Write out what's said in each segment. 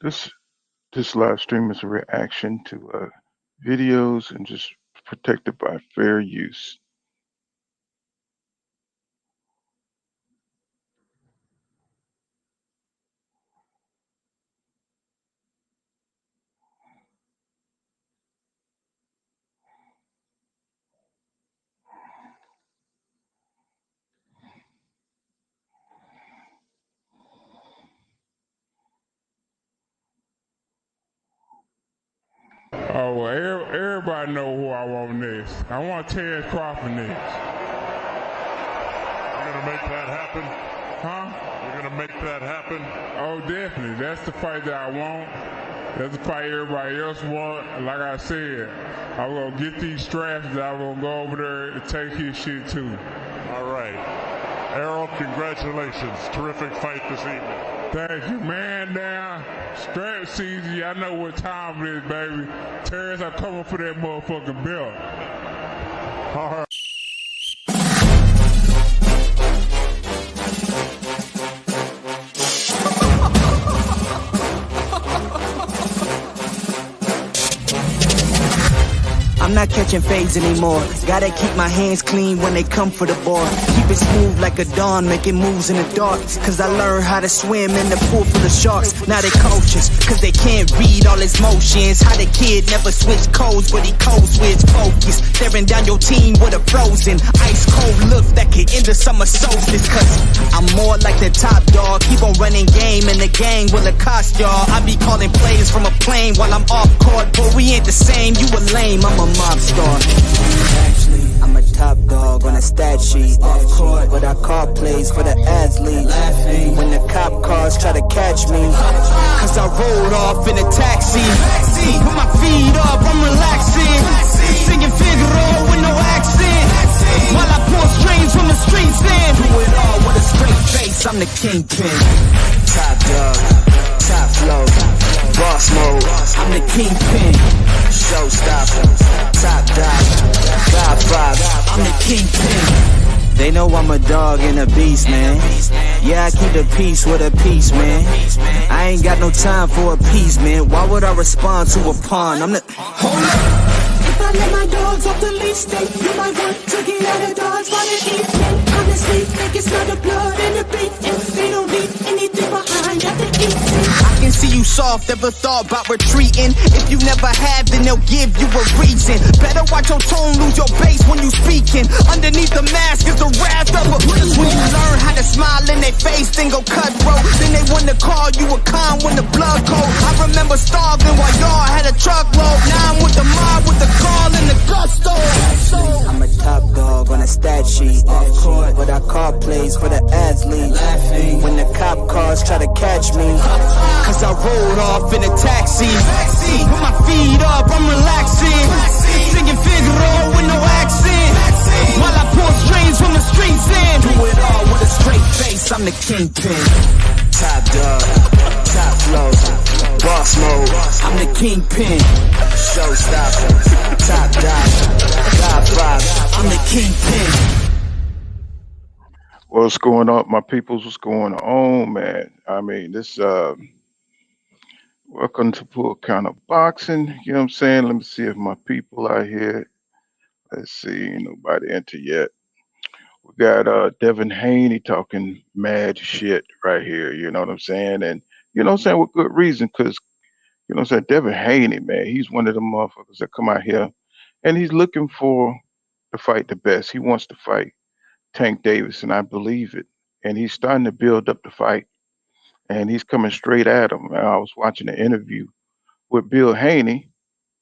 This this live stream is a reaction to videos and just protected by fair use. Oh, well, everybody know who I want next. I want Terrence Crawford next. You're gonna make that happen? Huh? You're gonna make that happen? Oh, definitely. That's the fight that I want. That's the fight everybody else want. Like I said, I'm gonna get these straps that I'm gonna go over there and take his shit too. All right. Errol, congratulations. Terrific fight this evening. Thank you, man. Down. Strap season. I know what time it is, baby. Terrence, I'm coming for that motherfucking belt. All right. I'm not catching fades anymore. Gotta keep my hands clean when they come for the ball. Keep it smooth like a dawn, making moves in the dark. Cause I learned how to swim in the pool full of sharks. Now they coaches, cause they can't read all his motions. How the kid never switched codes, but he code switch focus. Staring down your team with a frozen, ice cold look that could end the summer solstice. Cause I'm more like the top dog. Keep on running game and the gang will accost y'all. I be calling plays from a plane while I'm off court. But we ain't the same, you a lame, I'm a mob star. Actually, I'm a top dog on a stat sheet. Off court, but I call plays for the athlete. Laughing when the cop cars try to catch me. Cause I rolled off in a taxi. Put my feet up, I'm relaxing. Singing Figaro with no accent. While I pour strings from the streets in. Do it all with a straight face, I'm the kingpin. Top dog, top flow, boss mode, I'm the kingpin. Showstopper, top dog, God vibe, I'm the kingpin. They know I'm a dog and a beast, man. Yeah, I keep the peace with a piece, man. I ain't got no time for a piece, man. Why would I respond to a pawn? I'm the... Hold up! If I let my dogs off the leash, they you might want to get out of Dodge by the evening. Honestly, think it's not the blood and the beef. If they don't leave anything behind at the evening. I can see you soft, ever thought about retreating. If you never have, then they'll give you a reason. Better watch your tone, lose your bass when you speaking. Underneath the mask is the wrath of a... When you learn how to smile in their face, then go cutthroat. Then they wanna call you a con when the blood cold. I remember starving while y'all had a truckload. Now I'm with the mob with the call and the gusto. I'm a top dog on a stat sheet. Off court, but I call plays for the athlete. Laughing when the cop cars try to catch me. Cause I rolled off in a taxi. Put my feet up, I'm relaxing. Singing Figaro with no accent. While I pour strings from the streets in. Do it all with a straight face, I'm the kingpin. Top dog, top flow, boss mode, I'm the kingpin. Showstopper, top dog, God vibe, I'm the kingpin. What's going on, my peoples? What's going on, man? I mean, this welcome to Full Count of Boxing. You know what I'm saying? Let me see if my people out here. Let's see, ain't nobody enter yet. We got Devin Haney talking mad shit right here. You know what I'm saying? And you know what I'm saying, with good reason, because you know what I'm saying, Devin Haney, man, he's one of the motherfuckers that come out here and he's looking for to fight the best. He wants to fight Tank Davis, and I believe it. And he's starting to build up the fight, and he's coming straight at him. I was watching an interview with Bill Haney,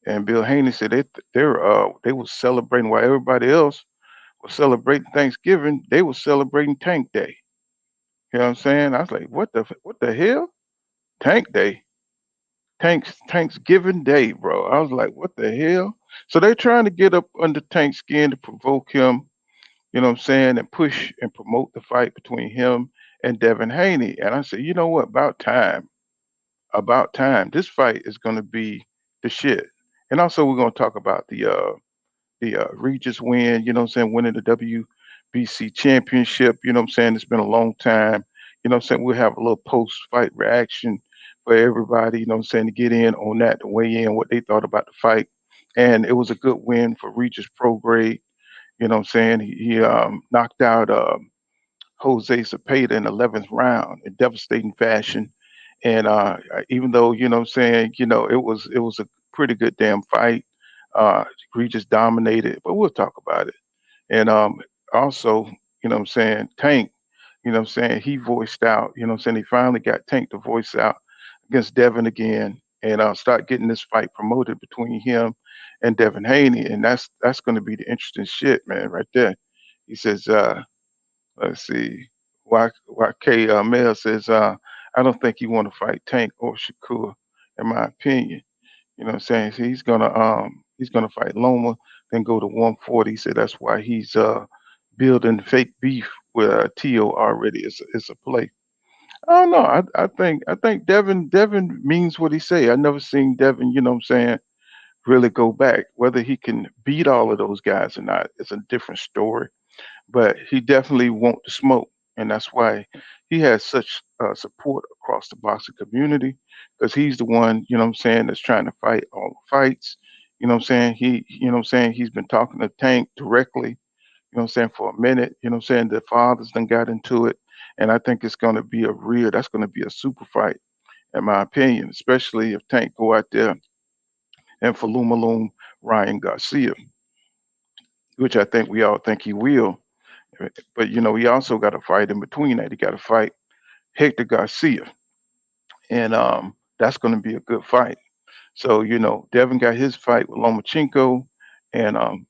and Bill Haney said they was celebrating while everybody else was celebrating Thanksgiving. They was celebrating Tank Day. You know what I'm saying? I was like, what the hell? Tank Day, Thanksgiving Day, bro. I was like, what the hell? So they're trying to get up under Tank's skin to provoke him, you know what I'm saying, and push and promote the fight between him and Devin Haney. And I said, you know what? About time. About time. This fight is going to be the shit. And also, we're going to talk about the Regis win. You know what I'm saying, winning the WBC championship. You know what I'm saying. It's been a long time. what I'm saying, we'll have a little post fight reaction for everybody, you know what I'm saying, to get in on that, to weigh in what they thought about the fight. And it was a good win for Regis Prograde. You know what I'm saying? He knocked out Jose Cepeda in the 11th round in devastating fashion. And even though, you know what I'm saying, it was a pretty good damn fight. Regis dominated, but we'll talk about it. And also, you know what I'm saying, Tank, you know what I'm saying, he voiced out, you know what I'm saying, he finally got Tank to voice out against Devin again and start getting this fight promoted between him and Devin Haney. And that's going to be the interesting shit, man, right there. He says, let's see, YK Mel says, I don't think he want to fight Tank or Shakur, in my opinion. You know what I'm saying? So he's gonna fight Loma, then go to 140. He said that's why he's building fake beef with Tio already. It's a play. I don't know. I think Devin means what he say. I never seen Devin, you know what I'm saying, really go back. Whether he can beat all of those guys or not, it's a different story. But he definitely want the smoke, and that's why he has such support across the boxing community because he's the one, you know what I'm saying, that's trying to fight all the fights. You know what I'm saying? You know what I'm saying, he's been talking to Tank directly. You know what I'm saying, for a minute. You know what I'm saying, the fathers then got into it, and I think it's going to be that's going to be a super fight, in my opinion, especially if Tank go out there and Falumaloom Ryan Garcia, which I think we all think he will. But he also got to fight in between that. He got to fight Hector Garcia, and that's going to be a good fight. So Devin got his fight with Lomachenko, and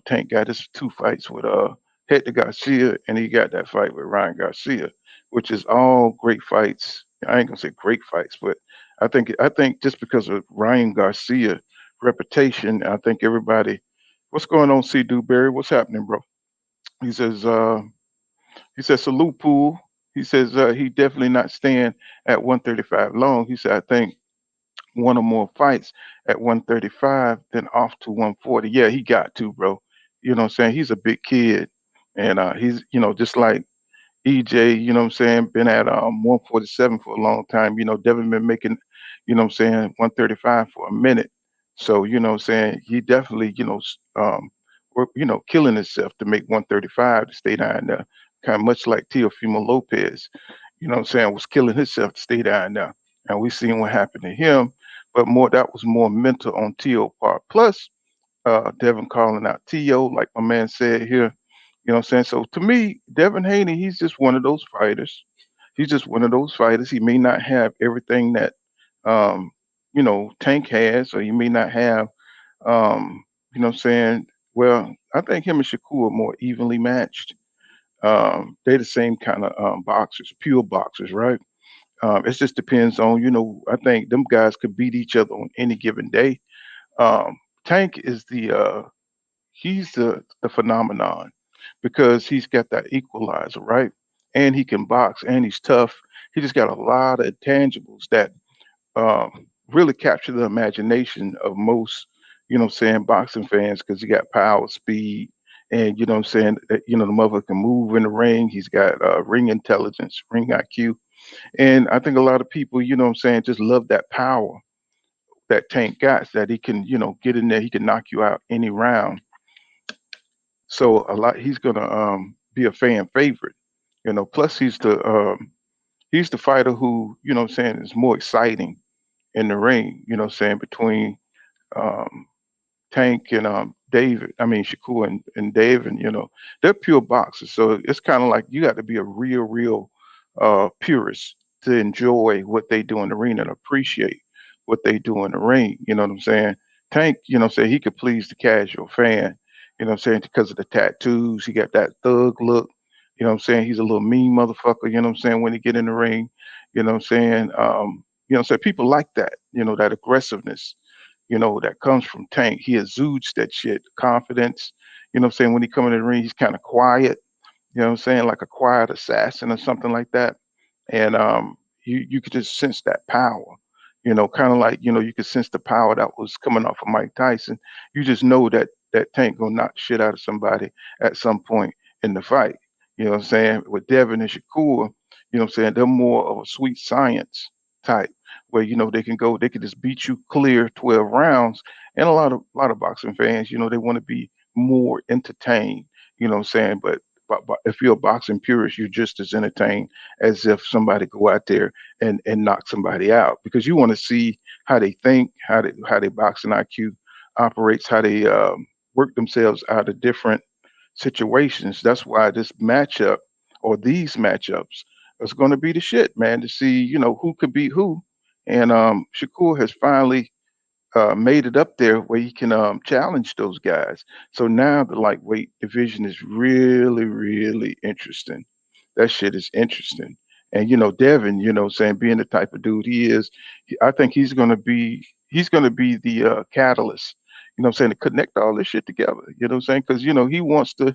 Tank got his two fights with Hector Garcia, and he got that fight with Ryan Garcia, which is all great fights. I ain't gonna say great fights, but I think just because of Ryan Garcia reputation, I think everybody. What's going on, C. Dewberry? What's happening, bro? He says. He says salute pool. He says he definitely not staying at 135 long. He said I think one or more fights at 135, then off to 140. Yeah, he got to, bro. You know what I'm saying? He's a big kid, and he's just like EJ. You know what I'm saying? Been at 147 for a long time. Devin been making, what I'm saying, 135 for a minute. So what I'm saying, he definitely killing himself to make 135 to stay down there, kind of much like Teofimo Lopez. What I'm saying, was killing himself to stay down there, and we seen what happened to him. But more that was more mental on Tio part. Plus, Devin calling out Tio, like my man said here. You know what I'm saying? So to me, Devin Haney, he's just one of those fighters. He's just one of those fighters. He may not have everything that um, Tank has, or he may not have what I'm saying. Well, I think him and Shakur are more evenly matched. They're the same kind of boxers, pure boxers, right? It just depends on, I think them guys could beat each other on any given day. Tank is he's the phenomenon because he's got that equalizer, right? And he can box and he's tough. He just got a lot of intangibles that really capture the imagination of most, what I'm saying, boxing fans because he got power, speed, and what I'm saying, the mother can move in the ring. He's got ring intelligence, ring IQ, and I think a lot of people, what I'm saying, just love that power that Tank got, that he can, get in there, he can knock you out any round. So he's gonna be a fan favorite. Plus he's the fighter who, what I'm saying, is more exciting in the ring, what I'm saying, between um Tank and David. I mean Shakur and David, they're pure boxers. So it's kind of like you got to be a real purist to enjoy what they do in the ring and appreciate what they do in the ring. You know what I'm saying? Tank, say he could please the casual fan, what I'm saying, because of the tattoos. He got that thug look. You know what I'm saying? He's a little mean motherfucker, what I'm saying, when he get in the ring. What I'm saying? So people like that, that aggressiveness, that comes from Tank. He exudes that shit, confidence. What I'm saying? When he come in the ring, he's kind of quiet, what I'm saying, like a quiet assassin or something like that. And you could just sense that power, kind of like, you could sense the power that was coming off of Mike Tyson. You just know that Tank gonna knock shit out of somebody at some point in the fight. You know what I'm saying? With Devin and Shakur, You know what I'm saying? They're more of a sweet science type where they can just beat you clear 12 rounds. And a lot of boxing fans, they want to be more entertained. You know what I'm saying? But if you're a boxing purist, you're just as entertained as if somebody go out there and knock somebody out because you want to see how they think, how they boxing IQ operates, how they work themselves out of different situations. That's why this matchup or these matchups is going to be the shit, man, to see, who could beat who. And Shakur has finally made it up there where he can challenge those guys. So now the lightweight division is really, really interesting. That shit is interesting. And Devin, saying being the type of dude he is, I think he's gonna be the catalyst. I'm saying to connect all this shit together. You know what I'm saying? Because he wants to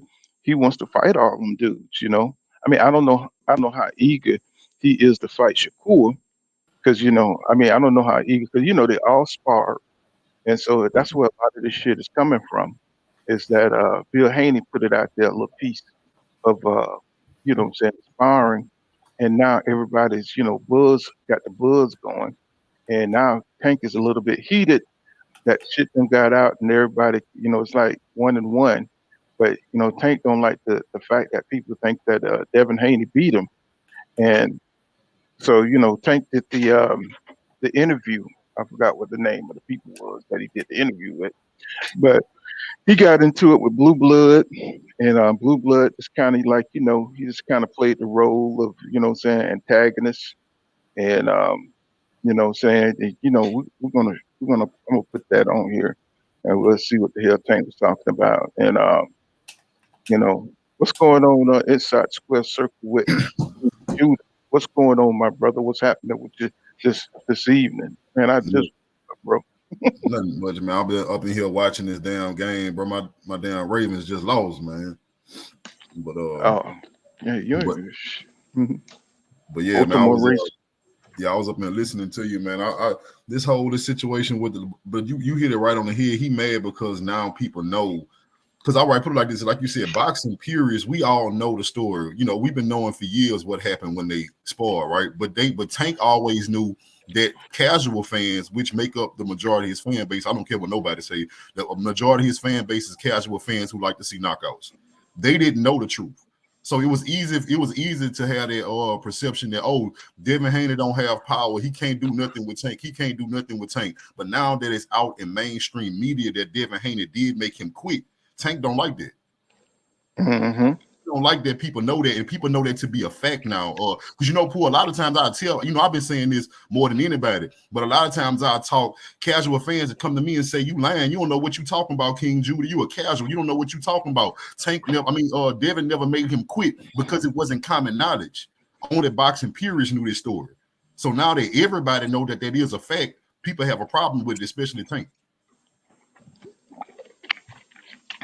fight all them dudes. I mean, I don't know how eager he is to fight Shakur. Because I mean, I don't know how eager. Because they all spar, and so that's where a lot of this shit is coming from, is that Bill Haney put it out there, a little piece of what I'm saying, sparring, and now everybody's, got the buzz going, and now Tank is a little bit heated. That shit done got out, and everybody, it's like 1-1. But Tank don't like the fact that people think that Devin Haney beat him, and so Tank did the interview. I forgot what the name of the people was that he did the interview with, but he got into it with Blue Blood, and Blue Blood is kind of like he just kind of played the role of what I'm saying, antagonist, and what I'm saying, and, we're gonna I'm gonna put that on here, and we'll see what the hell Tank was talking about, and what's going on inside Square Circle with Judah. What's going on, my brother? What's happening with you this evening? Man, I just bro. Nothing much, man. I've been up in here watching this damn game, bro. My damn Ravens just lost, man. But Oh, yeah, but mhm. but yeah, man. Baltimore race. I was up there listening to you, man. This situation with but you hit it right on the head. He mad because now people know. Because I put it like this, like you said, boxing purists, we all know the story. We've been knowing for years what happened when they spar, right? But Tank always knew that casual fans, which make up the majority of his fan base, I don't care what nobody say, the majority of his fan base is casual fans who like to see knockouts. They didn't know the truth. So it was easy. It was easy to have that perception that Devin Haney don't have power. He can't do nothing with Tank. He can't do nothing with Tank. But now that it's out in mainstream media that Devin Haney did make him quit, Tank don't like that. Mm-hmm. Don't like that. People know that, and people know that to be a fact now. Because Pooh, a lot of times I tell, I've been saying this more than anybody, but a lot of times I talk casual fans that come to me and say, "You lying? You don't know what you talking about, King Judah. You a casual. You don't know what you talking about." Devin never made him quit because it wasn't common knowledge. Only boxing purists knew this story. So now that everybody know that is a fact, people have a problem with it, especially Tank.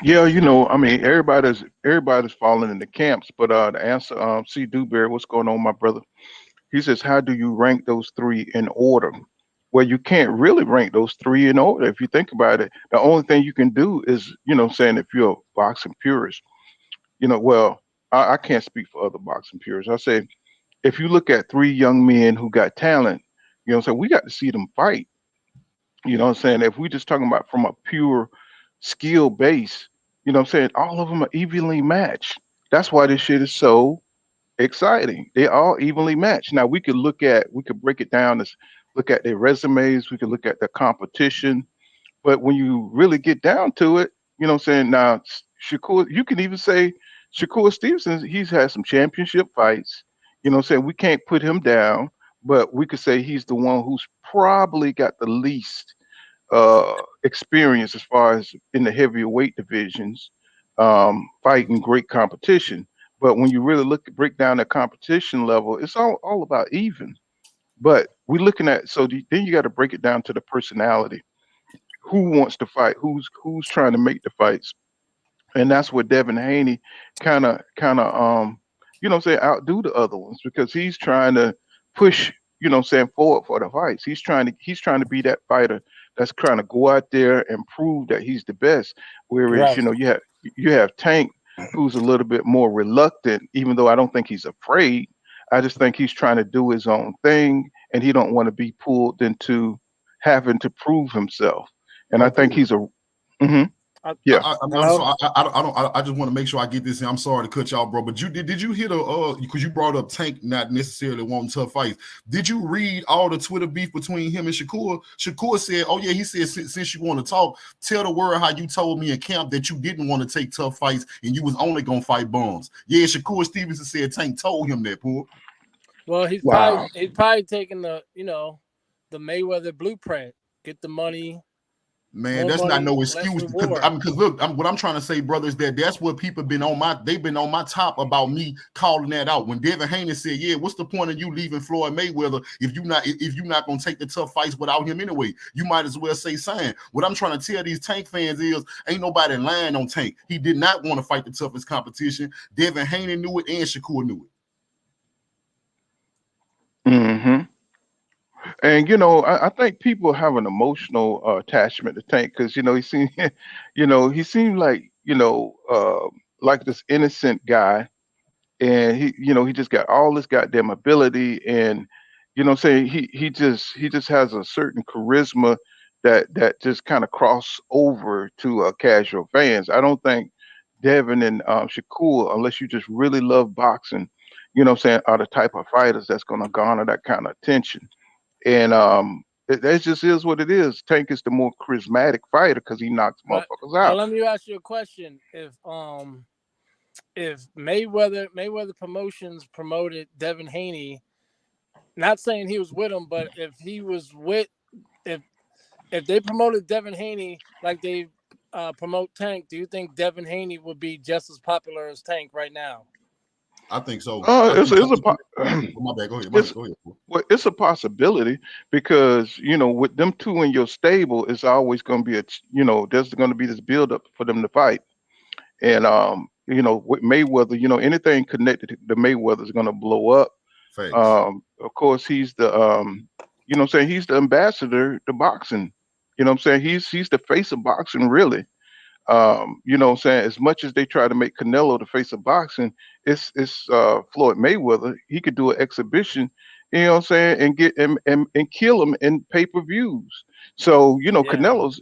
Yeah, I mean, everybody's falling in the camps, but the answer, C. Dewberry, what's going on, my brother? He says, how do you rank those three in order? Well, you can't really rank those three in order. If you think about it, the only thing you can do is, saying if you're a boxing purist, well, I can't speak for other boxing purists. I say, if you look at three young men who got talent, what I'm saying, we got to see them fight. You know what I'm saying? If we just talking about from a pure skill base, what I'm saying, all of them are evenly matched. That's why this shit is so exciting. They all evenly matched. Now we could break it down as look at their resumes, we could look at the competition, but when you really get down to it, what I'm saying, now Shakur, you can even say Shakur Stevenson, he's had some championship fights. What I'm saying, we can't put him down, but we could say he's the one who's probably got the least experience as far as in the heavier weight divisions, fighting great competition. But when you really break down the competition level, it's all about even. But we're looking at then you got to break it down to the personality. Who wants to fight? Who's trying to make the fights? And that's where Devin Haney kind of what I'm saying, outdo the other ones because he's trying to push, what I'm saying, forward for the fights. He's trying to be that fighter that's trying to go out there and prove that he's the best. Whereas, Right. you have Tank who's a little bit more reluctant, even though I don't think he's afraid. I just think he's trying to do his own thing, and he don't want to be pulled into having to prove himself. And I Hey, think Pooh. he's a yeah. I mean, I'm Hello? sorry. I just want to make sure I get this in. I'm sorry to cut y'all, bro. But did you hear the because you brought up Tank not necessarily wanting tough fights. Did you read all the Twitter beef between him and Shakur? Shakur said, "Oh yeah," he said, since you want to talk, tell the world how you told me in camp that you didn't want to take tough fights and you was only gonna fight bums. Yeah, Shakur Stevenson said Tank told him that, Pooh. Well, Wow. he's probably taking the the Mayweather blueprint. Get the money, Man, more that's not money, no less excuse. Because reward. look, what I'm trying to say, brother, is that's what people been on my. They've been on my top about me calling that out. When Devin Haney said, "Yeah, what's the point of you leaving Floyd Mayweather if you not gonna take the tough fights without him anyway? You might as well say sign." What I'm trying to tell these Tank fans is, ain't nobody lying on Tank. He did not want to fight the toughest competition. Devin Haney knew it, and Shakur knew it. hmm And I think people have an emotional attachment to Tank because he seemed, he seemed like this innocent guy, and he just got all this goddamn ability, and what I'm saying, he just has a certain charisma that just kind of cross over to casual fans. I don't think Devin and Shakur, unless you just really love boxing, what I'm saying, are the type of fighters that's going to garner that kind of attention. And that just is what it is. Tank is the more charismatic fighter because he knocks But motherfuckers but out. let me ask you a question. If Mayweather Promotions promoted Devin Haney, not saying he was with him, but if he was with if if they promoted Devin Haney like they promote Tank, do you think Devin Haney would be just as popular as Tank right now? I think so. Uh, I it's think. it's a po- Oh, my bad. Go ahead. it's Go ahead. Pooh. well, it's a possibility because with them two in your stable, it's always going to be there's going to be this build up for them to fight. And with Mayweather, anything connected to Mayweather is going to blow up. Facts. Of course, he's the what I'm saying, he's the ambassador to boxing. What I'm saying, he's the face of boxing, really. What I'm saying, as much as they try to make Canelo the face of boxing, it's Floyd Mayweather. He could do an exhibition, what I'm saying, and get and kill him in pay-per-views. So, Yeah, Canelo's,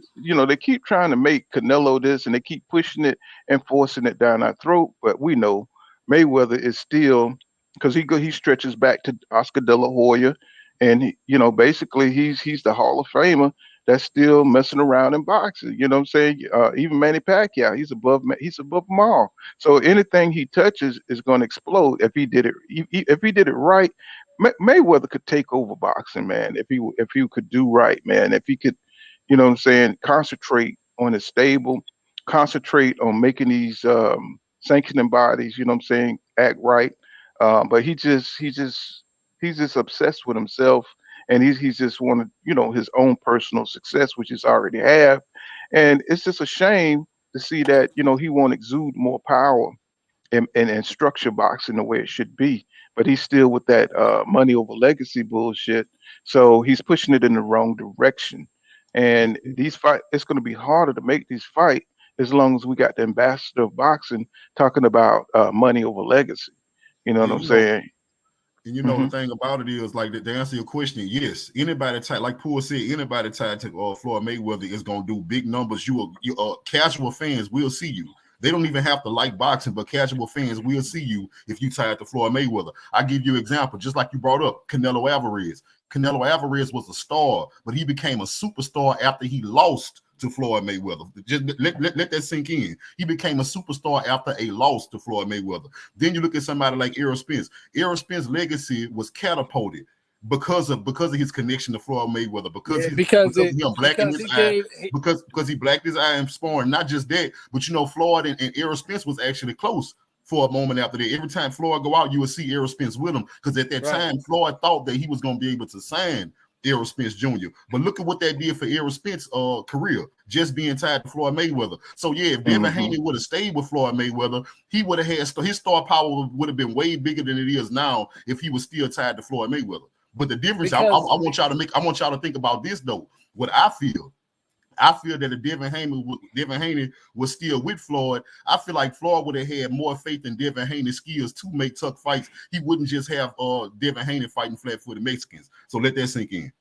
they keep trying to make Canelo this and they keep pushing it and forcing it down our throat, but we know Mayweather is still, because he stretches back to Oscar De La Hoya, and basically he's the Hall of Famer that's still messing around in boxing. You know what I'm saying? Even Manny Pacquiao, he's above them all. So anything he touches is going to explode if he did it. If he did it right, Mayweather could take over boxing, man. If he could do right, man. If he could, what I'm saying, concentrate on his stable, concentrate on making these sanctioning bodies, what I'm saying, act right. But he's just obsessed with himself, and he's just wanted his own personal success, which he's already have. And it's just a shame to see that he won't exude more power and structure boxing the way it should be. But he's still with that money over legacy bullshit. So he's pushing it in the wrong direction. And these fight, it's going to be harder to make these fight as long as we got the ambassador of boxing talking about money over legacy. You know what And I'm saying? the Hmm thing about it is, like, to answer your question, yes, anybody tied, like Poole said, anybody tied to Floyd Mayweather is gonna do big numbers. Casual fans will see you. They don't even have to like boxing, but casual fans will see you if you tied to Floyd Mayweather. I give you an example, just like you brought up Canelo Alvarez. Canelo Alvarez was a star, but he became a superstar after he lost to Floyd Mayweather. Just let that sink in. He became a superstar after a loss to Floyd Mayweather. Then you look at somebody like Errol Spence. Errol Spence's legacy was catapulted because of his connection to Floyd Mayweather, yeah, because of him blacking because his he eye, gave because he blacked his eye in sparring. Not just that, but Floyd and Errol Spence was actually close for a moment after that. Every time Floyd go out, you would see Errol Spence with him, because at that right. time Floyd thought that he was going to be able to sign Errol Spence Jr. But look at what that did for Errol Spence's career, just being tied to Floyd Mayweather. So yeah, if Devin hmm Haney would have stayed with Floyd Mayweather, he would have had his star power would have been way bigger than it is now if he was still tied to Floyd Mayweather. But the difference, I Because want y'all to think about this though. What I feel I feel that if Devin Haney was still with Floyd, I feel like Floyd would have had more faith in Devin Haney's skills to make tough fights. He wouldn't just have Devin Haney fighting flat-footed Mexicans. So let that sink in.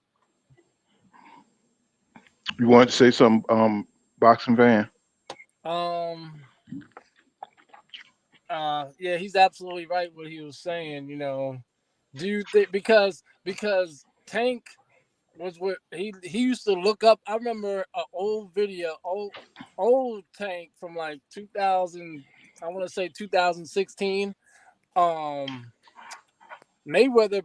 You wanted to say something, Boxing Van? Yeah, he's absolutely right what he was saying. Do you think because Tank was what he used to look up? I remember an old video, old Tank from like 2000. I want to say 2016. Mayweather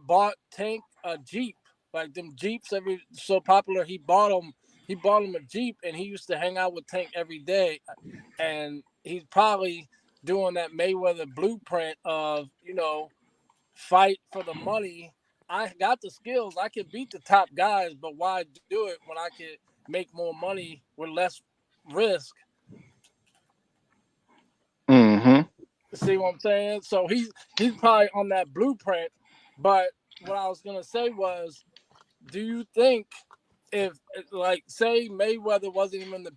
bought Tank a Jeep, like them Jeeps every so popular. He bought him a Jeep, and he used to hang out with Tank every day, and he's probably doing that Mayweather blueprint of fight for the money. I got the skills. I can beat the top guys, but why do it when I could make more money with less risk? Mm-hmm. See what I'm saying? So he's probably on that blueprint. But what I was gonna say was, do you think if like say Mayweather wasn't even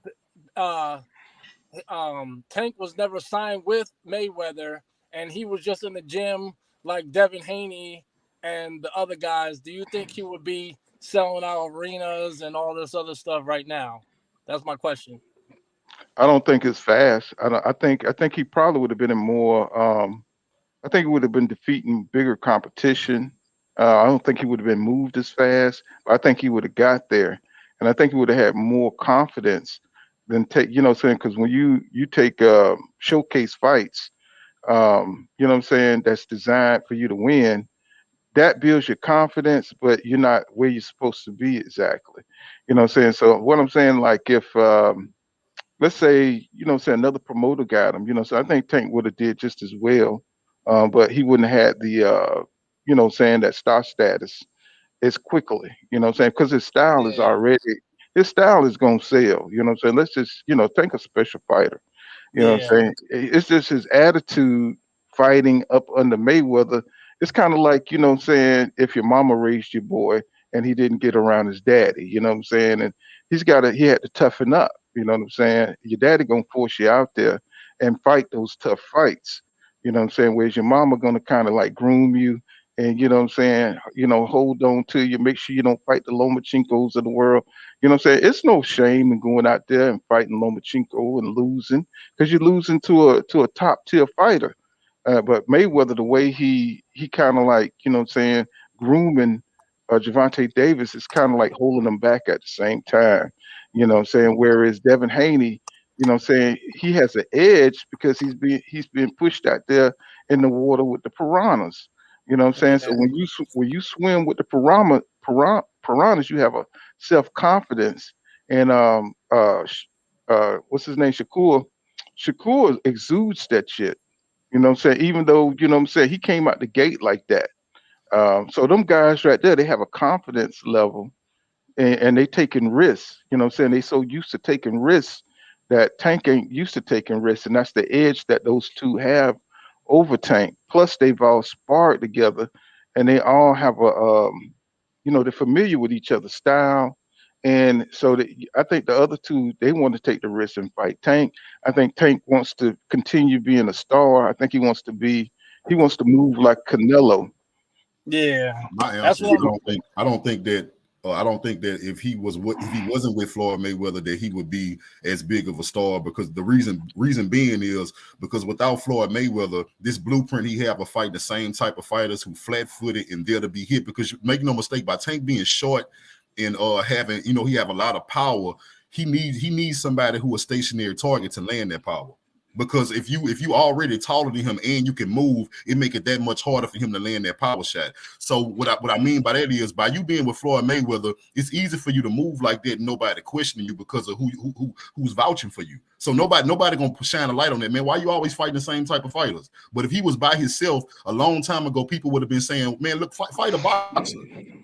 Tank was never signed with Mayweather and he was just in the gym like Devin Haney and the other guys, do you think he would be selling out arenas and all this other stuff right now? That's my question. I don't think it's fast. I think he probably would have been in more. I think he would have been defeating bigger competition. I don't think he would have been moved as fast, but I think he would have got there, and I think he would have had more confidence than take. You know, what I'm saying because when you take showcase fights, you know, what I'm saying that's designed for you to win. That builds your confidence, but you're not where you're supposed to be exactly. You know, what I'm saying. So what I'm saying, like if let's say, you know, say another promoter got him, you know, so I think Tank would have did just as well, but he wouldn't have had the, you know, saying that star status as quickly, you know, what I'm saying because Yeah, his style is gonna sell, you know, what I'm saying let's just, you know, think a special fighter. You know what I'm yeah, saying? It's just his attitude fighting up under Mayweather. It's kind of like, you know what I'm saying, if your mama raised your boy and he didn't get around his daddy, you know what I'm saying? And he had to toughen up, you know what I'm saying? Your daddy gonna force you out there and fight those tough fights. You know what I'm saying? Whereas your mama gonna kind of like groom you and you know what I'm saying, you know, hold on to you, make sure you don't fight the Lomachinkos of the world. You know what I'm saying? It's no shame in going out there and fighting Lomachenko and losing because you're losing to a top tier fighter. But Mayweather, the way he kind of like you know what I'm saying grooming Gervonta Davis is kind of like holding him back at the same time. You know what I'm saying? Whereas Devin Haney, you know what I'm saying, he has an edge because he's being pushed out there in the water with the piranhas. You know what I'm saying? So yeah, when you swim with the piranhas, you have a self confidence and what's his name, Shakur exudes that shit. You know what I'm saying? Even though, you know what I'm saying, he came out the gate like that. So them guys right there, they have a confidence level and they taking risks. You know what I'm saying? They so used to taking risks that Tank ain't used to taking risks. And that's the edge that those two have over Tank. Plus they've all sparred together and they all have a you know, they're familiar with each other's style. And so I think the other two, they want to take the risk and fight Tank. I think Tank wants to continue being a star. I think he wants to move like Canelo. yeah. My That's answer is what I'm. I don't think that if he wasn't with Floyd Mayweather that he would be as big of a star because the reason being is because without Floyd Mayweather, this blueprint he have of fighting the same type of fighters who flat footed and there to be hit because make no mistake by Tank being short and having he have a lot of power. He needs somebody who a stationary target to land that power. Because if you already taller than him and you can move, it make it that much harder for him to land that power shot. So what I mean by that is by you being with Floyd Mayweather, it's easy for you to move like that and nobody questioning you because of who's vouching for you. So nobody gonna shine a light on that, man. Why you always fighting the same type of fighters? But if he was by himself a long time ago, people would have been saying, man, look, fight a boxer.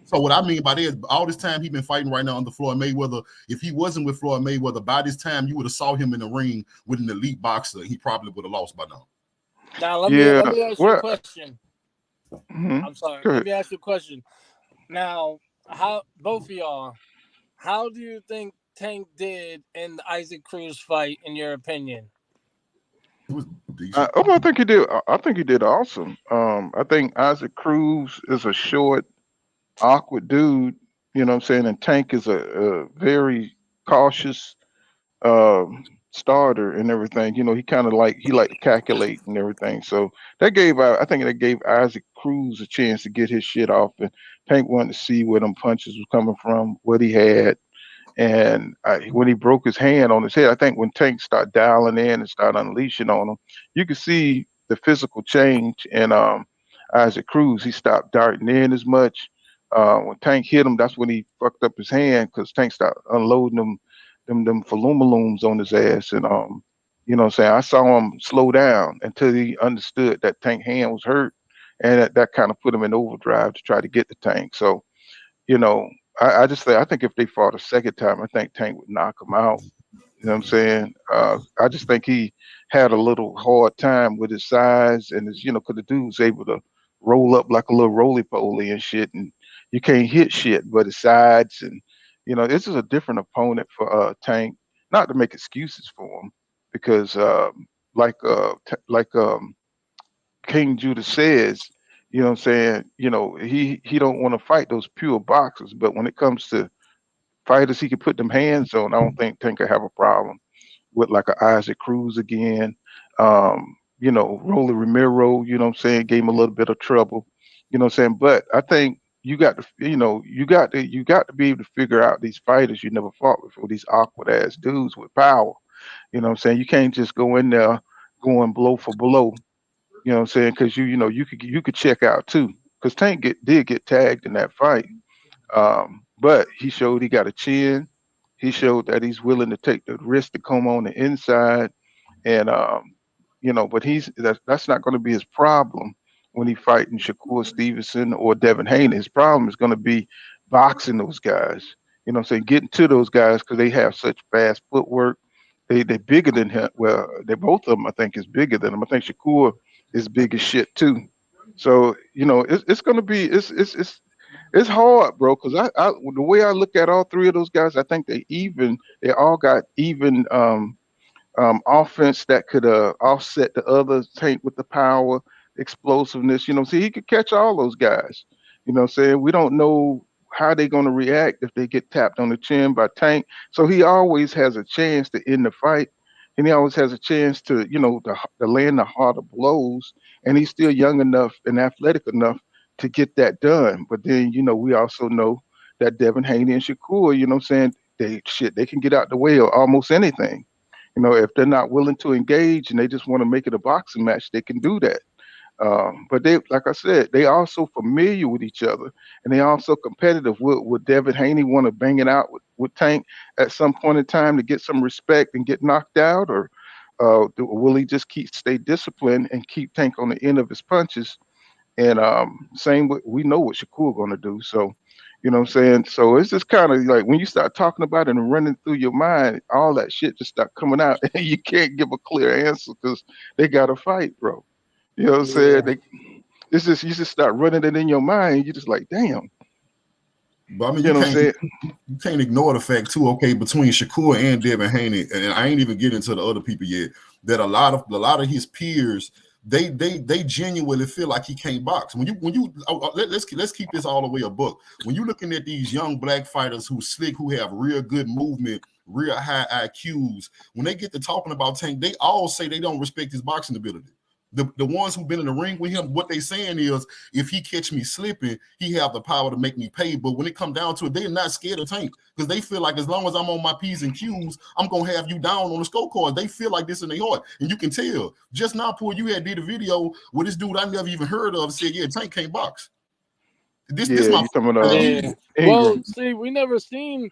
So what I mean by that is all this time he been fighting right now under Floyd Mayweather. If he wasn't with Floyd Mayweather, by this time you would have saw him in the ring with an elite boxer. He probably would have lost by now. Now Yeah. let me ask you a Well, question. mhm. I'm sorry. Go Let ahead. me ask you a question. Now, how both of y'all, how do you think Tank did in the Isaac Cruz fight, in your opinion? It was decent. I think he did. I think he did awesome. I think Isaac Cruz is a short, awkward dude. You know what I'm saying? And Tank is a very cautious starter and everything. You know, he kind of like to calculate and everything. So I think that gave Isaac Cruz a chance to get his shit off, and Tank wanted to see where them punches was coming from, what he had. And when he broke his hand on his head, I think when Tank started dialing in and started unleashing on him, you could see the physical change in Isaac Cruz. He stopped darting in as much. When Tank hit him, that's when he fucked up his hand because Tank started unloading them falumaloons on his ass. And you know what I'm saying? I saw him slow down until he understood that Tank hand was hurt, and that kind of put him in overdrive to try to get the Tank. So you know, I just think if they fought a second time, I think Tank would knock him out. You know what I'm saying? I just think he had a little hard time with his size and his, because the dude was able to roll up like a little roly poly and shit, and you can't hit shit but his sides. And this is a different opponent for Tank. Not to make excuses for him, because like King Judah says, you know what I'm saying? He don't want to fight those pure boxers, but when it comes to fighters he can put them hands on, I don't think Tank could have a problem with like a Isaac Cruz again. Rolly Ramiro, you know what I'm saying, gave him a little bit of trouble. You know what I'm saying? But I think you got to be able to figure out these fighters you never fought before, these awkward ass dudes with power. You know what I'm saying? You can't just go in there going blow for blow, you know what I'm saying? Because you could check out too. Because Tank did get tagged in that fight, but he showed he got a chin. He showed that he's willing to take the risk to come on the inside, and but that's not going to be his problem when he fighting Shakur Stevenson or Devin Haney. His problem is going to be boxing those guys. You know what I'm saying? Getting to those guys because they have such fast footwork. They bigger than him. Well, they both of them I think is bigger than him. I think Shakur is big as shit too. So it's gonna be it's hard, bro. Because the way I look at all three of those guys, I think they all got even offense that could offset the other. Tank with the power, explosiveness. See, he could catch all those guys. You know what I'm saying? We don't know how they're going to react if they get tapped on the chin by Tank. So he always has a chance to end the fight. And he always has a chance to land the harder blows. And he's still young enough and athletic enough to get that done. But then, we also know that Devin Haney and Shakur, you know what I'm saying, they can get out the way of almost anything. If they're not willing to engage and they just want to make it a boxing match, they can do that. But they, like I said, they also familiar with each other, and they also competitive. Would Devin Haney want to bang it out with Tank at some point in time to get some respect and get knocked out, or will he just stay disciplined and keep Tank on the end of his punches? And we know what Shakur going to do. So, you know what I'm saying? So it's just kind of like when you start talking about it and running through your mind, all that shit just start coming out, and you can't give a clear answer because they got to fight, bro. You know what I'm saying? Yeah. It's just you just start running it in your mind. You're just like, damn. But I mean, You know what I'm saying? you can't ignore the fact too. Okay, between Shakur and Devin Haney, and I ain't even getting into the other people yet. That a lot of his peers, they genuinely feel like he can't box. Let's keep this all the way a buck. When you're looking at these young black fighters who slick, who have real good movement, real high IQs, when they get to talking about Tank, they all say they don't respect his boxing ability. The ones who've been in the ring with him, what they saying is, if he catch me slipping, he have the power to make me pay. But when it come down to it, they're not scared of Tank because they feel like as long as I'm on my P's and Q's, I'm gonna have you down on the scorecard. They feel like this in their heart, and you can tell. Just now, Paul, you had did a video with this dude I never even heard of. Said, "Yeah, Tank can't box." This my You talking about Yeah. Well, Ingram? see, we never seen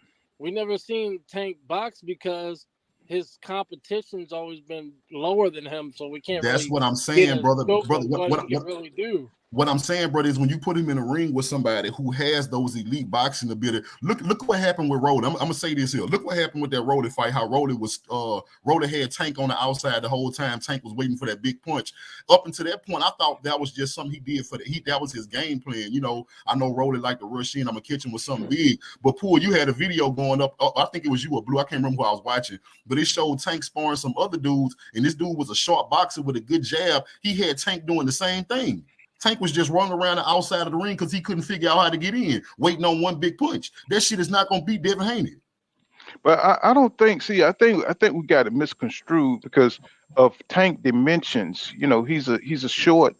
Tank box because his competition's always been lower than him, so we can't That's really what I'm get saying, a brother. scope Brother, of what he can really do. what I'm saying, brother, is when you put him in a ring with somebody who has those elite boxing ability. Look what happened with Rolly. I'm gonna say this here. Look what happened with that Rolly fight. How Rolly had Tank on the outside the whole time. Tank was waiting for that big punch. Up until that point, I thought that was just something he did for that was his game plan. I know Rolly liked to rush in. I'm gonna catch him with something big. But Poole, you had a video going up. I think it was you or Blue. I can't remember who I was watching, but it showed Tank sparring some other dudes, and this dude was a sharp boxer with a good jab. He had Tank doing the same thing. Tank was just running around the outside of the ring because he couldn't figure out how to get in, waiting on one big punch. That shit is not going to beat Devin Haney. But I don't think. See, I think we got it misconstrued because of Tank dimensions. He's a short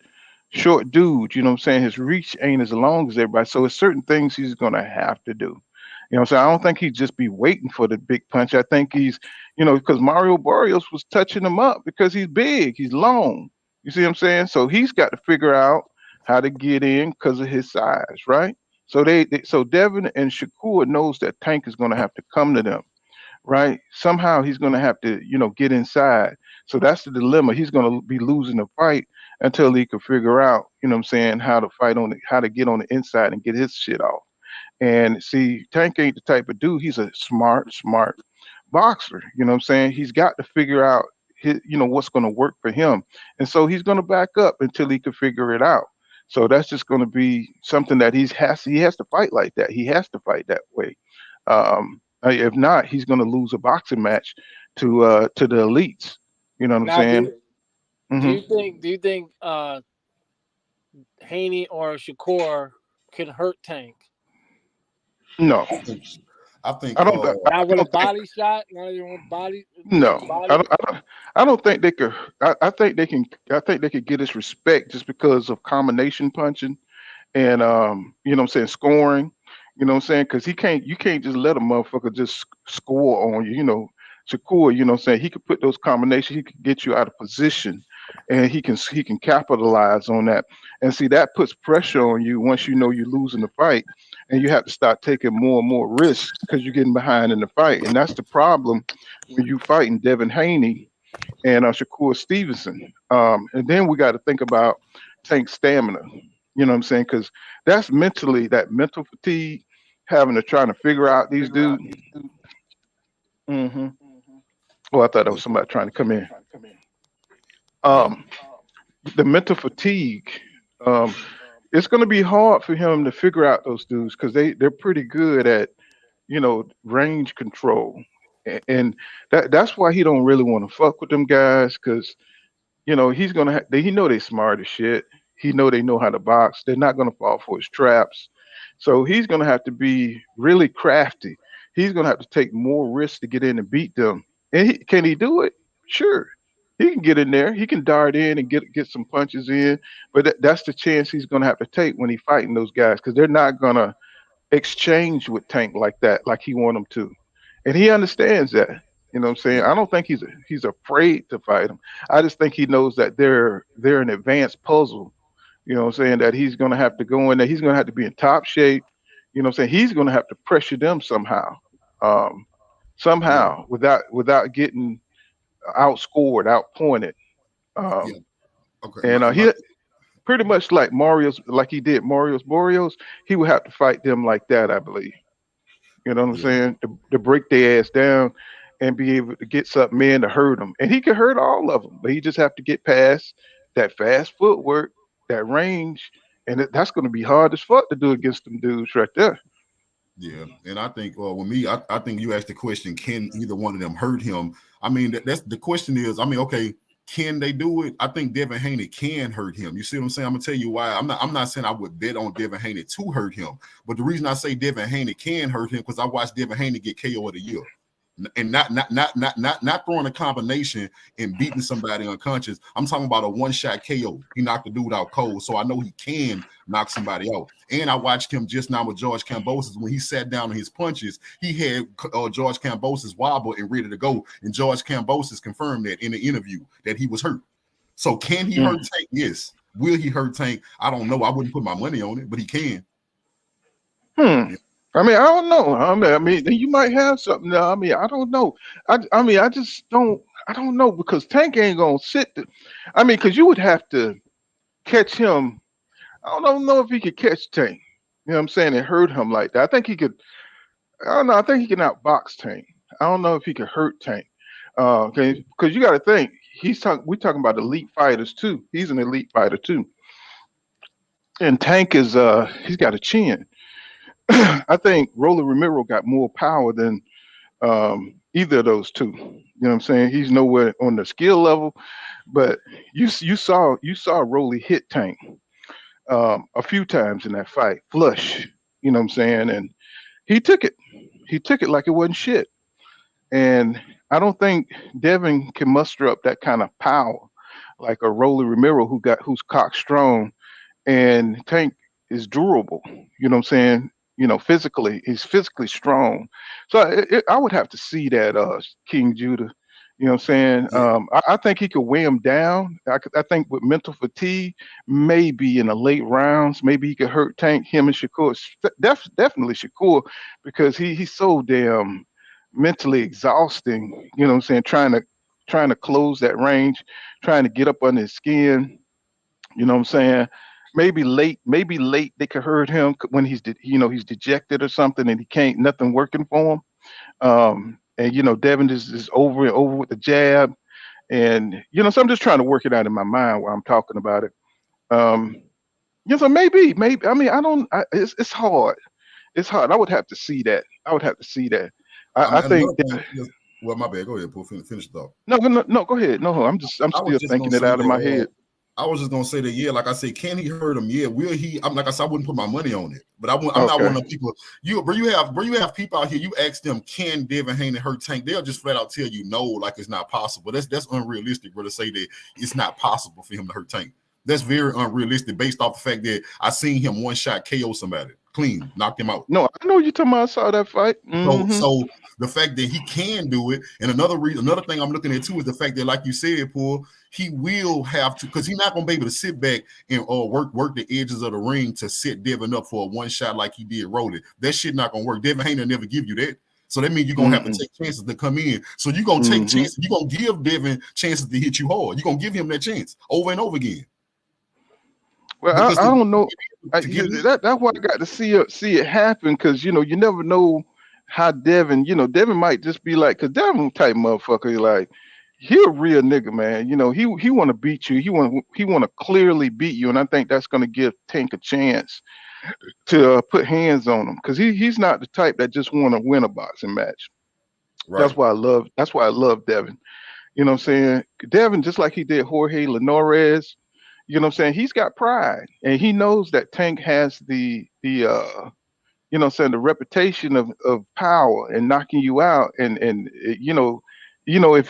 dude. You know what I'm saying? His reach ain't as long as everybody. So it's certain things he's gonna have to do. You know what I'm saying? I don't think he'd just be waiting for the big punch. I think because Mario Barrios was touching him up because he's big, he's long. You see what I'm saying? So he's got to figure out how to get in because of his size, right? So Devin and Shakur knows that Tank is going to have to come to them, right? Somehow he's going to have to, get inside. So that's the dilemma. He's going to be losing the fight until he can figure out, what I'm saying, how to get on the inside and get his shit off. And see, Tank ain't the type of dude. He's a smart boxer. You know what I'm saying? He's got to figure out what's going to work for him. And so he's going to back up until he can figure it out. So that's just going to be something that he has to fight like that. He has to fight that way. If not, he's going to lose a boxing match to the elites. You know what I'm Now, saying? do Hmm. you think Haney or Shakur could hurt Tank? No, I think, I think I don't. Not I with a don't think. body shot, not even with body, just No, a I body. don't. I don't think they could. I think they can. I think they could get his respect just because of combination punching and what I'm saying, scoring. You know what I'm saying? Because you can't just let a motherfucker just score on you. Shakur. You know what I'm saying? He could put those combinations. He could get you out of position, and he can capitalize on that. And see, that puts pressure on you once you know you're losing the fight, and you have to start taking more and more risks because you're getting behind in the fight. And that's the problem when you fighting Devin Haney and Shakur Stevenson. And then we got to think about Tank stamina. You know what I'm saying? Because that's that mental fatigue, having to trying to figure out these dudes. Hmm. Oh, I thought that was somebody trying to come in. yeah, Um, the mental fatigue. Um, it's going to be hard for him to figure out those dudes because they're pretty good at range control, and that's why he don't really want to fuck with them guys because he's gonna he know they smart as shit. He know they know how to box. They're not gonna fall for his traps. So he's gonna have to be really crafty. He's gonna have to take more risks to get in and beat them. And can he do it? Sure. He can get in there. He can dart in and get some punches in. But that's the chance he's gonna have to take when he's fighting those guys because they're not gonna exchange with Tank like that, like he want them to, and he understands that. You know what I'm saying? yeah, I don't think he's afraid to fight him. I just think he knows that they're an advanced puzzle. You know what I'm saying? That he's gonna have to go in there. He's gonna have to be in top shape. You know what I'm saying? He's gonna have to pressure them somehow, um, yeah, somehow without getting outscored, outpointed. yeah. Um, Okay, and my he pretty much like he did Mario's Boreos. He would have to fight them like that, I believe. You know what I'm yeah, saying? To break their ass down and be able to get something in to hurt them. And he could hurt all of them, but he just have to get past that fast footwork, that range, and that's going to be hard as fuck to do against them dudes right there. yeah. And I think, with me, I think you asked the question: can either one of them hurt him? I mean, that's the question is. I mean, okay, can they do it? I think Devin Haney can hurt him. You see what I'm saying? I'm gonna tell you why. I'm not saying I would bet on Devin Haney to hurt him, but the reason I say Devin Haney can hurt him because I watched Devin Haney get KO of the year. And not throwing a combination and beating somebody unconscious. I'm talking about a one-shot KO. He knocked the dude out cold, so I know he can knock somebody out. And I watched him just now with George Kambosos when he sat down on his punches. He had George Kambosos wobble and ready to go, and George Kambosos confirmed that in the interview that he was hurt. So can he hurt Mm. Tank? Yes. Will he hurt Tank? I don't know. I wouldn't put my money on it, but he can. Hmm. Yeah. I mean, I don't know. I mean, you might have something. Now. I mean, I don't know. I mean, I just don't. I don't know because Tank ain't gonna sit. I mean, because you would have to catch him. I don't know if he could catch Tank. You know what I'm saying? It hurt him like that. I think he could. I don't know. I think he can outbox Tank. I don't know if he could hurt Tank. Because you got to think we talking about elite fighters too. He's an elite fighter too, and Tank is he's got a chin. I think Roller Ramiro got more power than either of those two. You know what I'm saying? He's nowhere on the skill level, but you saw Rolly hit Tank a few times in that fight, flush. You know what I'm saying? And he took it. He took it like it wasn't shit. And I don't think Devin can muster up that kind of power like a Rolly Ramiro who's cock strong, and Tank is durable. You know what I'm saying? Physically, he's physically strong. So I would have to see that King Judah. You know what I'm saying? Yeah, I think he could weigh him down. I think with mental fatigue, maybe in the late rounds, maybe he could hurt Tank. Him and Shakur, definitely Shakur, because he's so damn mentally exhausting. You know what I'm saying? Trying to close that range, trying to get up under his skin. You know what I'm saying? Maybe late they could hurt him when he's dejected or something and he can't nothing working for him. And Devin is over and over with the jab, and so I'm just trying to work it out in my mind while I'm talking about it. Um, so maybe I mean I don't. It's hard. It's hard. I would have to see that. I would have to see that. I I mean, think another thing is, well, my bad. Go ahead, Paul. Finish it off. no, no, no. Go ahead. No, I'm I was still just gonna thinking it say out of that. my head. I was just gonna say that. Yeah, like I said, can he hurt him? Yeah, will he? I'm like I said, I wouldn't put my money on it, but I'm not one Okay. of them people. You have people out here. You ask them, can Devin Haney hurt Tank? They'll just flat out tell you no, like it's not possible. That's unrealistic, bro. To say that it's not possible for him to hurt Tank. That's very unrealistic, based off the fact that I seen him one shot KO somebody clean, knocked him out. No, I know you're talking about. I saw that fight. So the fact that he can do it, and another thing I'm looking at too is the fact that, like you said, Paul, he will have to, because he's not going to be able to sit back and work the edges of the ring to set Devin up for a one shot like he did Rolly. That shit not going to work. Devin Haney never give you that. So that means you're gonna have to Mm-mm, take chances to come in. So you're gonna take mm-hmm. chances. You're gonna give Devin chances to hit you hard. You're gonna give him that chance over and over again. Well, Because I don't know. to get in, That's why I got to see it happen, because you never know how Devin. Devin might just be like, because Devin type motherfucker. Like, he a real nigga, man. He want to beat you. He want to clearly beat you, and I think that's gonna give Tank a chance to put hands on him, because he's not the type that just want to win a boxing match. right? That's why I love Devin. You know what I'm saying? Devin, just like he did Jorge Linares, you know what I'm saying? He's got pride, and he knows that Tank has the you know what I'm saying, the reputation of power and knocking you out, and if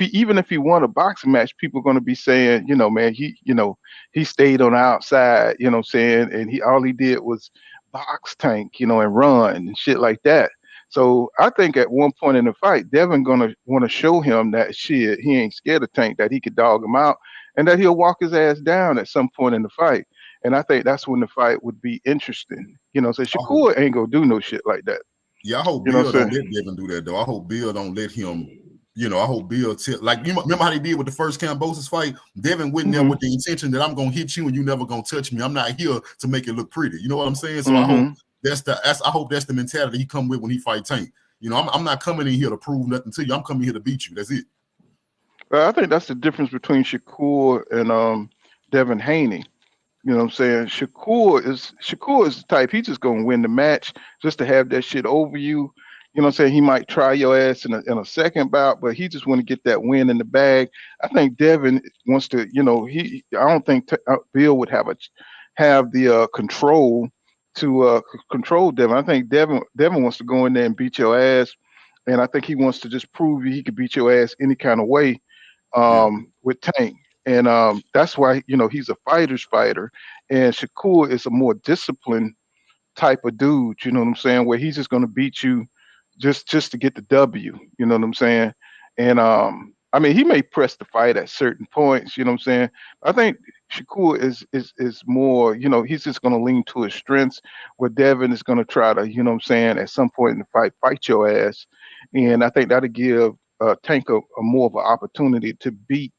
he won a boxing match, people are going to be saying, man, he stayed on the outside, you know what I'm saying, and he all he did was box Tank, and run and shit like that. So I think at one point in the fight, Devin gonna want to show him that shit he ain't scared of Tank, that he could dog him out, and that he'll walk his ass down at some point in the fight. And I think that's when the fight would be interesting. So I hope, Shakur ain't gonna do no shit like that. yeah, I hope You know Bill what I'm don't let saying? Devin do that though. I hope Bill don't let him. I hope Bill like you remember how they did with the first Cambosis fight. Devin went there Hmm. with the intention that I'm gonna hit you and you never gonna touch me. I'm not here to make it look pretty. You know what I'm saying? So I hope Hmm. I hope that's the mentality he come with when he fight Tank. I'm not coming in here to prove nothing to you. I'm coming here to beat you. That's it. I think that's the difference between Shakur and Devin Haney. You know what I'm saying? Shakur is the type, he just gonna win the match just to have that shit over you. You know what I'm saying? He might try your ass in a second bout, but he just want to get that win in the bag. I think Devin wants to, I don't think Bill would have the control to control Devin. I think Devin wants to go in there and beat your ass, and I think he wants to just prove he could beat your ass any kind of way Yeah. with Tank. And that's why he's a fighter's fighter, and Shakur is a more disciplined type of dude. You know what I'm saying? Where he's just going to beat you just to get the W. You know what I'm saying? And I mean, he may press the fight at certain points. You know what I'm saying? I think Shakur is more. He's just going to lean to his strengths. Where Devin is going to try to, you know what I'm saying, at some point in the fight your ass. And I think that'll give Tank a more of an opportunity to beat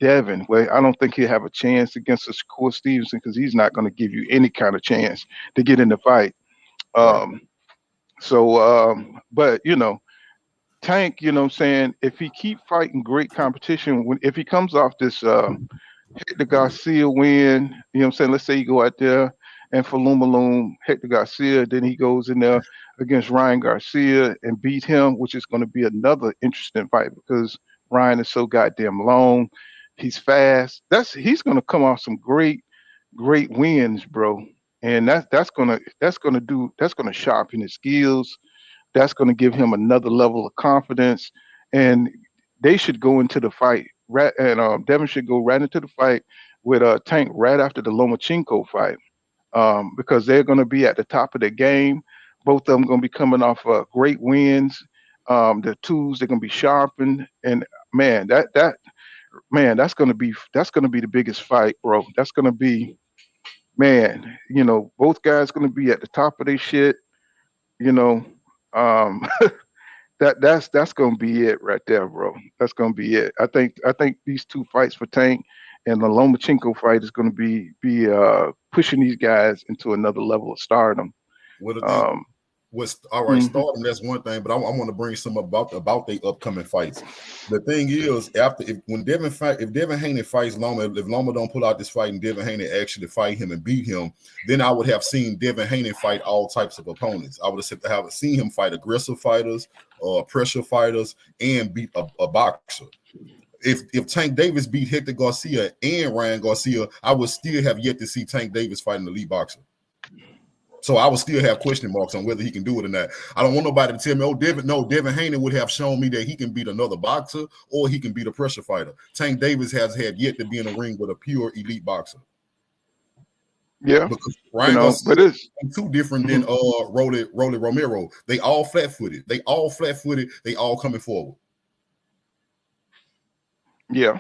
Devin. Well, I don't think he'll have a chance against a Shakur Stevenson because he's not going to give you any kind of chance to get in the fight. Right. Um, but Tank, what I'm saying, if he keep fighting great competition, if he comes off this Hector Garcia win, what I'm saying, let's say you go out there and for Lumaloom, Hector Garcia, then he goes in there against Ryan Garcia and beat him, which is going to be another interesting fight because Ryan is so goddamn long. He's fast. He's going to come off some great wins, bro. And that's gonna sharpen his skills. That's going to give him another level of confidence, and they should go into the fight. And Devin should go right into the fight with Tank right after the Lomachenko fight, because they're going to be at the top of their game. Both of them going to be coming off great wins. Their tools they're going to be sharpened, and man, that's going to be the biggest fight, bro. That's going to be, man. Both guys going to be at the top of their shit. You know, um, that's gonna be it right there, bro. That's gonna be it. I think these two fights for Tank and the Lomachenko fight is gonna be pushing these guys into another level of stardom. Well, the thing Um, was all right. mhm. Stardom, that's one thing, but I want to bring some about their upcoming fights. The thing is, if Devin Haney fights Loma, if Loma don't pull out this fight and Devin Haney actually fight him and beat him, then I would have seen Devin Haney fight all types of opponents. I would have seen him fight aggressive fighters, pressure fighters, and beat a boxer. If Tank Davis beat Hector Garcia and Ryan Garcia, I would still have yet to see Tank Davis fight an elite boxer. So I would still have question marks on whether he can do it or not. I don't want nobody to tell me, Devin Haney would have shown me that he can beat another boxer or he can beat a pressure fighter. Tank Davis has had yet to be in a ring with a pure elite boxer. Yeah, Because Ryan Garcia but it's is too different than mhm. Rolly Romero. They all flat-footed. They all coming forward. Yeah,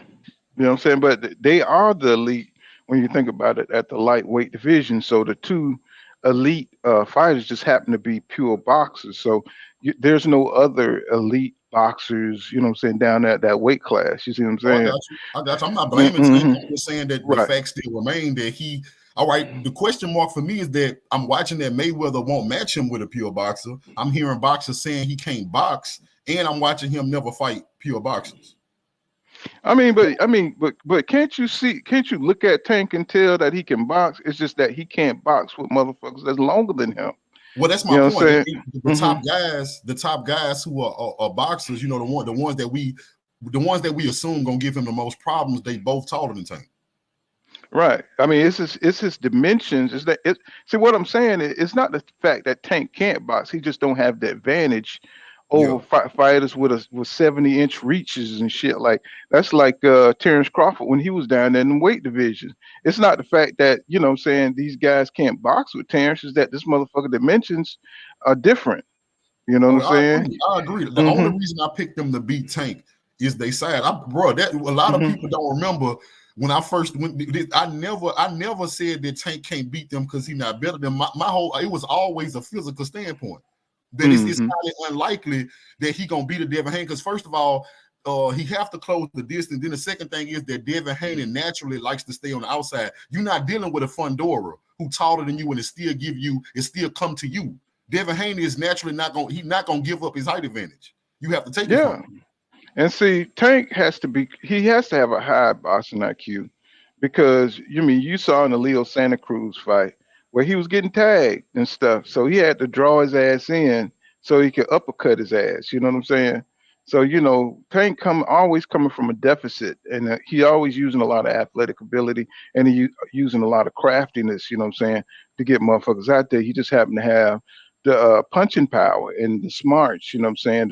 what I'm saying. But they are the elite when you think about it at the lightweight division. So the two elite fighters just happen to be pure boxers. So there's no other elite boxers. What I'm saying, down at that weight class. You see what I'm Oh, I saying? got you. I got you. I'm not blaming Tank. Mm-hmm. I'm just saying that the Right. fact still remain that he. All right. The question mark for me is that I'm watching that Mayweather won't match him with a pure boxer. I'm hearing boxers saying he can't box, and I'm watching him never fight pure boxers. But can't you look at Tank and tell that he can box? It's just that he can't box with motherfuckers that's longer than him. Well, that's You my know what I'm point. saying? Hmm. The top guys who are boxers, the ones that we assume gonna give him the most problems, they both taller than Tank. Right. It's his dimensions. Is that it? See what I'm saying? It's not the fact that Tank can't box. He just don't have the advantage over Yeah. fighters with 70-inch reaches and shit. Like that's like Terrence Crawford when he was down there in the weight division. It's not the fact that what I'm saying these guys can't box with Terrence. Is that this motherfucker dimensions are different. You know what Oh, I'm saying? I agree. The only Hmm. reason I picked them to beat Tank is they side. That a lot of Hmm. people don't remember when I first went. I never said that Tank can't beat them because he's not better than my whole. It was always a physical standpoint that it's Hmm. highly unlikely that he gonna beat a Devin Haney. Because first of all, he have to close the distance. Then the second thing is that Devin Haney naturally likes to stay on the outside. You're not dealing with a Fundora who taller than you and it still come to you. Devin Haney is naturally not gonna give up his height advantage. You have to take it from Yeah. him. And see, Tank he has to have a high boxing IQ because you saw in the Leo Santa Cruz fight where he was getting tagged and stuff. So he had to draw his ass in so he could uppercut his ass. You know what I'm saying? So, Tank always coming from a deficit and he always using a lot of athletic ability and using a lot of craftiness, you know what I'm saying, to get motherfuckers out there. He just happened to have the punching power and the smarts, you know what I'm saying,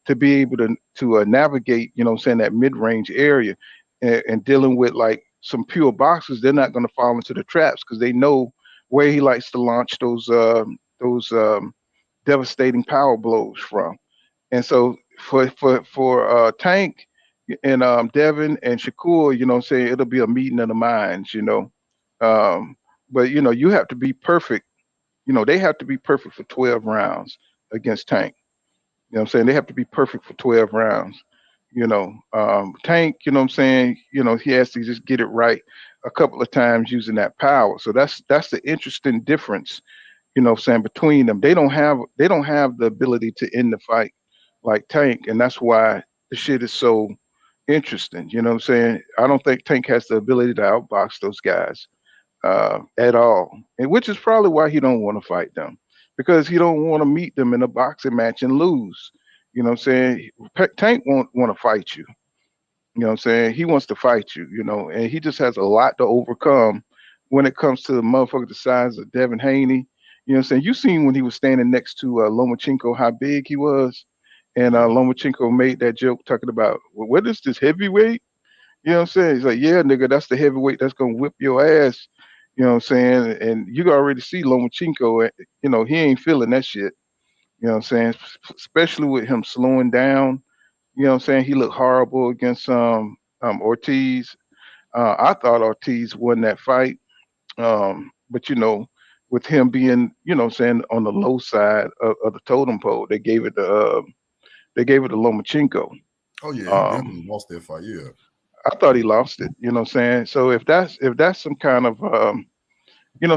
to be able to navigate, you know what I'm saying, that mid-range area and dealing with like some pure boxers, they're not going to fall into the traps because they know where he likes to launch those devastating power blows from. And so for Tank and Devin and Shakur, you know what I'm saying, it'll be a meeting of the minds. Um, but you have to be perfect. They have to be perfect for 12 rounds against Tank. You know what I'm saying? They have to be perfect for 12 rounds. Tank, you know what I'm saying? He has to just get it right a couple of times using that power. So that's the interesting difference, what I'm saying, between them. They don't have the ability to end the fight like Tank, and that's why the shit is so interesting. You know what I'm saying? I don't think Tank has the ability to outbox those guys at all, and which is probably why he don't want to fight them because he don't want to meet them in a boxing match and lose. You know what I'm saying? Tank won't want to fight you. You know what I'm saying? He wants to fight you, and he just has a lot to overcome when it comes to the motherfucker the size of Devin Haney. You know what I'm saying? You seen when he was standing next to Lomachenko how big he was, and Yeah. Lomachenko made that joke talking about, well, what is this heavyweight? You know what I'm saying? He's like, yeah, nigga, that's the heavyweight that's gonna whip your ass. You know what I'm saying? And you can already see Lomachenko, he ain't feeling that shit. You know what I'm saying? Especially with him slowing down. You know what I'm saying? He looked horrible against Ortiz. I thought Ortiz won that fight. But with him being, what I'm saying, on the low side of the totem pole, they gave it to Lomachenko. Oh yeah, he definitely Um, lost that fight. Yeah. I thought he lost it. You know what I'm saying? So if that's some kind of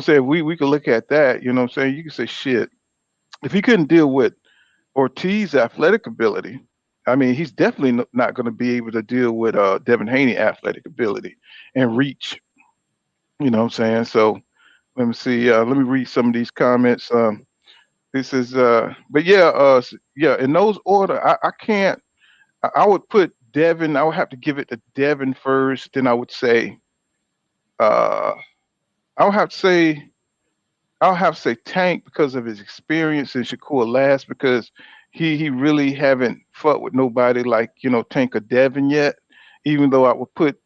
saying we could look at that. You know what I'm saying? You can say shit. If he couldn't deal with Ortiz's athletic ability, I mean, he's definitely not going to be able to deal with Devin Haney athletic ability and reach. You know what I'm saying? So let me see. Let me read some of these comments. This is, but yeah, yeah. In those order, I can't. I would put Devin. I would have to give it to Devin first. Then uh, I would have to say I'll have to say Tank because of his experience and Shakur last because he really haven't fought with nobody like Tank or Devin yet. Even though I would put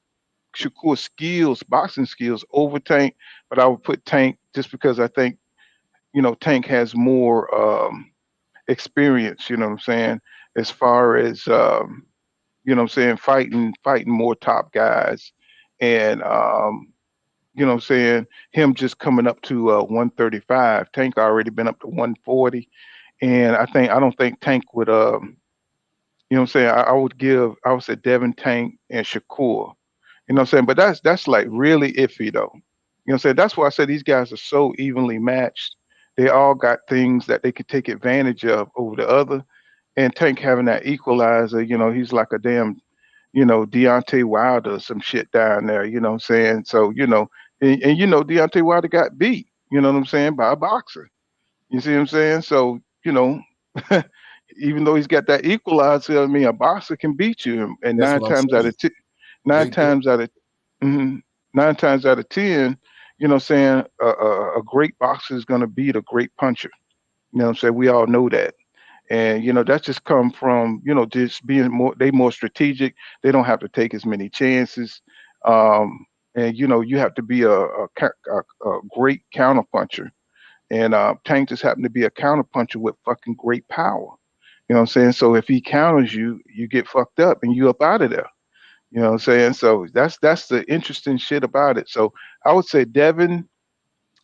Shakur's skills, boxing skills, over Tank, but I would put Tank just because I think Tank has more experience. You know what I'm saying? As far as what I'm saying, fighting more top guys, and what I'm saying, him just coming up to 135. Tank already been up to 140, and I don't think Tank would what I'm saying, I would say Devin, Tank, and Shakur. You know what I'm saying? But that's like really iffy though. You know what I'm saying? That's why I said these guys are so evenly matched. They all got things that they could take advantage of over the other. And Tank having that equalizer, he's like a damn, Deontay Wilder or some shit down there, you know what I'm saying? So, and Deontay Wilder got beat, you know what I'm saying, by a boxer. You see what I'm saying? So, even though he's got that equalizer, I mean, a boxer can beat you, and That's what I'm saying. nine They times out of mhm, 9 times out of 10, what I'm saying, a great boxer is going to beat a great puncher. You know what I'm saying? We all know that. And that's just come from just being more strategic. They don't have to take as many chances. And you have to be a great counterpuncher. And Tank just happened to be a counterpuncher with fucking great power. You know what I'm saying? So if he counters you, you get fucked up and you up out of there. You know what I'm saying? So that's the interesting shit about it. So I would say Devin,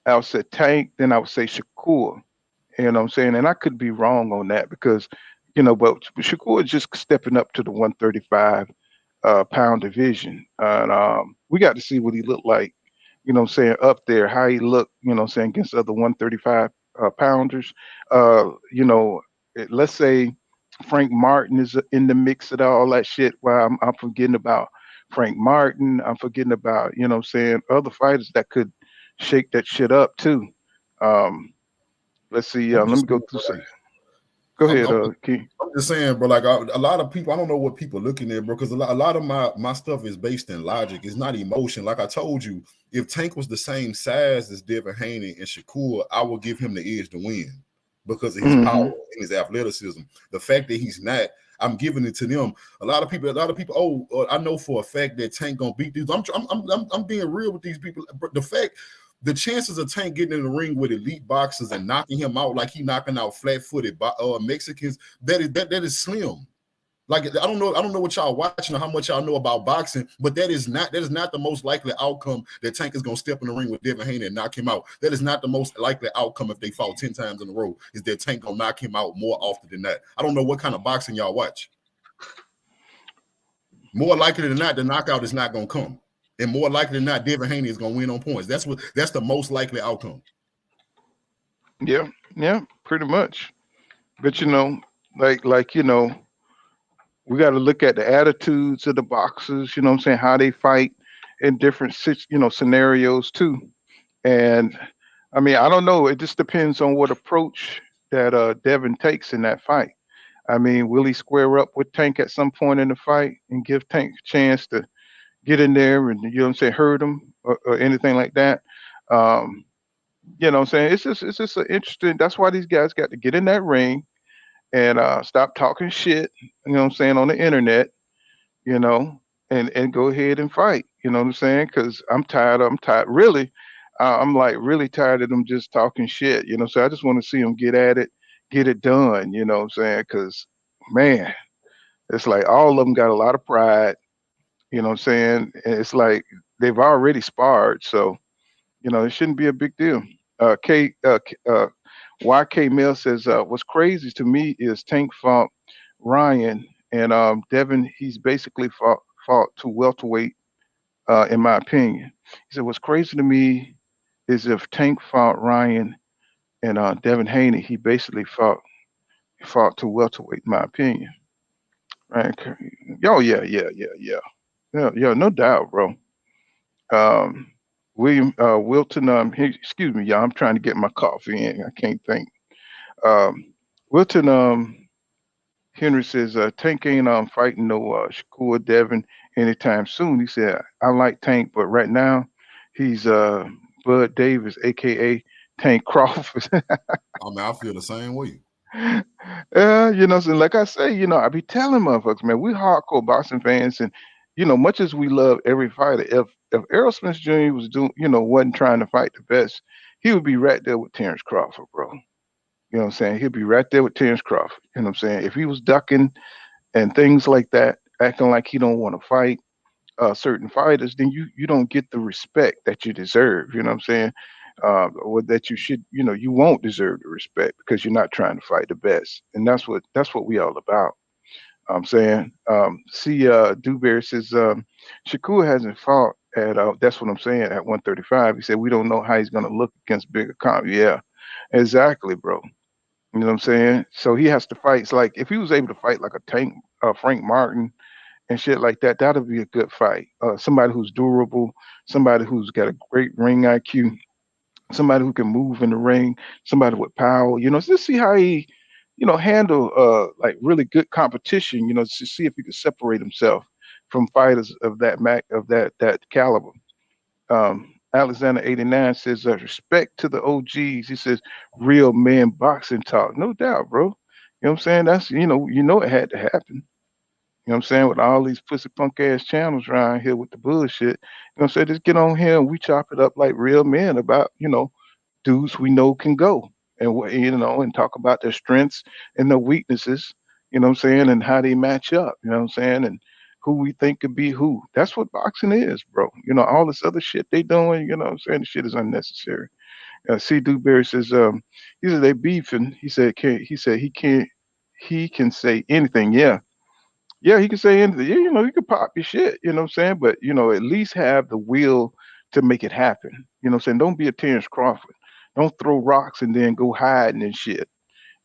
I would say Tank, then I would say Shakur. You know what I'm saying? And I could be wrong on that because, but Shakur is just stepping up to the 135 pound division. And we got to see what he looked like, up there, how he looked, against other 135 pounders. You know, let's say Frank Martin is in the mix of all that shit. While I'm forgetting about Frank Martin, I'm forgetting about, other fighters that could shake that shit up too. Um, let's see. I'm Let me just go saying, through bro, some. Go I'm, ahead, I'm, Key. I'm just saying, bro. Like a lot of people, I don't know what people looking at, bro. Because a lot of my stuff is based in logic. It's not emotion. Like I told you, if Tank was the same size as Devin Haney and Shakur, I would give him the edge to win because of his power Hmm. and his athleticism. The fact that he's not, I'm giving it to them. A lot of people. Oh, I know for a fact that Tank gonna beat these. I'm being real with these people. The fact. The chances of Tank getting in the ring with elite boxers and knocking him out like he knocking out flat-footed Mexicans, that is slim. Like I don't know what y'all watching or how much y'all know about boxing, but that is not the most likely outcome that Tank is gonna step in the ring with Devin Haney and knock him out. That is not the most likely outcome if they fought 10 times in a row, is that Tank gonna knock him out more often than that. I don't know what kind of boxing y'all watch. More likely than not, the knockout is not gonna come. And more likely than not, Devin Haney is gonna win on points. That's the most likely outcome. Yeah, yeah, pretty much. But like we got to look at the attitudes of the boxers. You know what I'm saying? How they fight in different scenarios too. And I mean, I don't know. It just depends on what approach that Devin takes in that fight. I mean, will he square up with Tank at some point in the fight and give Tank a chance to get in there and you know what I'm saying, hurt him or anything like that? Um, you know what I'm saying? It's just an interesting. That's why these guys got to get in that ring and stop talking shit. You know what I'm saying, on the internet. You know, and go ahead and fight. You know what I'm saying? Because I'm tired. I'm tired. Really, I'm like really tired of them just talking shit. You know, so I just want to see them get at it, get it done. You know what I'm saying? Because man, it's like all of them got a lot of pride. You know what I'm saying? And it's like they've already sparred, so it shouldn't be a big deal. YK Mill says, what's crazy to me is Tank fought Ryan and Devin. He's basically fought to welterweight, in my opinion. He said, what's crazy to me is if Tank fought Ryan and Devin Haney, he basically fought to welterweight, in my opinion. Right? Oh yeah, yeah, yeah, yeah, yeah, yeah, no doubt, bro. Um, William Wilton, excuse me, y'all. I'm trying to get my coffee in. I can't think. Um, Wilton Henry says Tank ain't fighting no Shakur Devin anytime soon. He said I like Tank, but right now he's Bud Davis, aka Tank Crawford. I mean, I feel the same way. So like I say, I be telling motherfuckers, man, we hardcore boxing fans, and much as we love every fighter, if Errol Spence Jr. was doing, wasn't trying to fight the best, he would be right there with Terrence Crawford, bro. You know what I'm saying? He'd be right there with Terrence Crawford. You know what I'm saying? If he was ducking and things like that, acting like he don't want to fight certain fighters, then you don't get the respect that you deserve. You know what I'm saying? Or that you should, you won't deserve the respect because you're not trying to fight the best, and that's what we all about. I'm saying, see, Dewberry says Shakur hasn't fought at. That's what I'm saying, at 135. He said we don't know how he's going to look against bigger comp. Yeah, exactly, bro. You know what I'm saying? So he has to fight. It's like if he was able to fight like a Tank, Frank Martin, and shit like that, that'd be a good fight. Somebody who's durable, somebody who's got a great ring IQ, somebody who can move in the ring, somebody with power. Just see how he, handle like really good competition. To see if he could separate himself from fighters of that caliber. Alexander 89 says, respect to the OGs. He says, real men boxing talk. No doubt, bro. You know what I'm saying? That's it had to happen. You know what I'm saying? With all these pussy punk ass channels around here with the bullshit. You know what I'm saying? Just get on here and we chop it up like real men about, dudes we know can go and and talk about their strengths and their weaknesses, you know what I'm saying, and how they match up, you know what I'm saying, and who we think could be who. That's what boxing is, bro. All this other shit they doing, you know what I'm saying, the shit is unnecessary. C. Dewberry says, he said they beefing. He can say anything. Yeah, yeah, he can say anything. Yeah, he could pop your shit, you know what I'm saying? But, at least have the will to make it happen. You know what I'm saying? Don't be a Terrence Crawford. Don't throw rocks and then go hiding and shit.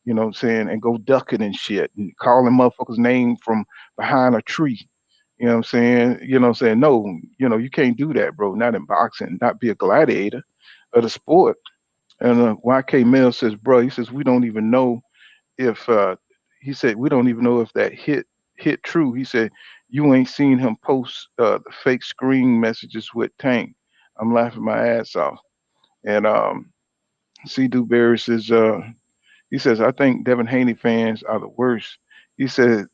You know what I'm saying? And go ducking and shit and calling motherfuckers' name from behind a tree. You know what I'm saying? You know what I'm saying? No, you can't do that, bro. Not in boxing. Not be a gladiator of the sport. And YK Mill says, bro, he says, we don't even know if he said we don't even know if that hit true. He said you ain't seen him post the fake screen messages with Tank. I'm laughing my ass off. And C. Dewberry says he says I think Devin Haney fans are the worst. He said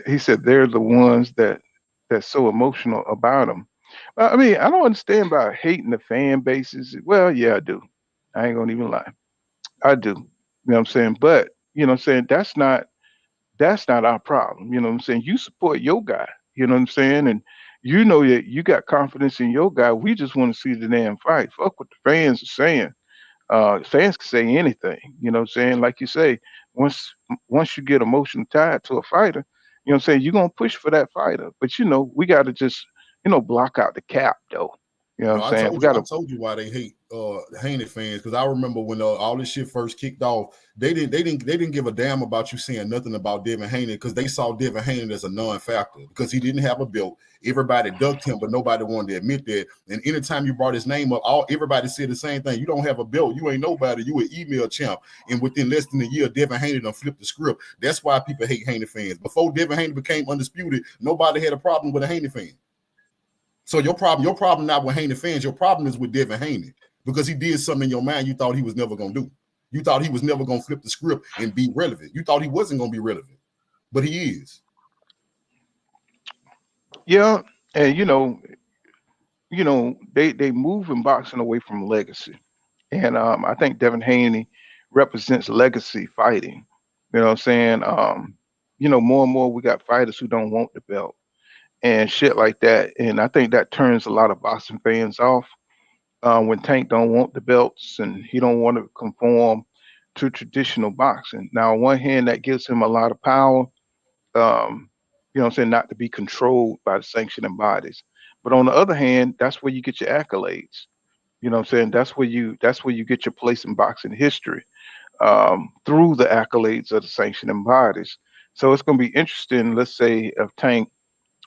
they're the ones that's so emotional about him. I mean, I don't understand about hating the fan bases. Well, yeah, I do. I ain't gonna even lie. I do. You know what I'm saying? But you know what I'm saying, that's not our problem. You know what I'm saying? You support your guy. You know what I'm saying? And you know that you got confidence in your guy. We just want to see the damn fight. Fuck what the fans are saying. Fans can say anything. You know what I'm saying? Like you say, once once you get emotionally tied to a fighter, You know what I'm saying? You're gonna push for that fighter, but we got to just block out the cap though. You know what I'm No, saying? We I got to. told you why they hate Haney fans, because I remember when all this shit first kicked off, they didn't give a damn about you saying nothing about Devin Haney, because they saw Devin Haney as a non-factor because he didn't have a belt. Everybody ducked him, but nobody wanted to admit that. And anytime you brought his name up, everybody said the same thing: you don't have a belt, you ain't nobody, you an email champ. And within less than a year, Devin Haney done flipped the script. That's why people hate Haney fans. Before Devin Haney became undisputed, nobody had a problem with a Haney fan. So your problem not with Haney fans, your problem is with Devin Haney, because he did something in your mind you thought he was never gonna do. You thought he was never gonna flip the script and be relevant. You thought he wasn't gonna be relevant, but he is. Yeah, and they moving boxing away from legacy, and I think Devin Haney represents legacy fighting. You know what I'm saying? More and more we got fighters who don't want the belt and shit like that, and I think that turns a lot of boxing fans off. When Tank don't want the belts and he don't want to conform to traditional boxing. Now, on one hand, that gives him a lot of power. What I'm saying, not to be controlled by the sanctioning bodies. But on the other hand, that's where you get your accolades. You know what I'm saying? That's where you get your place in boxing history, through the accolades of the sanctioning bodies. So it's going to be interesting. Let's say if Tank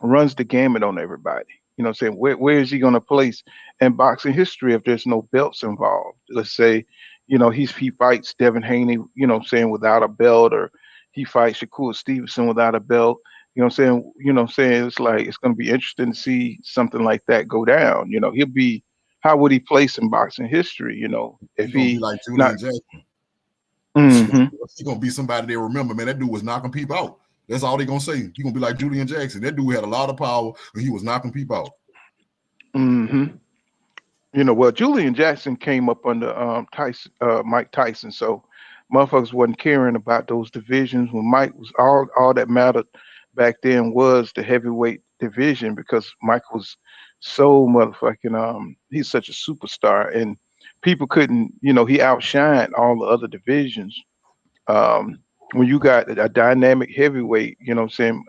runs the gamut on everybody. You know what I'm saying? Where is he going to place in boxing history if there's no belts involved? Let's say, he fights Devin Haney, what I'm saying, without a belt, or he fights Shakur Stevenson without a belt. You know what I'm saying? It's like it's going to be interesting to see something like that go down. He'll be how would he place in boxing history, if He gonna be he like not. Julian Jackson. Hmm. He gonna be somebody they remember. Man, that dude was knocking people out. That's all they gonna say. He gonna be like Julian Jackson. That dude had a lot of power, and he was knocking people out. Hmm. Well, Julian Jackson came up under Mike Tyson, so motherfuckers wasn't caring about those divisions when Mike was all that mattered back then was the heavyweight division because Mike was so motherfucking he's such a superstar and people couldn't he outshined all the other divisions. um, when you got a dynamic heavyweight, what I'm saying,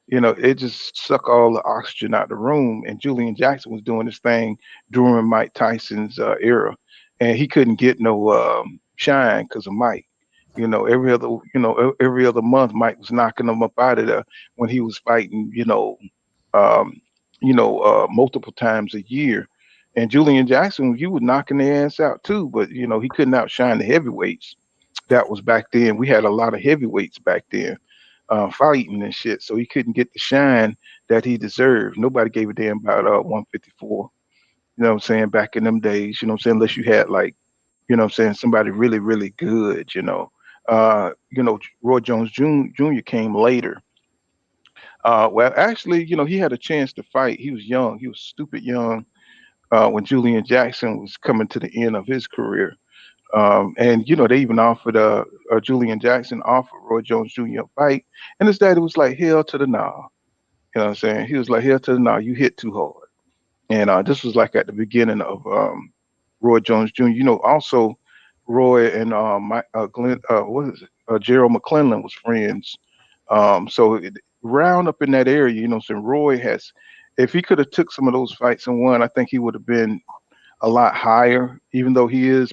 it just suck all the oxygen out the room. And Julian Jackson was doing this thing during Mike Tyson's era, and he couldn't get no shine because of Mike. Every other month, Mike was knocking him up out of there when he was fighting. Um, multiple times a year. And Julian Jackson, he was knocking their ass out too, but he couldn't outshine the heavyweights that was back then. We had a lot of heavyweights back then fighting and shit, so he couldn't get the shine that he deserved. Nobody gave a damn about 154. You know what I'm saying? Back in them days, you know what I'm saying? Unless you had like, what I'm saying, somebody really, really good, Roy Jones Jr. came later. Well, actually, he had a chance to fight. He was young. He was stupid young when Julian Jackson was coming to the end of his career. And they even offered Julian Jackson offered Roy Jones Jr. a fight, and his daddy was like, "Hell to the nah." You know what I'm saying? He was like, "Hell to the nah, you hit too hard." And this was like at the beginning of Roy Jones Jr. Also Roy and Glenn, what is it? Gerald McClellan was friends. Round up in that area, so Roy has, if he could have took some of those fights and won, I think he would have been a lot higher, even though he is,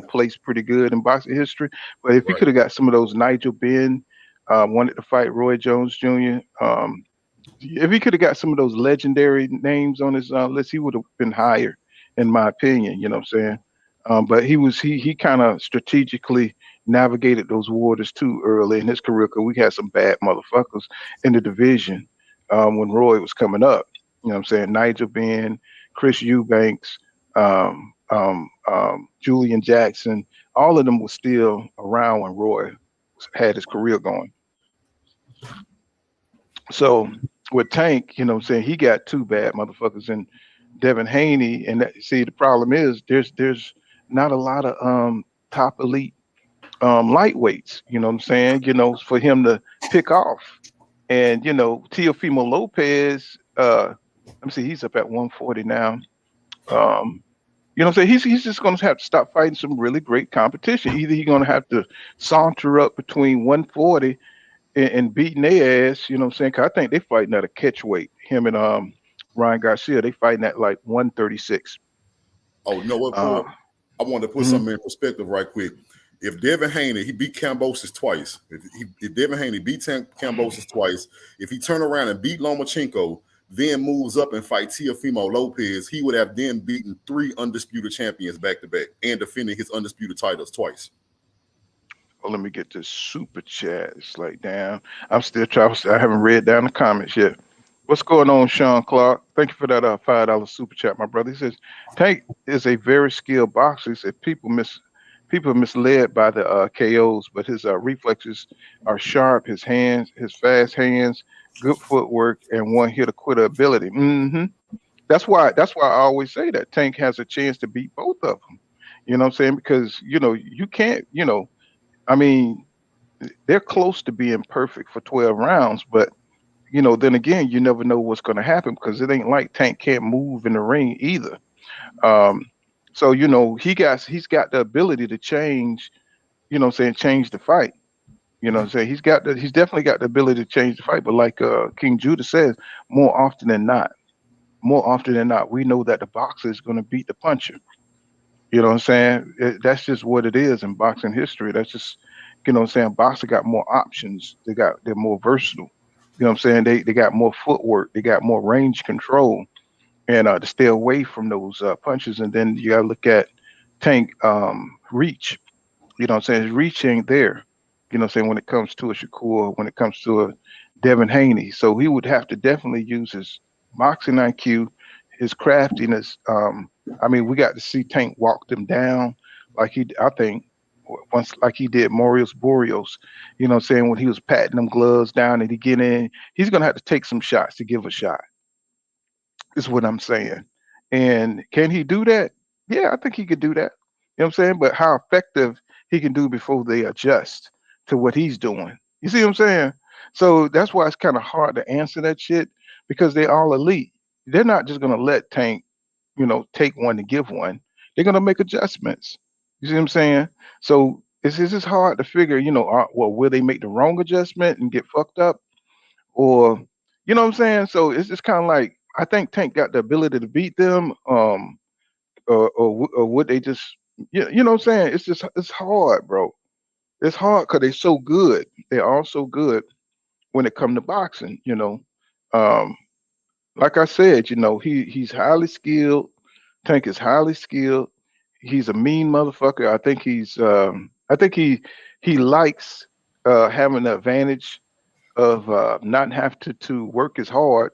placed pretty good in boxing history. But if he Right. could have got some of those, Nigel Benn wanted to fight Roy Jones Jr. If he could have got some of those legendary names on his list, he would have been higher, in my opinion. You know what I'm saying? But he kind of strategically navigated those waters too early in his career because we had some bad motherfuckers in the division when Roy was coming up. You know what I'm saying? Nigel Benn, Chris Eubanks, Julian Jackson, all of them were still around when Roy had his career going. So with Tank, what I'm saying, he got two bad motherfuckers in Devin Haney, and see the problem is there's not a lot of top elite lightweights. You know what I'm saying? For him to pick off, and Teofimo Lopez. Let me see, he's up at 140 now. Um, what I'm saying? He's just going to have to stop fighting some really great competition. Either he's going to have to saunter up between 140 and beating their ass. You know what I'm saying? 'Cause I think they fighting at a catch weight. Him and Ryan Garcia, they fighting at like 136. Oh, you know what, Uh, Pug? I wanted to put mhm. something in perspective right quick. If Devin Haney, he beat Kambosos twice. If Devin Haney beat Kambosos twice, if he turn around and beat Lomachenko, then moves up and fight Teofimo Lopez, he would have then beaten 3 undisputed champions back to back and defending his undisputed titles twice. Oh, let me get this super chat. It's like, damn, I'm still trying. I haven't read down the comments yet. What's going on, Sean Clark? Thank you for that $5 super chat, my brother. He says Tank is a very skilled boxer. He said people are misled by the KOs, but his reflexes are sharp. His hands, his fast hands, good footwork, and one hit a quitter ability. That's why I always say that Tank has a chance to beat both of them. You know what I'm saying? Because you can't. I mean, they're close to being perfect for 12 rounds, but then again, you never know what's going to happen because it ain't like Tank can't move in the ring either. Um, so he's got the ability to change. Change the fight. He's definitely got the ability to change the fight. But like King Judah says, more often than not, we know that the boxer is going to beat the puncher. You know what I'm saying? That's just what it is in boxing history. That's just, what I'm saying? Boxer got more options. They're more versatile. You know what I'm saying? They got more footwork. They got more range control, and to stay away from those punches. And then you got to look at Tank reach. You know what I'm saying? His reach ain't there. You know what I'm saying? When it comes to a Shakur, when it comes to a Devin Haney. So he would have to definitely use his boxing IQ, his craftiness. I mean, we got to see Tank walk them down I think, once like he did Morios Boreos. You know what I'm saying? When he was patting them gloves down and he get in, he's going to have to take some shots to give a shot is what I'm saying. And can he do that? Yeah, I think he could do that. You know what I'm saying? But how effective he can do before they adjust to what he's doing. You see what I'm saying? So that's why it's kind of hard to answer that shit because they're all elite. They're not just gonna let Tank, take one to give one. They're gonna make adjustments. You see what I'm saying? So it's just hard to figure, well, will they make the wrong adjustment and get fucked up? Or you know what I'm saying? So it's just kind of like I think Tank got the ability to beat them, or would they just, you know what I'm saying? It's hard, bro. It's hard because they're so good. They're all so good when it come to boxing. Um, like I said, he's highly skilled. Tank is highly skilled. He's a mean motherfucker. I think he likes having the advantage of not have to work as hard.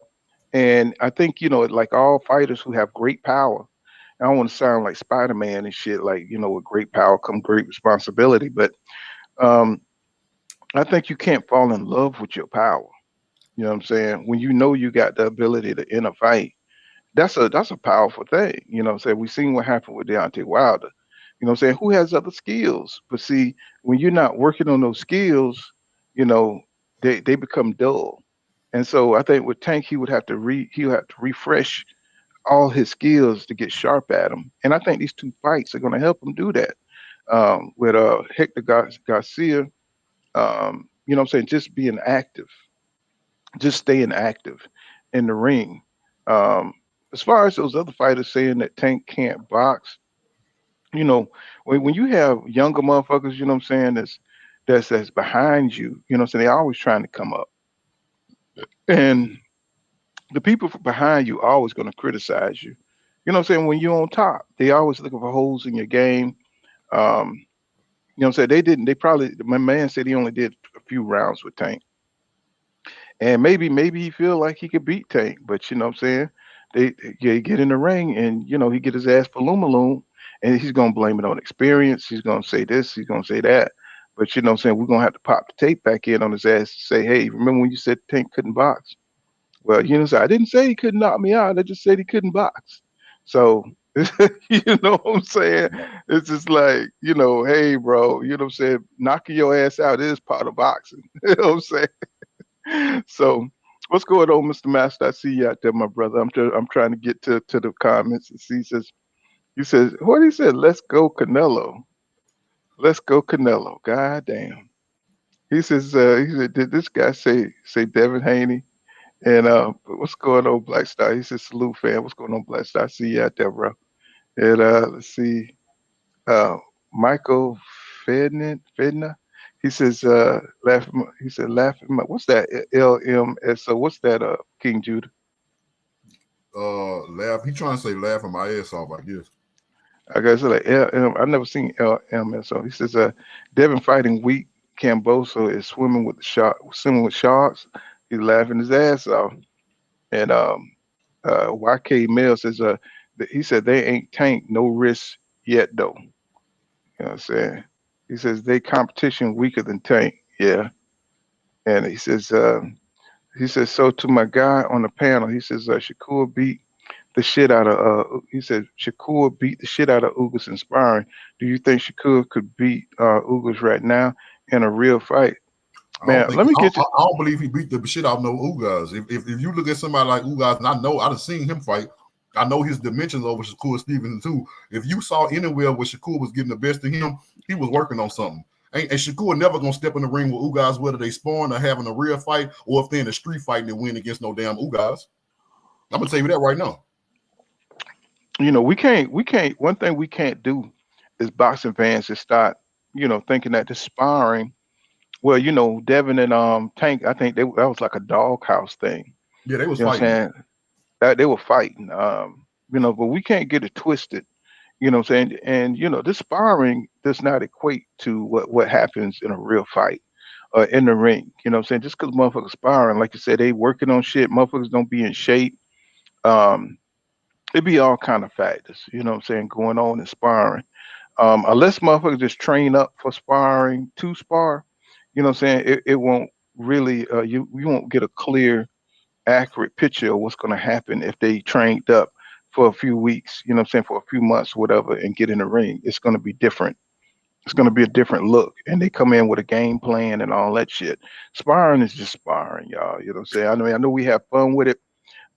And I think, like all fighters who have great power, I don't want to sound like Spider Man and shit, like, with great power come great responsibility. But um, I think you can't fall in love with your power. You know what I'm saying? When you know you got the ability to end a fight, that's a powerful thing. You know what I'm saying? We've seen what happened with Deontay Wilder. You know what I'm saying? Who has other skills? But see, when you're not working on those skills, you know, they become dull. And so I think with Tank, he would have to refresh all his skills to get sharp at him. And I think these two fights are going to help him do that. With Hector Garcia, you know what I'm saying, just being active, just staying active in the ring. Um, as far as those other fighters saying that Tank can't box, you know, when you have younger motherfuckers, you know what I'm saying, that's behind you, you know what I'm saying, they're always trying to come up. And the people behind you are always going to criticize you. You know what I'm saying? When you're on top, they always looking for holes in your game. Um, you know what I'm saying? My man said he only did a few rounds with Tank. And maybe he feel like he could beat Tank, but you know what I'm saying? Yeah, he get in the ring and he get his ass for Lumaloon and he's gonna blame it on experience. He's gonna say this, he's gonna say that. But you know what I'm saying, we're gonna have to pop the tape back in on his ass to say, hey, remember when you said Tank couldn't box? Well, I didn't say he couldn't knock me out. I just said he couldn't box. So you know what I'm saying? It's just like, hey, bro, you know what I'm saying? Knocking your ass out is part of boxing. You know what I'm saying? So, what's going on, Mr. Master? I see you out there, my brother. I'm trying to get to the comments and see. He says, what he said? Let's go Canelo. Let's go Canelo. God damn. he said, did this guy say Devin Haney? And what's going on, Black Star? He said, salute fam. What's going on, Black Star? See you out there, bro. And let's see, uh, Michael Fedna. He says, he said, laughing. What's that? LMSO. What's that? King Judah. Laugh. He trying to say laughing my ass off, I guess. I guess like LM. I've never seen LMSO. He says, Devin fighting weak. Camboso is swimming with sharks. He's laughing his ass off. And YK Mill says, he said they ain't tank no risk yet though. You know what I'm saying? He says they competition weaker than tank. Yeah. And he says so to my guy on the panel. He says Shakur beat the shit out of. He said Shakur beat the shit out of Ugas in sparring. Do you think Shakur could beat Ugas right now in a real fight? Man, let me get you. I don't believe he beat the shit out of no Ugas. If you look at somebody like Ugas, and I've seen him fight. I know his dimensions over Shakur Stevenson too. If you saw anywhere where Shakur was getting the best of him, he was working on something. And Shakur never gonna step in the ring with Ugas, whether they sparring or having a real fight, or if they're in a street fight and they win against no damn Ugas. I'm gonna tell you that right now. You know, we can't. One thing we can't do is boxing fans just start, thinking that the sparring. Well, Devin and Tank, I think that was like a doghouse thing. Yeah, they was You know what I'm fighting. saying? That they were fighting. But we can't get it twisted. You know what I'm saying? And this sparring does not equate to what happens in a real fight in the ring. You know what I'm saying? Just because motherfuckers sparring, like you said, they working on shit. Motherfuckers don't be in shape. Um, it be all kind of factors. You know what I'm saying? Going on in sparring. Unless motherfuckers just train up for sparring to spar, you know what I'm saying? It won't really you won't get a clear, accurate picture of what's gonna happen if they trained up for a few weeks, you know what I'm saying, for a few months, whatever, and get in the ring. It's gonna be different. It's gonna be a different look. And they come in with a game plan and all that shit. Sparring is just sparring, y'all. You know what I'm saying? I know we have fun with it,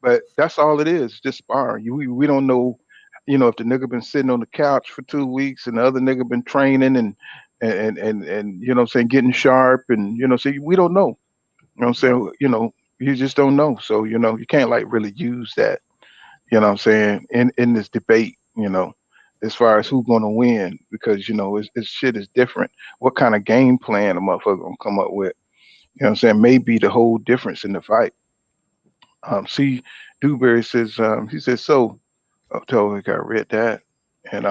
but that's all it is, just sparring. We don't know, if the nigga been sitting on the couch for 2 weeks and the other nigga been training and you know what I'm saying, getting sharp and see, we don't know. You know what I'm Right. saying? You just don't know. So, you can't like really use that, what I'm saying, in this debate, as far as who's gonna win, because it's shit is different. What kind of game plan a motherfucker gonna come up with? You know what I'm saying? Maybe the whole difference in the fight. See, Dewberry says, he says, so, totally got read that. And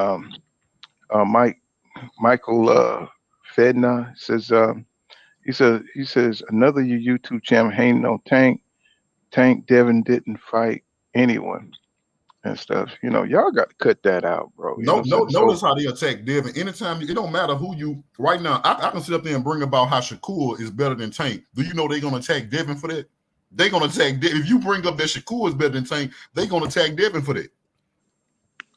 Michael Fedna says, he says, another YouTube channel, ain't no tank. Tank Devin didn't fight anyone and stuff. Y'all got to cut that out, bro. You know No, what I'm no, saying? So, notice how they attack Devin. Anytime, it don't matter who you right now. I can sit up there and bring about how Shakur is better than Tank. Do you know they're gonna attack Devin for that? They're gonna attack If you bring up that Shakur is better than Tank, they're gonna attack Devin for that.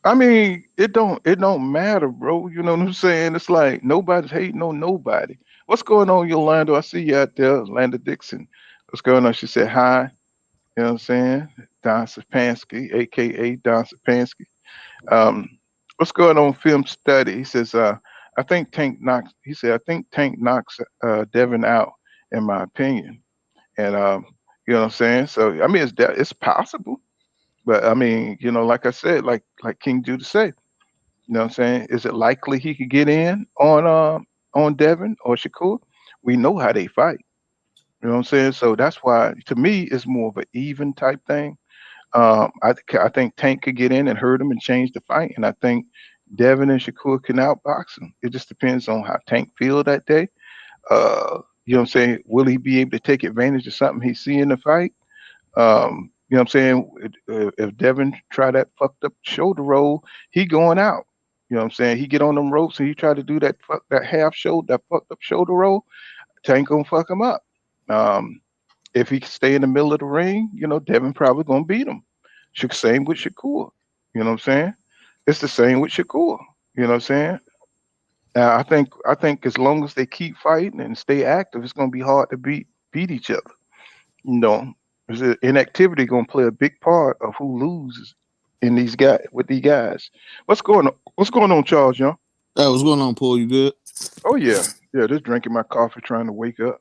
I mean, it don't matter, bro. You know what I'm saying? It's like nobody's hating on nobody. What's going on, Yolanda? I see you out there, Yolanda Dixon. What's going on? She said hi. You know what I'm saying? Don Sapansky, aka Don Sapansky. What's going on, film study? He says, I think Tank knocks. He said, I think Tank knocks Devin out, in my opinion. And you know what I'm saying? So I mean, it's possible, but I mean, like I said, like King Judah said, you know what I'm saying? Is it likely he could get in on Devin or Shakur? We know how they fight. You know what I'm saying? So that's why, to me, it's more of an even type thing. I think Tank could get in and hurt him and change the fight, and I think Devin and Shakur can outbox him. It just depends on how Tank feel that day. You know what I'm saying? Will he be able to take advantage of something he see in the fight? You know what I'm saying? If Devin try that fucked up shoulder roll, he going out. You know what I'm saying? He get on them ropes and he try to do that half shoulder, that fucked up shoulder roll. Tank gonna fuck him up. Um, if he stay in the middle of the ring, Devin probably gonna beat him. Same with Shakur. You know what I'm saying? It's the same with Shakur. You know what I'm saying? I think as long as they keep fighting and stay active, it's gonna be hard to beat each other. You know, inactivity gonna play a big part of who loses in these guys with these guys. What's going on? What's going on, Charles Young? Hey, what's going on, Paul? You good? Oh yeah, Yeah, just drinking my coffee, trying to wake up.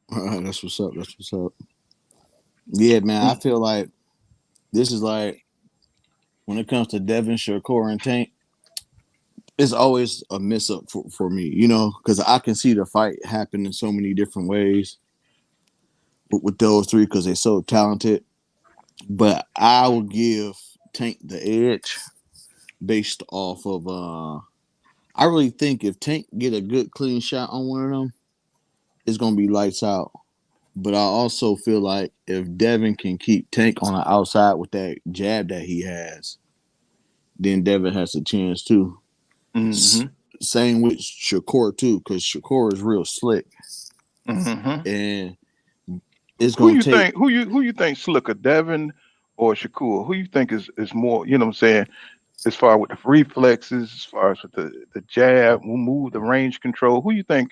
That's what's up. That's what's up. Yeah, man. I feel like this is like when it comes to Devin, Shakur, and Tank, it's always a miss up for me, because I can see the fight happen in so many different ways with those three because they're so talented. But I will give Tank the edge based off of I really think if Tank get a good clean shot on one of them, it's gonna be lights out. But I also feel like if Devin can keep Tank on the outside with that jab that he has, then Devin has a chance too. Mm-hmm. Same with Shakur too, because Shakur is real slick, Mm-hmm. and it's Who gonna you take. think? Who you think slicker, Devin or Shakur? Who you think is more? You know what I'm saying? As far with the reflexes, as far as with the jab, who move the range control. Who you think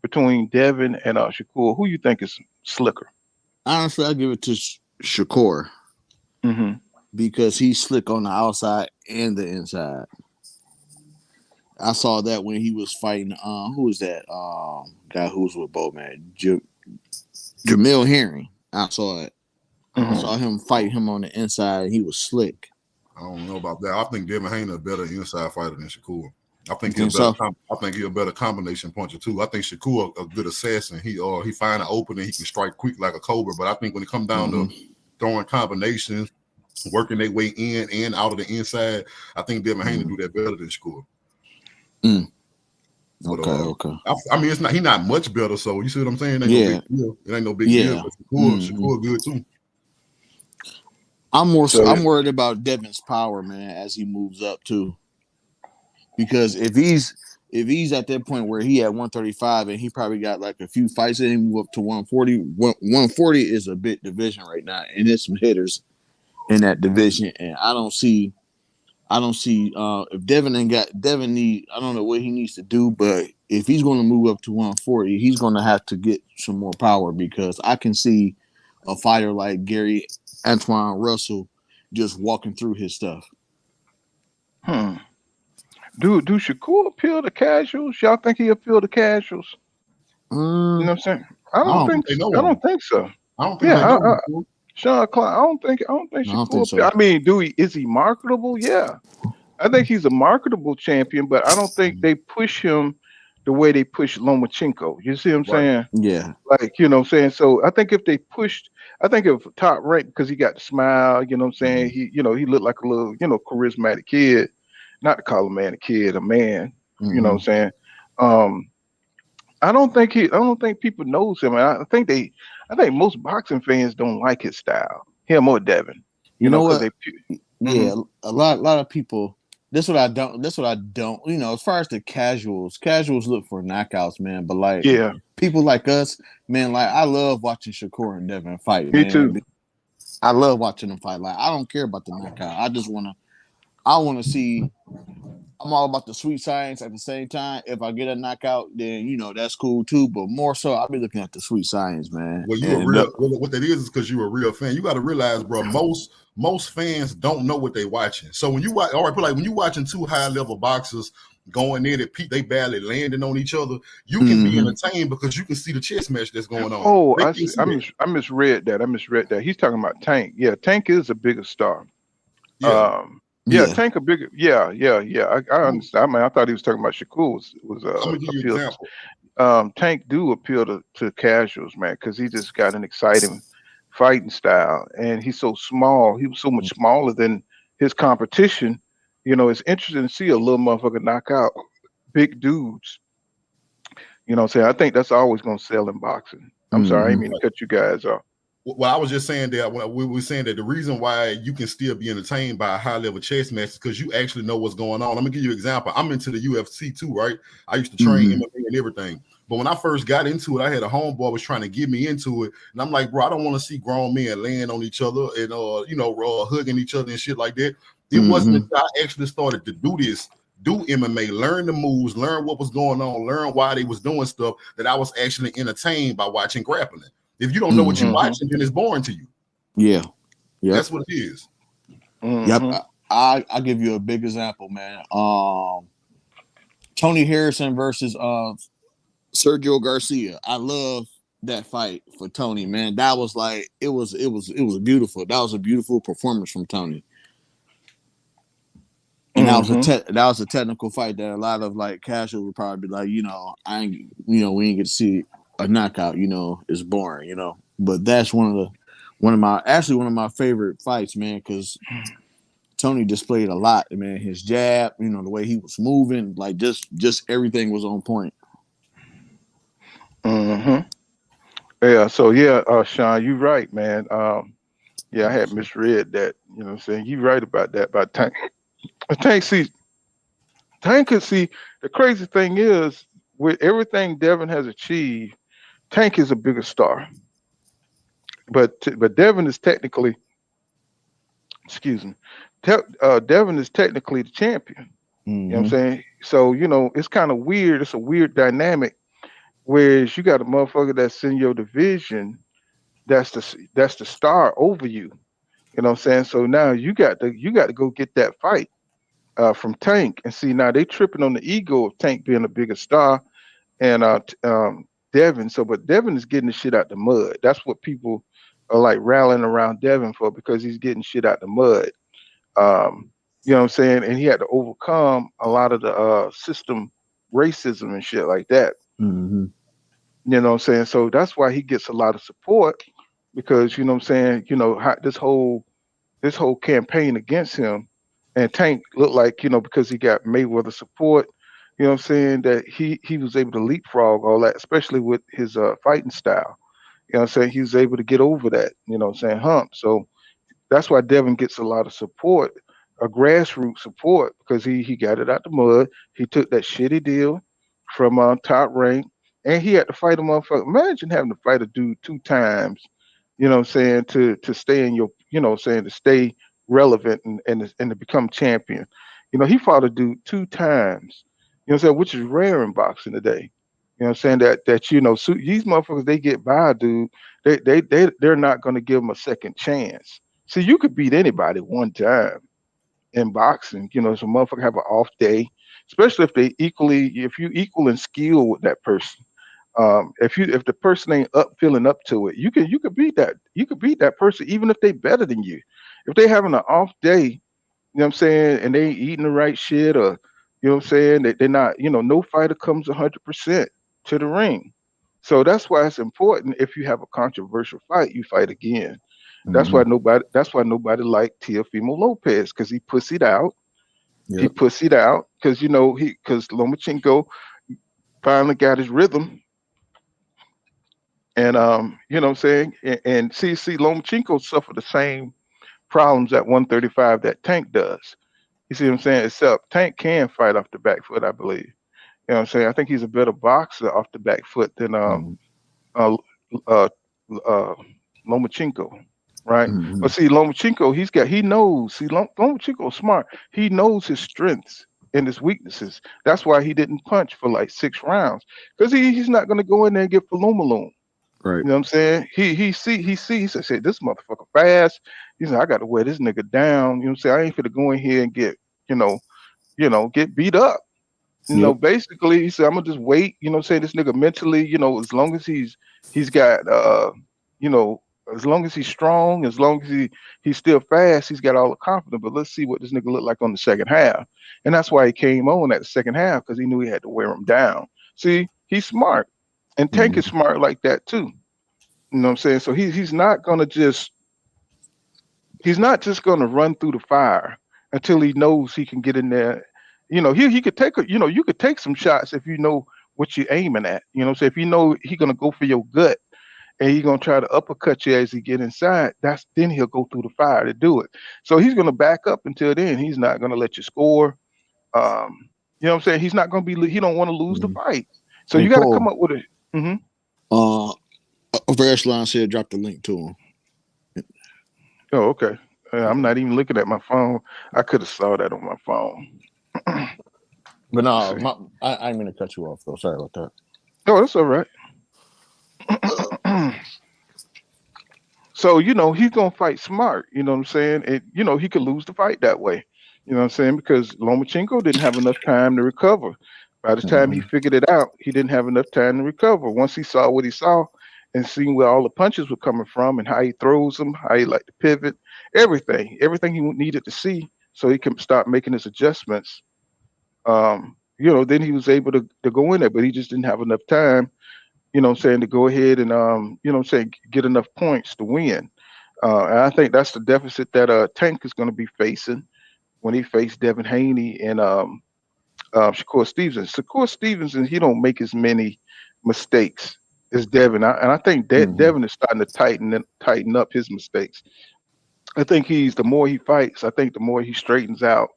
between Devin and Shakur? Who you think is slicker? Honestly, I give it to Shakur Mm-hmm. because he's slick on the outside and the inside. I saw that when he was fighting. Who was that? Guy who was with Bowman, Jamil Herring. I saw it. I Mm-hmm. saw him fight him on the inside. He was slick. I don't know about that. I think Devin Haney a better inside fighter than Shakur. I You think think so? I think he's a better combination puncher too. I think Shakur a good assassin. He find an opening. He can strike quick like a cobra. But I think when it comes down to throwing combinations, working their way in and out of the inside, I think Devin Haney do that better than Shakur. Mm. But Okay. I mean, he not much better. So you see what I'm saying? It ain't no big deal. It ain't no big deal. But Shakur good too. I'm So worried about Devin's power, man, as he moves up too. Because if he's at that point where he at 135 and he probably got like a few fights and he move up to 140, 140 is a big division right now, and there's some hitters in that division, and I don't see if Devin need, I don't know what he needs to do, but if he's going to move up to 140, he's going to have to get some more power because I can see a fighter like Gary Antoine Russell just walking through his stuff. hmm. Do Shakur appeal to casuals? Y'all think he appeal to casuals? You know what I'm saying? I I don't don't. think They know I him. don't think so. I don't think they Yeah, know him. Sean Clark. I don't think I don't Shakur think appeal. so. I mean, is he marketable? Yeah. I think he's a marketable champion, but I don't think they push him the way they push Lomachenko. You see what I'm Right. saying? Yeah. Like, you know what I'm saying? So I think if they pushed, I think if top rank, because he got the smile, you know what I'm saying? He looked like a little, charismatic kid. Not to call a man a kid, a man, you know what I'm saying? Um, I don't think people knows him. I think most boxing fans don't like his style. Him or Devin, You know because what? they, hmm Yeah, a lot of people. That's what I don't. That's what I don't. As far as the casuals look for knockouts, man. But like yeah, people like us, man. Like I love watching Shakur and Devin fight, me man. too. I love watching them fight. Like I don't care about the knockout. I want to see. I'm all about the sweet science at the same time. If I get a knockout, then that's cool too. But more so, I'll be looking at the sweet science, man. Well, you a And real. What that is because you're a real fan. You got to realize, bro. Most fans don't know what they watching. So when you watch, all right, but like when you watching two high level boxers going in, they barely landing on each other. You can be entertained because you can see the chess match that's going on. Oh, They I can't see. see that. I misread that. He's talking about Tank. Yeah, Tank is a bigger star. Yeah. Yeah, yeah, Tank a bigger. Yeah. I I'm, understand. I mean, I thought he was talking about Shakur was I'm gonna give you an appeal. example. Tank do appeal to casuals, man, because he just got an exciting fighting style, and he's so small. He was so much smaller than his competition. It's interesting to see a little motherfucker knock out big dudes. You know what I'm saying? I think that's always going to sell in boxing. I'm sorry, I didn't mean to cut you guys off. Well, I was just saying that when we were saying that the reason why you can still be entertained by a high level chess match is because you actually know what's going on. I'm gonna give you an example. I'm into the UFC too, right? I used to train MMA and everything. But when I first got into it, I had a homeboy was trying to get me into it, and I'm like, bro, I don't want to see grown men laying on each other and hugging each other and shit like that. It wasn't until I actually started to do this, do MMA, learn the moves, learn what was going on, learn why they was doing stuff, that I was actually entertained by watching grappling. If you don't know what you're watching, then it's boring to you. Yeah. That's what it is. Yep. I'll give you a big example, man. Tony Harrison versus Sergio Garcia. I love that fight for Tony, man. That was like it was beautiful. That was a beautiful performance from Tony. And Mm-hmm. that was a technical fight that a lot of like casual would probably be like, I ain't we ain't get to see a knockout, it's boring, But that's one of my favorite fights, man, because Tony displayed a lot, man. His jab, the way he was moving, like just everything was on point. Mm-hmm. Yeah. So yeah, Sean, you're right, man. Yeah, I had misread that. You know what I'm saying? You're right about that. About Tank. Tank see Tank could see the crazy thing is with everything Devin has achieved, Tank is a bigger star. But Devin is technically, excuse me, Devin is technically the champion. You know what Mm-hmm. I'm saying? So, it's kind of weird. It's a weird dynamic. Whereas you got a motherfucker that's in your division, that's the star over you. You know what I'm saying? So now you got to go get that fight from Tank, and see now they tripping on the ego of Tank being a bigger star and Devin. So, but Devin is getting the shit out the mud. That's what people are like rallying around Devin for because he's getting shit out the mud. Um, you know what I'm saying? And he had to overcome a lot of the system racism and shit like that. Mm-hmm. You know what I'm saying? So that's why he gets a lot of support because you know what I'm saying. This whole campaign against him, and Tank looked like because he got Mayweather support. You know what I'm saying that he was able to leapfrog all that, especially with his fighting style. You know what I'm saying he was able to get over that. You know what I'm saying hump. So that's why Devin gets a lot of support, a grassroots support, because he got it out the mud. He took that shitty deal from top rank, and he had to fight a motherfucker. Imagine having to fight a dude 2 times. You know what I'm saying to stay in your to stay relevant and to become champion. He fought a dude 2 times. You know what I'm saying, which is rare in boxing today. You know what I'm saying that so these motherfuckers they get by, dude. They're not going to give them a second chance. See, you could beat anybody 1 time in boxing. Some motherfucker have an off day, especially if you equal in skill with that person. If the person ain't feeling up to it, you could beat that. You could beat that person even if they better than you. If they having an off day, you know what I'm saying, and they ain't eating the right shit, or what I'm saying, they're not. No fighter comes 100% to the ring. So that's why it's important. If you have a controversial fight, you fight again. That's why Mm-hmm. nobody. That's why nobody liked Teofimo Lopez because he pussied out. He Yep. pussied out because because Lomachenko finally got his rhythm, and you know what I'm saying. And see, Lomachenko suffered the same problems at 135 that Tank does. You see what I'm saying? Except Tank can fight off the back foot, I believe. You know what I'm saying? I think he's a better boxer off the back foot than Mm-hmm. uh, uh, uh, Lomachenko, right? Mm-hmm. But see, Lomachenko, he knows. See, Lomachenko's smart. He knows his strengths and his weaknesses. That's why he didn't punch for like 6 rounds because he's not going to go in there and get Falumaloon. Right. You know what I'm saying? He said, "Shit, this motherfucker fast." He said, "I got to wear this nigga down." You know what I'm saying? I ain't finna go in here and get you know get beat up. Yep. Basically, he said, I'm gonna just wait, say this nigga mentally, as long as he's got you know, as long as he's strong, as long as he's still fast, he's got all the confidence. But let's see what this nigga look like on the second half. And that's why he came on at the second half, because he knew he had to wear him down. See, he's smart. And Tank is Mm-hmm. smart like that too. You know what I'm saying? So he's not just gonna run through the fire until he knows he can get in there. He could take you could take some shots if you know what you're aiming at. So if you know he gonna go for your gut and he's gonna try to uppercut you as he get inside, then he'll go through the fire to do it. So he's gonna back up until then. He's not gonna let you score. You know what I'm saying? He's not gonna be. He don't want to lose the Mm-hmm. fight. So Hey you got to come Paul, up with a. uh, over Echelon said drop the link to him. Oh, okay. I'm Yeah. not even looking at my phone. I could have saw that on my phone. But Let's no, see. I didn't mean to cut you off though. Sorry about that. Oh, that's all right. So, he's gonna fight smart, you know what I'm saying? And he could lose the fight that way. You know what I'm saying? Because Lomachenko didn't have enough time to recover. By the time he Mhm. figured it out, he didn't have enough time to recover. Once he saw what he saw and seen where all the punches were coming from and how he throws them, how he like to pivot, everything he needed to see so he can start making his adjustments. Then he was able to go in there, but he just didn't have enough time, what I'm saying, to go ahead and what I'm saying, get enough points to win. And I think that's the deficit that Tank is going to be facing when he faced Devin Haney and Shakur Stevenson. Shakur Stevenson, he don't make as many mistakes as Devin, and I think that Mhm. Devin is starting to tighten up his mistakes. I think the more he fights, I think the more he straightens out.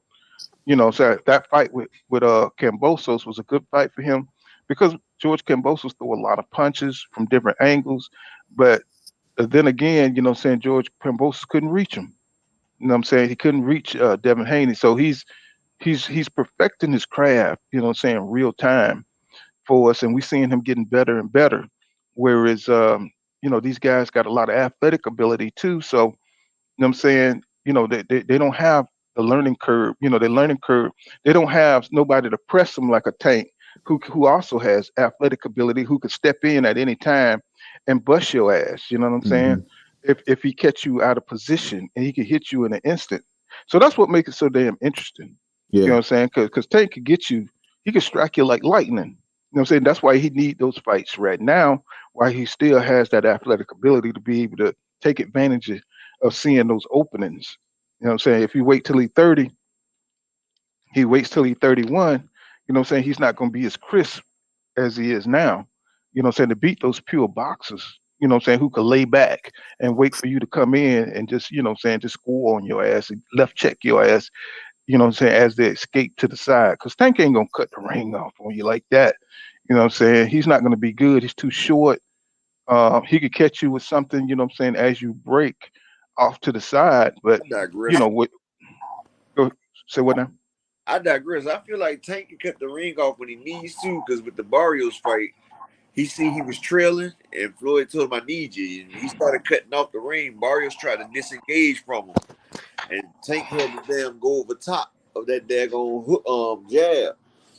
So that fight with Kambosos was a good fight for him because George Kambosos threw a lot of punches from different angles, but then again, saying George Kambosos couldn't reach him. You know what I'm saying? He couldn't reach Devin Haney, so he's perfecting his craft. What I'm saying, real time for us, and we're seeing him getting better and better. Whereas these guys got a lot of athletic ability too, so what I'm saying? They don't have the learning curve. Their learning curve. They don't have nobody to press them like a Tank, who also has athletic ability, who could step in at any time and bust your ass. You know what I'm saying? Mhm. If he catch you out of position and he can hit you in an instant. So that's what makes it so damn interesting. You know Yeah. what I'm saying? Because Tank could get you. He could strike you like lightning. You know what I'm saying? That's why he need those fights right now. Why he still has that athletic ability to be able to take advantage of seeing those openings. You know what I'm saying? If you wait till he's 30, he waits till he's 31, he's not going to be as crisp as he is now. To beat those pure boxers, who could lay back and wait for you to come in and just, just score on your ass and left check your ass, as they escape to the side. Because Tank ain't going to cut the ring off on you like that. He's not going to be good. He's too short. He could catch you with something, as you break off to the side. But, I digress. what, go say what now? I digress. I feel like Tank can cut the ring off when he needs to, because with the Barrios fight, he was trailing, and Floyd told him, "I need you." And he started cutting off the ring. Barrios tried to disengage from him, and Tank had to damn go over top of that daggone jab,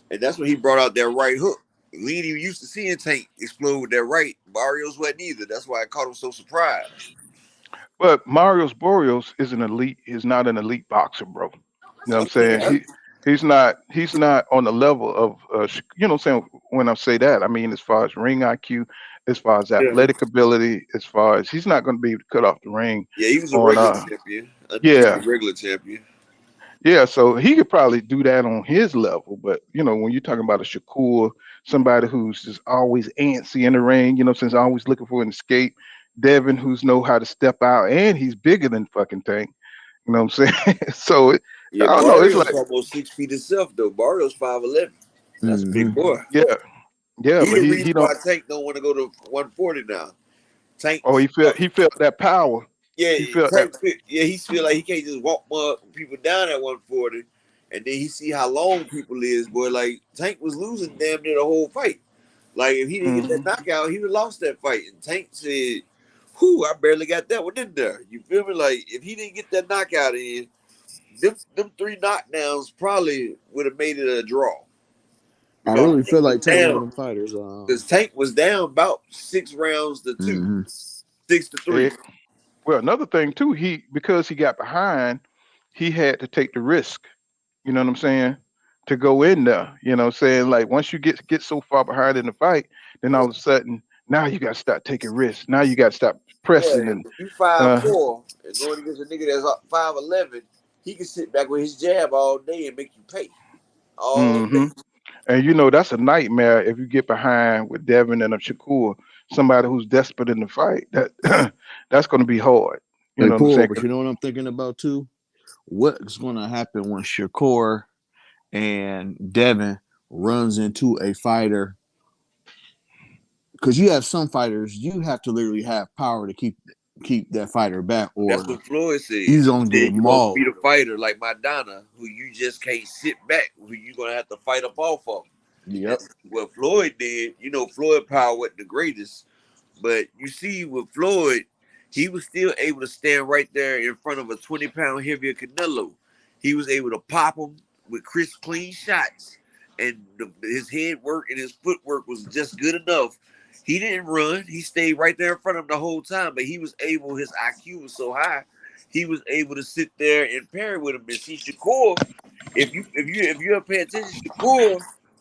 and that's when he brought out that right hook. We ain't even used to seeing Tank explode with that right. Barrios wasn't either. That's why I caught him so surprised. But Marius Boreos is not an elite boxer, bro. You know what I'm I'm saying, saying? He's not on the level of what I'm saying when I say that. I mean as far as ring IQ, as far as yeah, athletic ability, as far as he's not going to be able to cut off the ring yeah, he was a on regular champion, yeah. undefeated regular champion. Yeah, so he could probably do that on his level, but when you're talking about a Shakur, somebody who's just always antsy in the ring, since always looking for an escape, Devin, who's know how to step out, and he's bigger than fucking Tank. You know what I'm saying? So Yeah, I don't know. It's Barrios like almost 6 feet himself though. Barrios 5'11". That's a big Mhm. boy. yeah, yeah, He but the he reason why don't. Tank don't want to go to 140 now. Tank, Oh, uh, he felt that power. yeah, He felt that. Tank, yeah, he feel like he can't just walk people down at 140, and then he see how long people is. Boy, like Tank was losing damn near the whole fight. Like if he didn't get that Hmm. knockout, he would lost that fight. And Tank said, "Whew, I barely got that one in there." You feel me? Like if he didn't get that knockout in, them three knockdowns probably would have made it a draw. I Because really Tank feel was like Tank one of down. them fighters. Because Tank was down about 6 rounds to 2, Mhm. 6-3. It, well, another thing too, because he got behind, he had to take the risk. You know what I'm saying? To go in there. You know what I'm saying? Like once you get so far behind in the fight, then all of a sudden now you gotta start taking risks. Now you gotta stop Yeah, pressing and and when you five uh four and going against a nigga that's 5'11", he can sit back with his jab all day and make you pay all day. hmm and that's a nightmare if you get behind with Devin and a Shakur, somebody who's desperate in the fight. That that's gonna be hard. You Hey, know what I'm Paul, saying? but you know what I'm thinking about too? What's going to happen when Shakur and Devin runs into a fighter? Because you have some fighters, you have to literally have power to keep that fighter back, That's or what Floyd said. he's He gonna said get you're gonna mauled. beat a fighter like Madonna, who you just can't sit back, who you're gonna have to fight up off of. And Yep. what Floyd did, Floyd power wasn't the greatest, but you see with Floyd, he was still able to stand right there in front of a 20-pound heavier Canelo. He was able to pop him with crisp, clean shots and his head work and his footwork was just good enough. He didn't run. He stayed right there in front of him the whole time, but he was able. His IQ was so high, he was able to sit there and parry with him. And see, Shakur, if you ever pay attention, Shakur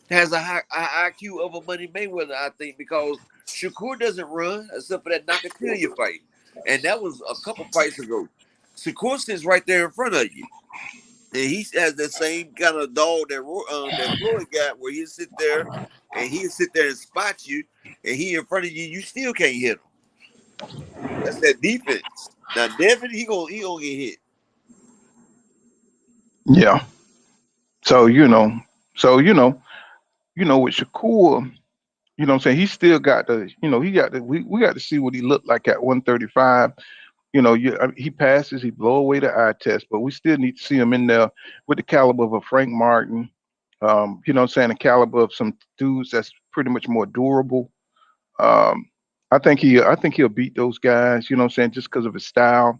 has a high IQ of a Money Mayweather, I think, because Shakur doesn't run except for that Nakatilia fight, and that was a couple fights ago. Shakur sits right there in front of you. And he has the same kind of dog that Floyd got, where he'll sit there and spot you, and he in front of you, you still can't hit him. That's that defense. Now Devin, he gonna get hit. Yeah. So with Shakur, what I'm saying, he still got the, he got the, we got to see what he looked like at 135. He passes, he blow away the eye test, but we still need to see him in there with the caliber of a Frank Martin. What I'm saying, the caliber of some dudes that's pretty much more durable. Um, I think he'll beat those guys. What I'm saying, just because of his style.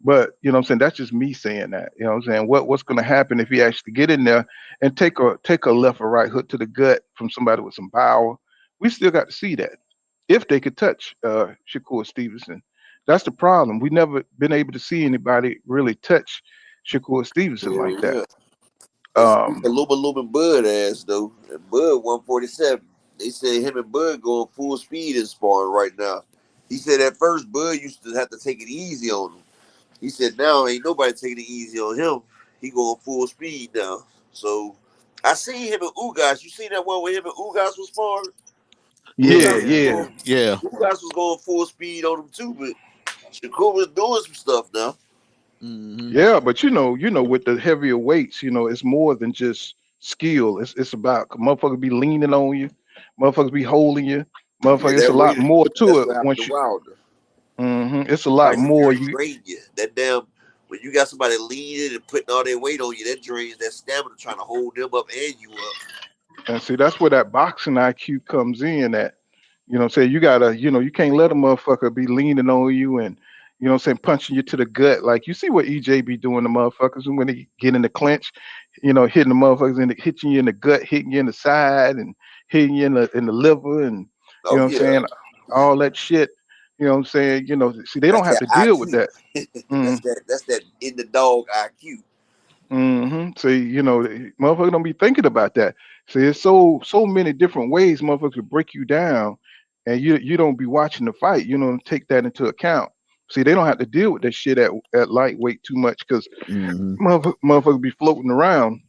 But what I'm saying, that's just me saying that. What I'm saying, what's going to happen if he actually get in there and take a left or right hook to the gut from somebody with some power? We still got to see that if they could touch Shakur Stevenson. That's the problem. We never been able to see anybody really touch Shakur Stevenson Yeah, like that. yeah. And speaking Um, of Luma Bud ass though, and Bud 147. They said him and Bud going full speed in sparring right now. He said at first Bud used to have to take it easy on him. He said now ain't nobody taking it easy on him. He going full speed now. So I seen him and Ugas. You seen that one where him and Ugas was sparring? yeah, Yeah, yeah. yeah. Ugas was going full speed on him too, but Shakur was doing some stuff now. Hmm. Yeah, but with the heavier weights, it's more than just skill. It's about motherfuckers be leaning on you, motherfuckers be holding you, Yeah, motherfucker. It's a that lot weight. more to That's it what happened to once you. Wilder. It's a lot Tyson more. Fury You drained you. That damn when you got somebody leaning and putting all their weight on you, that drains that stamina trying to hold them up and you up. and see that's where that boxing IQ comes in. At say you gotta, you can't let a motherfucker be leaning on you and saying punching you to the gut. Like you see what EJ be doing to motherfuckers when they get in the clinch, hitting the motherfuckers hitting you in the gut, hitting you in the side, and hitting you in the liver, and Oh what I'm yeah, saying, all that shit. What I'm saying, see they don't that's have that to deal with IQ. that. Mm, That's that in the dog IQ. See, the motherfucker don't be thinking about that. See, it's so many different ways motherfuckers will break you down, and you don't be watching the fight. You don't take that into account. See, they don't have to deal with that shit at lightweight too much because Hmm. motherfuckers be floating around.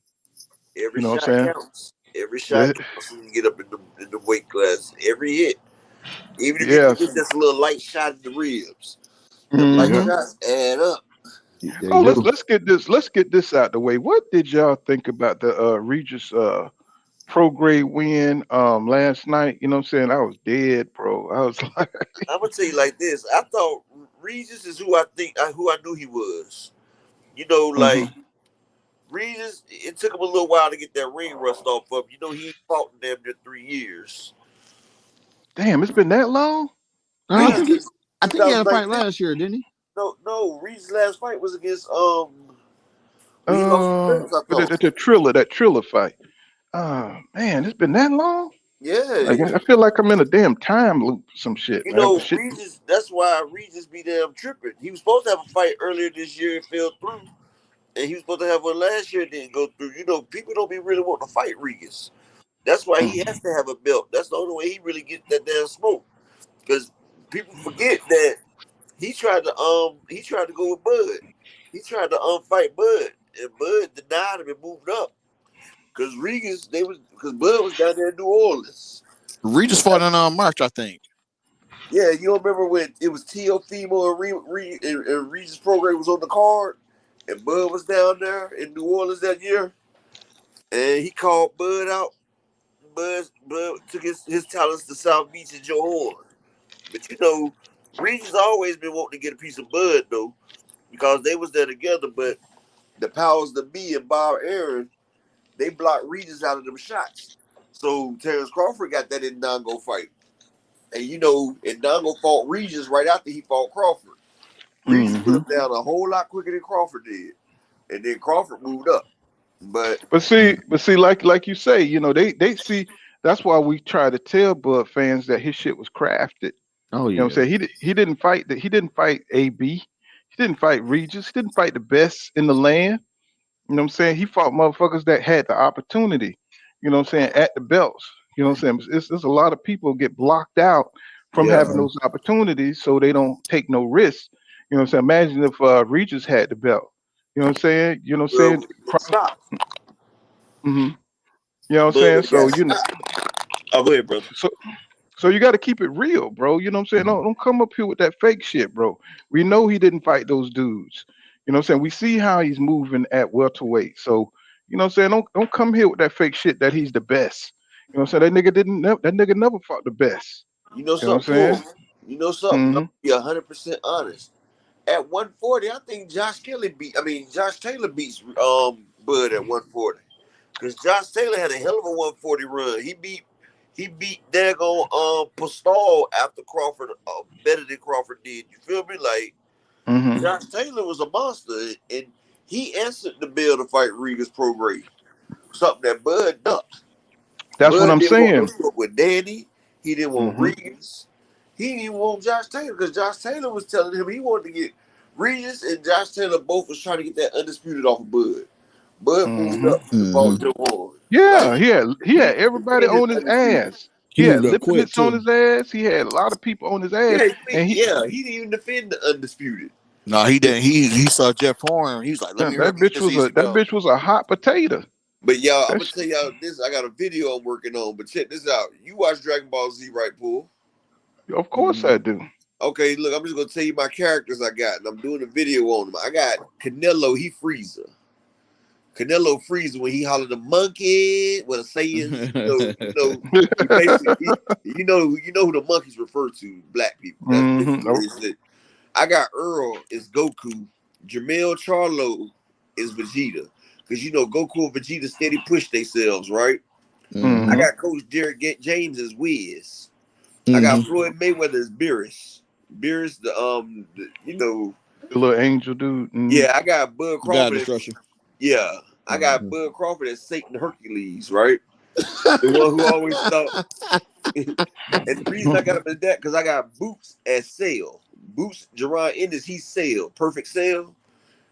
Every You know what shot I'm saying? counts. Every shot That, counts when you get up in the weight class. Every hit, even if you think yes. it's just a little light shot in the ribs, them light Yep, hmm shots add up. they Oh, let's do. let's get this let's get this out the way. What did y'all think about the Regis pro grade win last night? You know what I'm saying? I was dead, bro. I was like, I'm gonna tell you like this. I thought Regis is who I knew he was. You know, hmm like Regis. It took him a little while to get that ring rust off of. You know, he ain't fought in damn near 3 years. damn, it's been that long. No, I Huh? think Regis he, since I think he had a fight 2019. last year, didn't he? No. Regis' last fight was against when he lost to Spence, I thought. That Triller fight. Man, it's been that long. Like Yeah, I feel like I'm in a damn time loop, or some shit, you man. know, But shit. Regis. That's why Regis be damn tripping. He was supposed to have a fight earlier this year. It fell through. And he was supposed to have one last year. It didn't go through. You know, people don't be really wanting to fight Regis. That's why he has Mm-hmm. to have a belt. That's the only way he really gets that damn smoke. Because people forget that he tried to go with Bud. He tried to fight Bud, and Bud denied him and moved up. Because Bud was down there in New Orleans. Regis fought in March, I think. Yeah, you don't remember when it was Teofimo and Regis program was on the card, and Bud was down there in New Orleans that year, and he called Bud out. Bud took his talents to South Beach and Joe Horn. But you know, Regis always been wanting to get a piece of Bud though, because they was there together. But the powers that be and Bob Aaron, they blocked Regis out of them shots. So Terrence Crawford got that in Dongo fight. And you know, and Dongo fought Regis right after he fought Crawford. Regis put Mm-hmm. him down a whole lot quicker than Crawford did. And then Crawford moved up. But But see, like you say, they see. That's why we try to tell Bud fans that his shit was crafted. Oh You know what yeah. I'm saying? He didn't fight he didn't fight AB. He didn't fight Regis. He didn't fight the best in the land. You know what I'm saying? He fought motherfuckers that had the opportunity. You know what I'm saying? At the belts. You know what I'm saying? It's a lot of people get blocked out from yeah, having those opportunities, so they don't take no risks. You know what I'm saying? Imagine if Regis had the belt. You know what I'm saying? You know what I'm well, saying? we get stopped. Hmm. You know what I'm But saying? we got So stopped. Oh, go ahead, brother. so so you got to keep it real, bro. You know what I'm saying? Don't come up here with that fake shit, bro. We know he didn't fight those dudes. You know what I'm saying? We see how he's moving at welterweight. So, you know what I'm saying? Don't come here with that fake shit that he's the best. You know what I'm saying? That nigga never fought the best. You know You know what something, I'm saying? Paul? You know something? I'm Hmm. gonna be 100% honest. At 140, I think Josh Taylor beats Bud at 140. Because Josh Taylor had a hell of a 140 run. He beat daggone Postol after Crawford better than Crawford did. You feel me? Like Hmm. Josh Taylor was a monster, and he answered the bill to fight Regas Prograis. Something that Bud ducked. That's what Bud I'm didn't want no saying. smoke with Danny. He didn't want Hmm. Regas. He didn't even want Josh Taylor because Josh Taylor was telling him he wanted to get Regis and Josh Taylor both was trying to get that undisputed off of Bud. Bud moved Hmm. up and Hmm. fought Joe Horn. Like Yeah, he had he everybody defended on his undisputed. ass. He He had moved up quick Lipinets on too. his ass. He had a lot of people on his ass, and He didn't even defend the undisputed. No, he didn't. He saw Jeff Horn. He was like, "Let me that get bitch this was a easy go." hot potato. But y'all, I'm gonna That's tell y'all this. I got a video I'm working on. But check this out. You watch Dragon Ball Z, right, Pool? of course Hmm. I do. Okay, look, I'm just gonna tell you my characters I got, and I'm doing a video on them. I got Canelo, he Freezer. Canelo Freezer when he hollered the monkey with a sayings, he basically you know who the monkeys refer to, black people. That's basically what Nope. he said. I got Earl is Goku, Jamel Charlo is Vegeta. Because Goku and Vegeta steady push themselves, right? I Hmm. Hmm. got Coach Derek James as Wiz. I got Hmm. Floyd Mayweather as Beerus. Beerus, The little angel dude. Hmm. yeah, I got Bud God Crawford as destruction. yeah, I got Hmm. Bud Crawford as Satan Hercules, right? The one who always thought. And the reason I got him as that because I got Boots as Sale. Boots, Jerron Ennis, he's Sale, perfect Sale.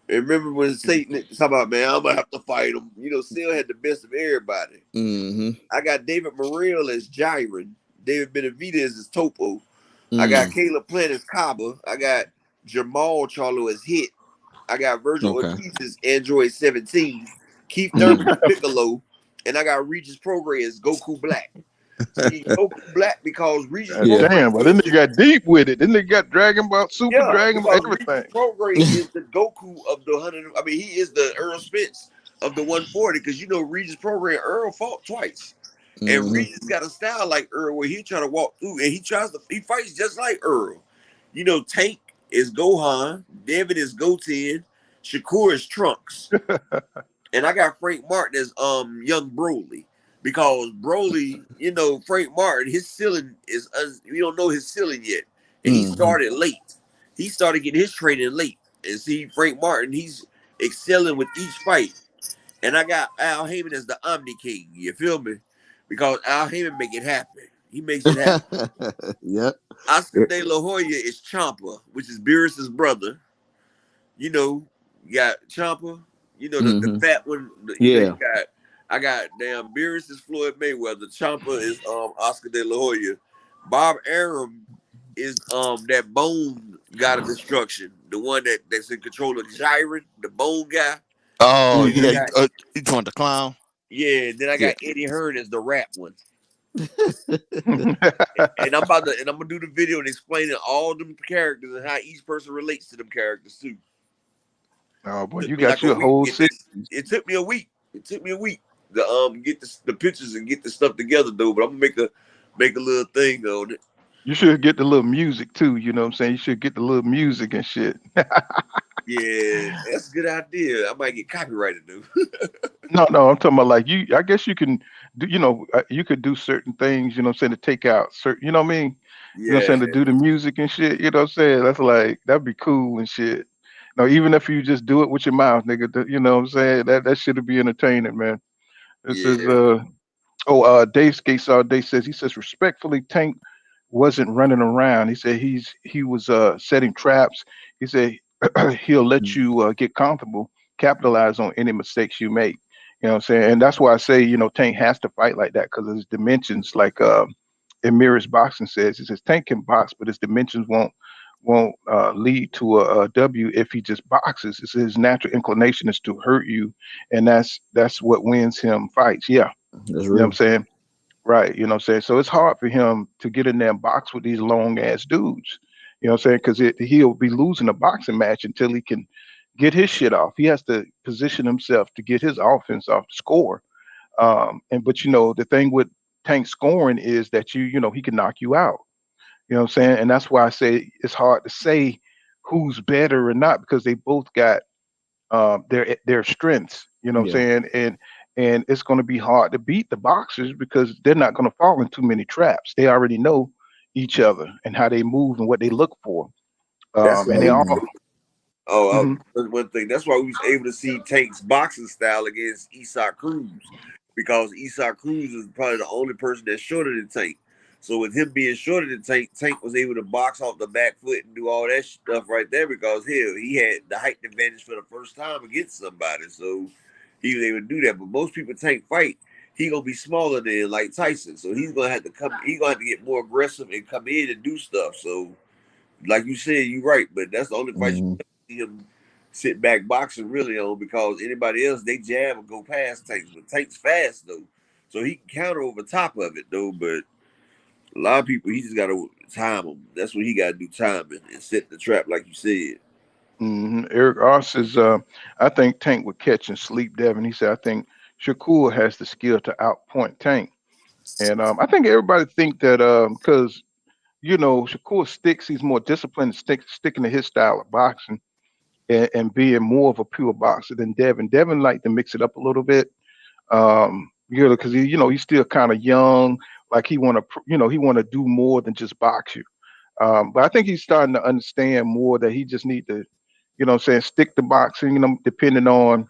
And remember when Satan talking about, man, I'm gonna have to fight him. Sale had the best of everybody. Hmm. I got David Morrell as Jiren. David Benavidez as Topo. I got Mm. Caleb Plant as Kaba. I got Jamal Charlo as Hit. I got Virgil Okay. Ortiz as Android 17. Keith Thurman Mm. as Piccolo. And I got Regis Prograis as Goku Black. See, Goku Black because Regis God Yeah. Prograis damn, but then is they got deep with it. Then they got Dragon Ball, Super yeah, Dragon Ball, because Regis everything. Prograis is the Goku of the 100. I mean, he is the Earl Spence of the 140 because Regis Prograis and Earl fought twice. And Hmm. Regis got a style like Earl where he try to walk through and he fights just like Earl. Tank is Gohan, Devin is Goten, Shakur is Trunks. And I got Frank Martin as young Broly. Because Broly, Frank Martin, his ceiling we don't know his ceiling yet. And he Hmm. started late. He started getting his training late. And see, Frank Martin, he's excelling with each fight. And I got Al Heyman as the Omni King. You feel me? Because Al Heyman make it happen. He makes it happen. Yep. Oscar De La Hoya is Champa, which is Beerus's brother. You know, you got Champa. The Hmm. fat one. Yeah. I got damn Beerus is Floyd Mayweather. Champa is Oscar De La Hoya. Bob Arum is that bone god of destruction, the one that's in control of Jiren, the bone guy. Oh And then I yeah. Hmm. got You joined the clown. yeah, then I Yeah. got Eddie Hearn as the rap one. And I'm gonna do the video and explaining all them characters and how each person relates to them characters too. Oh boy, Took you me got like a your week to whole get series. this. It took me a week. It took me a week to get the pictures and get the stuff together though. But I'm gonna make a little thing on it. You should get the little music too. You know what I'm saying? You should get the little music and shit. Yeah, that's a good idea. I might get copyrighted though. No, I'm talking about like you. I guess you can do. You could do certain things. You know what I'm saying, to take out certain. You know what I mean? You know what I'm Yeah, saying, to do the music and shit. You know what I'm saying? That's like that'd be cool and shit. No, even if you just do it with your mouth, nigga, you know what I'm saying? That should be entertaining, man. This is Yeah, Dave Skates all day says he says respectfully, Tank wasn't running around. He said he was setting traps. He said he'll let you get comfortable, capitalize on any mistakes you make. You know what I'm saying? And that's why I say, Tank has to fight like that because of his dimensions, like Emira's boxing says. He says Tank can box, but his dimensions won't lead to a W if he just boxes. It's his natural inclination is to hurt you, and that's what wins him fights. Yeah, That's you know what I'm real. saying? Right. You know what I'm saying? So it's hard for him to get in there and box with these long ass dudes. You know what I'm saying? Because he'll be losing a boxing match until he can get his shit off. He has to position himself to get his offense off the score. And but the thing with Tank scoring is that he can knock you out. You know what I'm saying? And that's why I say it's hard to say who's better or not because they both got their strengths. You know what Yeah. I'm saying? And it's going to be hard to beat the boxers because they're not going to fall in too many traps. They already know each other and how they move and what they look for. that's And why they we. all. Mhm. Oh, Mhm. one thing. That's why we was able to see Tank's boxing style against Isak Cruz, because Isak Cruz is probably the only person that's shorter than Tank. So with him being shorter than Tank, Tank was able to box off the back foot and do all that stuff right there because hell, he had the height advantage for the first time against somebody. So he was able to do that. But most people Tank fight, he gonna be smaller than like Tyson. So he's gonna have to come. He's gonna have to get more aggressive and come in and do stuff. So like you said, you're right, but that's the only fight you Mhm. see him sit back boxing really on because anybody else they jab and go past Tanks, but Tanks fast though, so he can counter over top of it though. But a lot of people he just got to time them. That's what he got to do, timing and set the trap like you said. Eric Ross says, I think Tank would catch and sleep Devin. He said, I think Shakur has the skill to outpoint Tank. And I think everybody think that because Shakur sticks, he's more disciplined, sticking to his style of boxing and being more of a pure boxer than Devin. Devin like to mix it up a little bit. Because he's still kind of young. Like he want to do more than just box you. But I think he's starting to understand more that he just need to, what I'm saying, stick to boxing. Depending on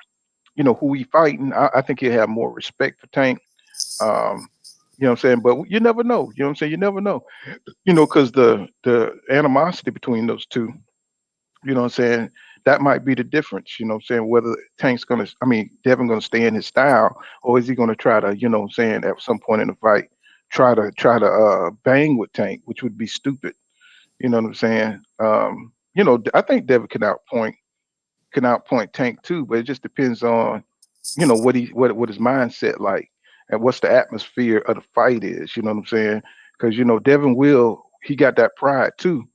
who he fighting, I think he'll have more respect for Tank. Um, what I'm saying, but you never know. You know what I'm saying? You never know. Because the animosity between those two. What I'm saying? That might be the difference, what I'm saying, whether Devin gonna stay in his style or is he gonna try to, what I'm saying, at some point in the fight, try to bang with Tank, which would be stupid. You know what I'm saying? I think Devin can outpoint Tank too, but it just depends on what his mindset like and what's the atmosphere of the fight is. You know what I'm saying? Because Devin will he got that pride too,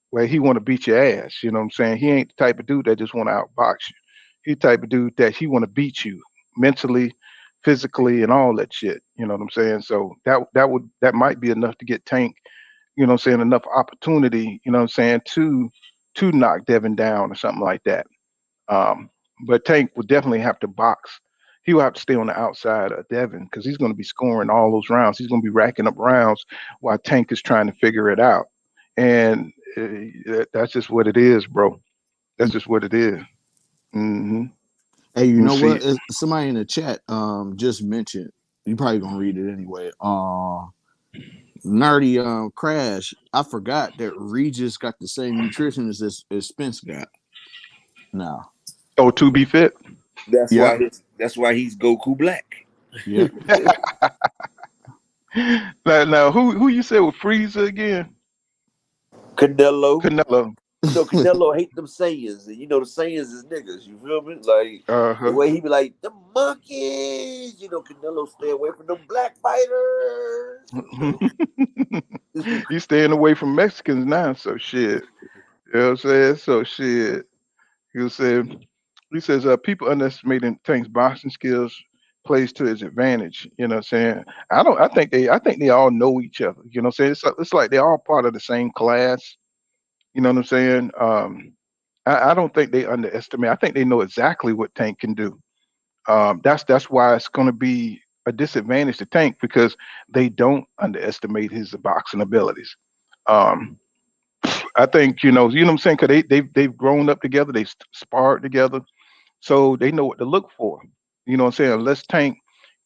where he want to beat your ass. You know what I'm saying? He ain't the type of dude that just want to outbox you. He the type of dude that he want to beat you mentally, physically, and all that shit. You know what I'm saying? So that might be enough to get Tank. You know what I'm saying? Enough opportunity. You know what I'm saying to knock Devin down or something like that. Um, but Tank will definitely have to box. He will have to stay on the outside of Devin because he's going to be scoring all those rounds. He's going to be racking up rounds while Tank is trying to figure it out. And that's just what it is, bro. That's just what it is. Mm-hmm. Hey, you You know what? see, Somebody in the chat just mentioned. You probably gonna read it anyway. Nerdy Crash. I forgot that Regis got the same nutritionist as Spence got. Now, oh, to be fit. yep, That's why he's Goku Black. yep. Now, who you said with Frieza again? Canelo. Canelo. Canelo hate them Saiyans, and the Saiyans is niggas. You feel me? Like Uh the huh. way he be like the monkeys. Canelo stay away from them black fighters. He's staying away from Mexicans now, so shit. You know what I'm saying? So shit. He said he says people underestimating Tank's boxing skills plays to his advantage. You know what I'm saying? I think they all know each other. You know what I'm saying? It's like they're all part of the same class. You know what I'm saying? I don't think they underestimate. I think they know exactly what Tank can do. That's why it's going to be a disadvantage to Tank because they don't underestimate his boxing abilities. Um, I think you know what I'm saying, because they've grown up together, they sparred together, so they know what to look for. You know what I'm saying? Let's Tank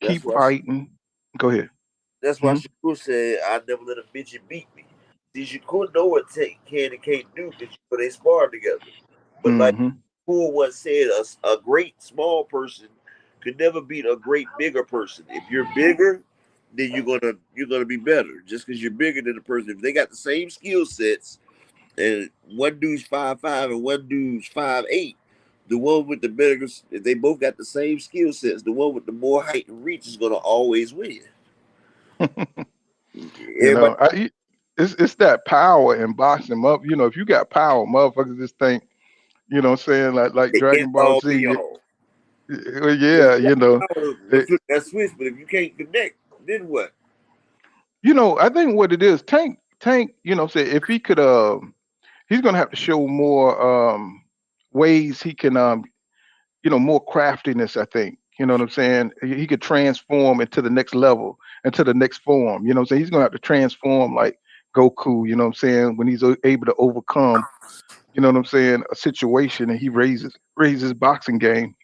That's keep why fighting. Go ahead. that's why Hmm. Shakur said I never let a midget beat me. See, Shakur know what Tank can and can't do because they sparred together. But like Hmm. Shakur once said, a great small person could never beat a great bigger person. If you're bigger, then you're gonna be better just because you're bigger than the person. If they got the same skill sets and one dude's 5'5" and one dude's 5'8", the one with the better, if they both got the same skill sets, the one with the more height and reach is gonna always win. You Everybody know, it's that power in boxing up. You know, if you got power, motherfuckers just think, what I'm saying, like can't Dragon Ball all Z. be all. Well, If yeah, you got the power to it, flip that switch, but if you can't connect, then what? I think what it is, Tank, say if he could, he's gonna have to show more ways he can, more craftiness. I think, you know what I'm saying. He could transform into the next level, into the next form. You know what I'm saying. He's gonna have to transform like Goku. You know what I'm saying, when he's able to overcome. You know what I'm saying, a situation, and he raises his boxing game.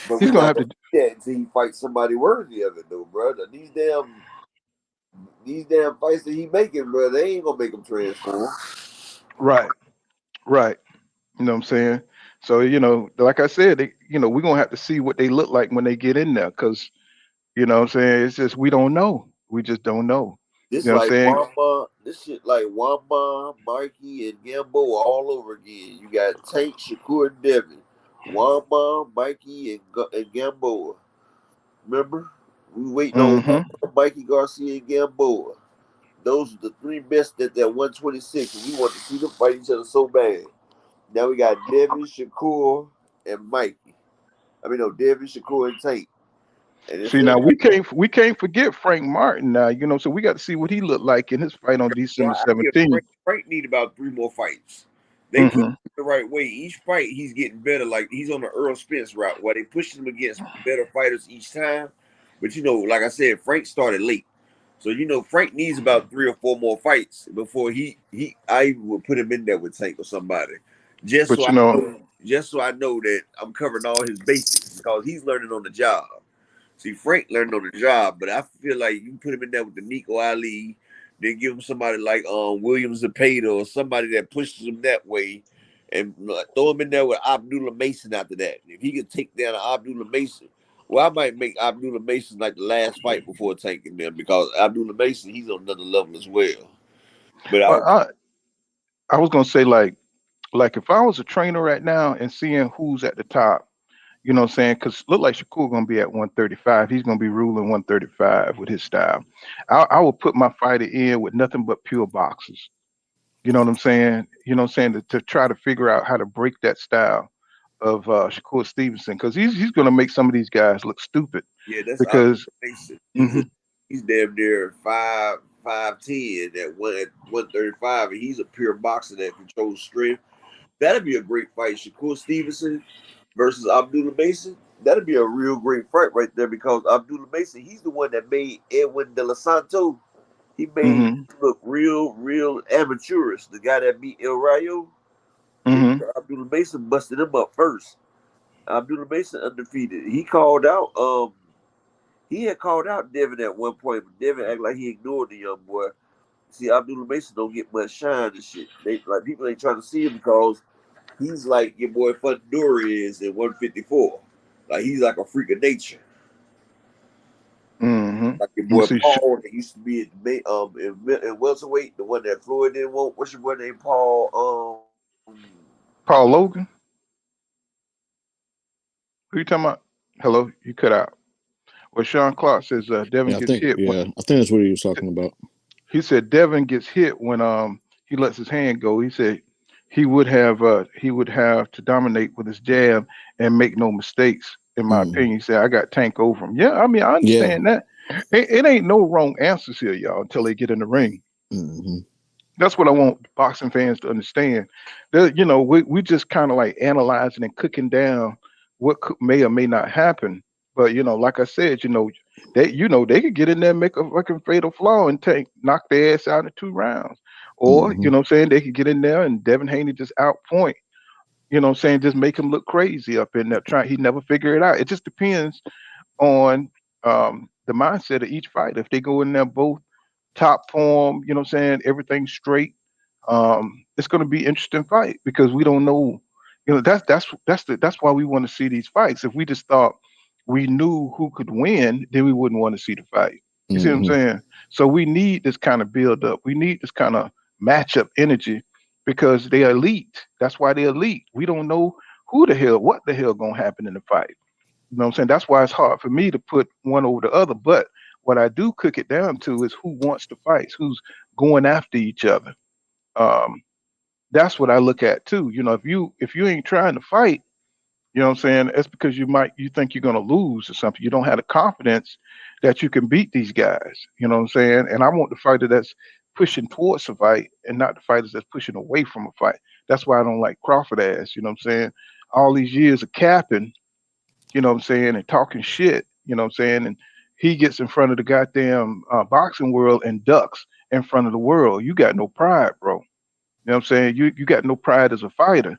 But He's we're gonna not have gonna to. do that until he fights somebody worthy of it, though, brother. These damn fights that he making, bro, they ain't gonna make him transform. Right, right. You know what I'm saying? So, like I said, we're gonna have to see what they look like when they get in there, because what I'm saying, it's just we don't know. We just don't know. You This know what I'm like saying? Wamba, this shit like Wamba, Mikey, and Gambo all over again. You got Tank, Shakur, and Devin. Wamba, Mikey, and Gamboa. Remember? We waiting on Mm-hmm. Mikey Garcia and Gamboa. Those are the three best at that 126, and we want to see them fight each other so bad. Now we got Devin, Shakur, and Mikey. I mean, no, Devin, Shakur, and Tank. And it's See, now we can't forget Frank Martin now. So we got to see what he looked like in his fight on yeah, December I give 17th. Frank need about three more fights. They put Mm-hmm. him the right way. Each fight, he's getting better. Like he's on the Earl Spence route, where they push him against better fighters each time. But like I said, Frank started late, so Frank needs about three or four more fights before I would put him in there with Tank or somebody, just so But I know, that I'm covering all his bases because he's learning on the job. See, Frank learned on the job, but I feel like you put him in there with the Nico Ali, then give him somebody like Williams Zepeda or somebody that pushes him that way, and throw him in there with Abdullah Mason after that. If he could take down Abdullah Mason, well, I might make Abdullah Mason like the last fight before taking them because Abdullah Mason, he's on another level as well. But I well, I was gonna say, like if I was a trainer right now and seeing who's at the top. You know what I'm saying? Because look like Shakur gonna be at 135. He's gonna be ruling 135 with his style. I would put my fighter in with nothing but pure boxers. You know what I'm saying? You know what I'm saying, to try to figure out how to break that style of Shakur Stevenson, because he's gonna make some of these guys look stupid. yeah, that's Abdullah Because Mason. mhm, He's damn near 5'10" at 135, and he's a pure boxer that controls strength. That'd be a great fight. Shakur Stevenson versus Abdullah Mason. That'd be a real great fight right there because Abdullah Mason, he's the one that made Edwin De La Santo. He made mhm, him look real, real amateurish. The guy that beat El Rayo, mhm, Abdullah Mason busted him up first. Abdullah Mason undefeated. He had called out Devin at one point, but Devin acted like he ignored the young boy. See, Abdullah Mason don't get much shine and shit. They like people ain't trying to see him because he's like your boy Fundora is at 154. Like he's like a freak of nature. mhm. Like your Let me boy see, Paul that used to be in welterweight, the one that Floyd didn't want. What's your boy name? Paul. Paul Logan. Who you talking about? Hello, you cut out. Well, Sean Clark says Devin gets hit. I think that's what he was talking about. He said Devin gets hit when he lets his hand go. He said he would have to dominate with his jab and make no mistakes. In my Mm. opinion, he said I got Tank over him. Yeah, I mean I Yeah. understand that. It ain't no wrong answers here, y'all, until they get in the ring. Hmm. That's what I want boxing fans to understand. We just kind of like analyzing and cooking down what may or may not happen. But like I said, they could get in there and make a fucking fatal flaw and knock their ass out in 2 rounds. Or, you know what I'm saying, they could get in there and Devin Haney just outpoint, you know what I'm saying, just make him look crazy up in there trying he never figure it out. It just depends on the mindset of each fighter. If they go in there both top form, you know what I'm saying, everything straight, it's gonna be interesting fight because we don't know. You know, that's why we want to see these fights. If we just thought we knew who could win, then we wouldn't want to see the fight. You see what I'm Mm-hmm. saying? So we need this kind of build up. We need this kind of matchup energy because they're elite. That's why they're elite. We don't know what the hell gonna happen in the fight. You know what I'm saying? That's why it's hard for me to put one over the other. But what I do cook it down to is who wants to fight, who's going after each other. Um, that's what I look at too. You know, if you ain't trying to fight, you know what I'm saying, it's because you think you're gonna lose or something. You don't have the confidence that you can beat these guys. You know what I'm saying? And I want the fighter that's pushing towards a fight and not the fighters that's pushing away from a fight. That's why I don't like Crawford ass. You know what I'm saying? All these years of capping, you know what I'm saying, and talking shit, you know what I'm saying, and he gets in front of the goddamn boxing world and ducks in front of the world. You got no pride, bro. You know what I'm saying? You got no pride as a fighter.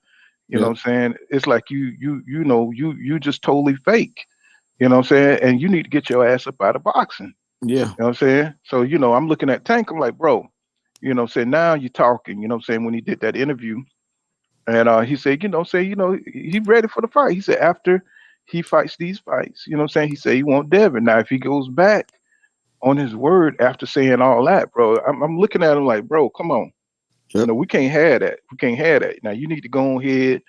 You know Yep. what I'm saying? It's like you just totally fake. You know what I'm saying? And you need to get your ass up out of boxing. Yeah. You know what I'm saying? So, I'm looking at Tank, I'm like, bro, you know what I'm saying? Now you're talking, you know what I'm saying, when he did that interview. And he said, he ready for the fight. He said after he fights these fights, you know what I'm saying? He said he want Devin. Now if he goes back on his word after saying all that, bro, I'm looking at him like, bro, come on. Yep. We can't have that. We can't have that. Now you need to go ahead